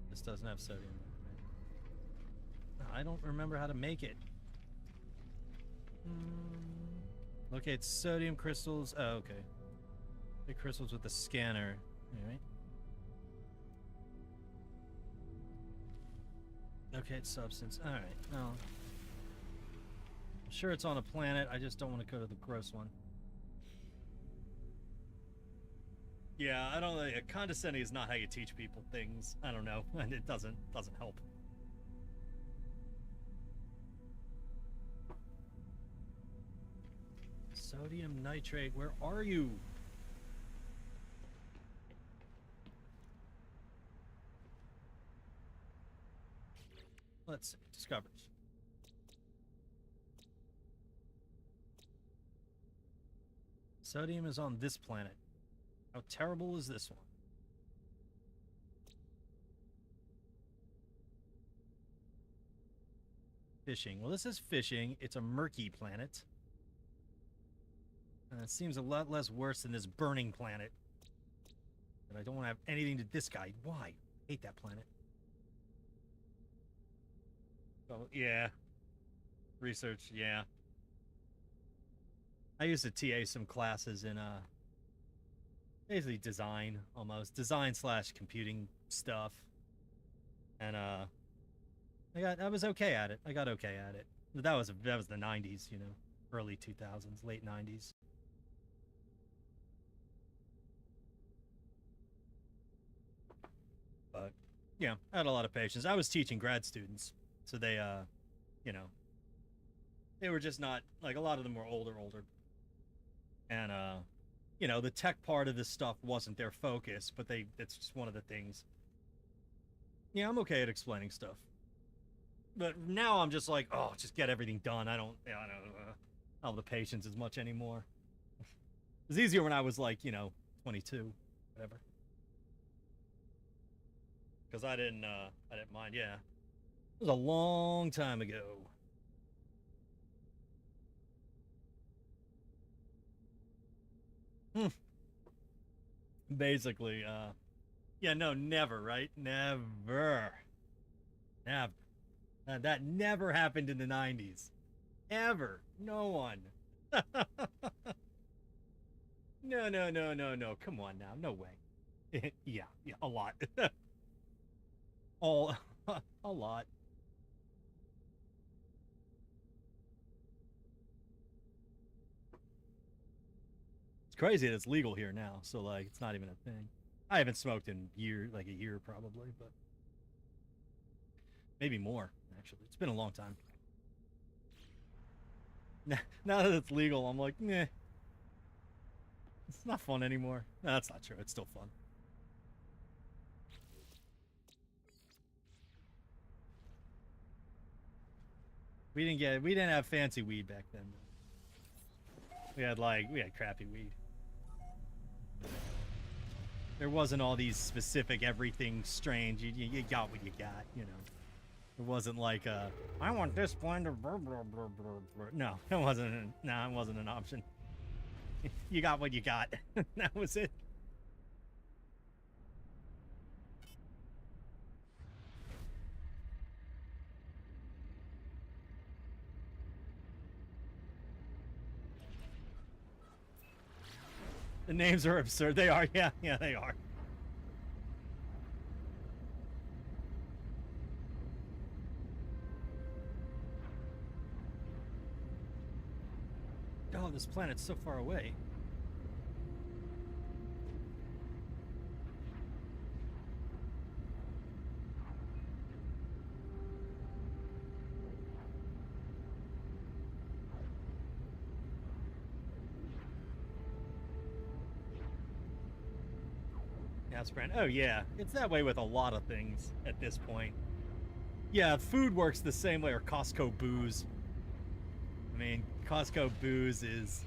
This doesn't have sodium. I don't remember how to make it. Locate sodium crystals. Oh, okay. The crystals with the scanner. Alright. Locate substance. Alright. Well, I'm sure it's on a planet. I just don't want to go to the gross one. Yeah, I don't know. Condescending is not how you teach people things. I don't know. And it doesn't help. Sodium nitrate, where are you? Let's see. Discoveries. Sodium is on this planet. How terrible is this one? Fishing. Well, this is fishing. It's a murky planet. It seems a lot less worse than this burning planet. But I don't want to have anything to this guy. Why? I hate that planet. Oh, yeah. Research, yeah. I used to TA some classes in basically design, almost. Design / computing stuff. And I was okay at it. I got okay at it. But that was the 90s, you know. Early 2000s, late 90s. But Yeah, I had a lot of patience. I was teaching grad students, so they, you know, they were just not like a lot of them were older, and you know, the tech part of this stuff wasn't their focus, but it's just one of the things. Yeah, I'm okay at explaining stuff, but now I'm just like, oh, just get everything done. I don't have the patience as much anymore. It was easier when I was like, 22, whatever. Because I didn't mind. Yeah, it was a long time ago. Basically, yeah, no, never, right? Never. Never. That never happened in the 90s. Ever. No one. No, no, no, no, no. Come on now. No way. Yeah, a lot. All, a lot. It's crazy that it's legal here now, so, like, it's not even a thing. I haven't smoked in a year probably, but maybe more, actually. It's been a long time. Now that it's legal, I'm like, meh. It's not fun anymore. No, that's not true. It's still fun. We didn't have fancy weed back then. We had crappy weed. There wasn't all these specific everything strange. You got what you got, you know. It wasn't like I want this blend of blah blah blah blah blah. No, it wasn't. No, it wasn't an option. You got what you got. That was it. The names are absurd. They are. Yeah, they are. Oh, this planet's so far away. House brand. Oh yeah, it's that way with a lot of things at this point. Yeah, food works the same way, or Costco booze. I mean, Costco booze is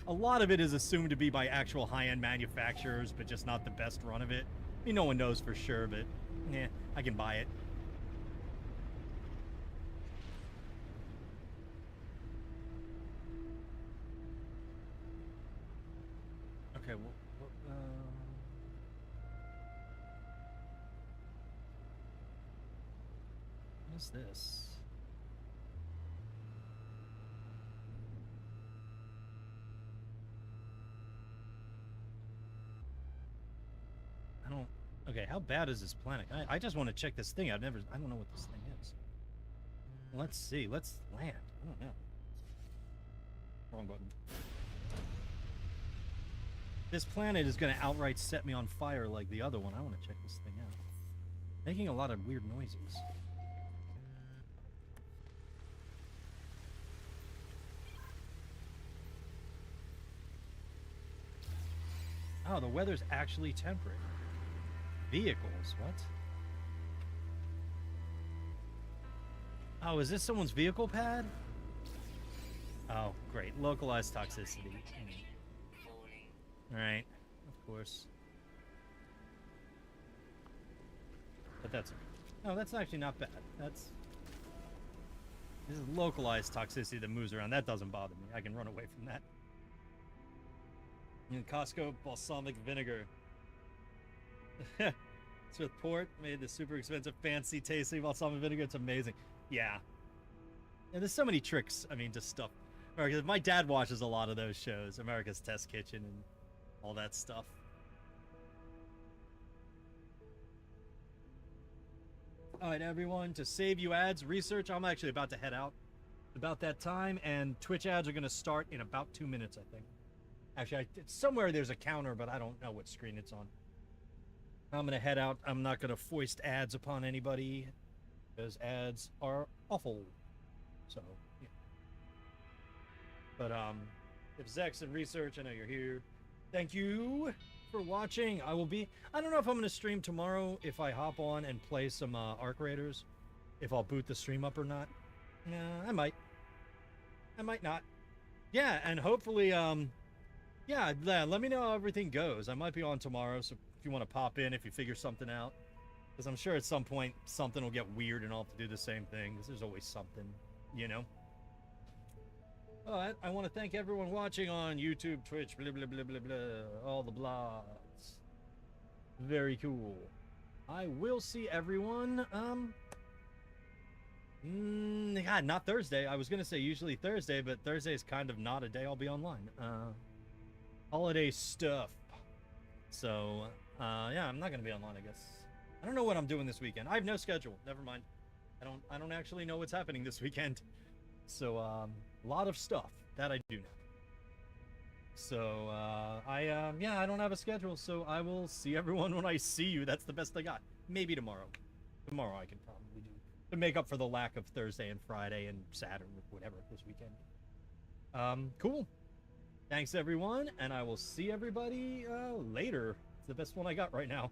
a lot of it is assumed to be by actual high-end manufacturers, but just not the best run of it. I mean, no one knows for sure, but yeah, I can buy it. Okay, well, what is this? I don't. Okay, how bad is this planet? I just want to check this thing. I don't know what this thing is. Let's see. Let's land. I don't know. Wrong button. This planet is going to outright set me on fire like the other one. I want to check this thing out. Making a lot of weird noises. Oh, the weather's actually temperate. Vehicles, what? Oh, is this someone's vehicle pad? Oh, great. Localized toxicity. Alright, of course. But that's... Oh, that's actually not bad. This is localized toxicity that moves around. That doesn't bother me. I can run away from that. And Costco balsamic vinegar. It's with port, made the super expensive, fancy tasting balsamic vinegar. It's amazing. Yeah. And there's so many tricks. I mean, just stuff. My dad watches a lot of those shows. America's Test Kitchen and all that stuff. Alright, everyone. To save you ads, research. I'm actually about to head out about that time. And Twitch ads are going to start in about 2 minutes, I think. Actually, somewhere there's a counter, but I don't know what screen it's on. I'm gonna head out. I'm not gonna foist ads upon anybody because ads are awful. So, yeah. But if Zach's in research, I know you're here. Thank you for watching. I don't know if I'm gonna stream tomorrow if I hop on and play some Arc Raiders. If I'll boot the stream up or not. Nah, I might. I might not. Yeah, and hopefully, yeah, let me know how everything goes. I might be on tomorrow, so if you want to pop in, if you figure something out. Because I'm sure at some point something will get weird and I'll have to do the same thing. Because there's always something, you know? I want to thank everyone watching on YouTube, Twitch, blah, blah, blah, blah, blah. All the blogs. Very cool. I will see everyone, God, not Thursday. I was going to say usually Thursday, but Thursday is kind of not a day I'll be online. Holiday stuff. So, yeah, I'm not going to be online, I guess. I don't know what I'm doing this weekend. I have no schedule. Never mind. I don't actually know what's happening this weekend. So, a lot of stuff that I do know. So, yeah, I don't have a schedule, so I will see everyone when I see you. That's the best I got. Maybe tomorrow. Tomorrow I can probably do to make up for the lack of Thursday and Friday and Saturday or whatever this weekend. Cool. Thanks, everyone, and I will see everybody later. It's the best one I got right now.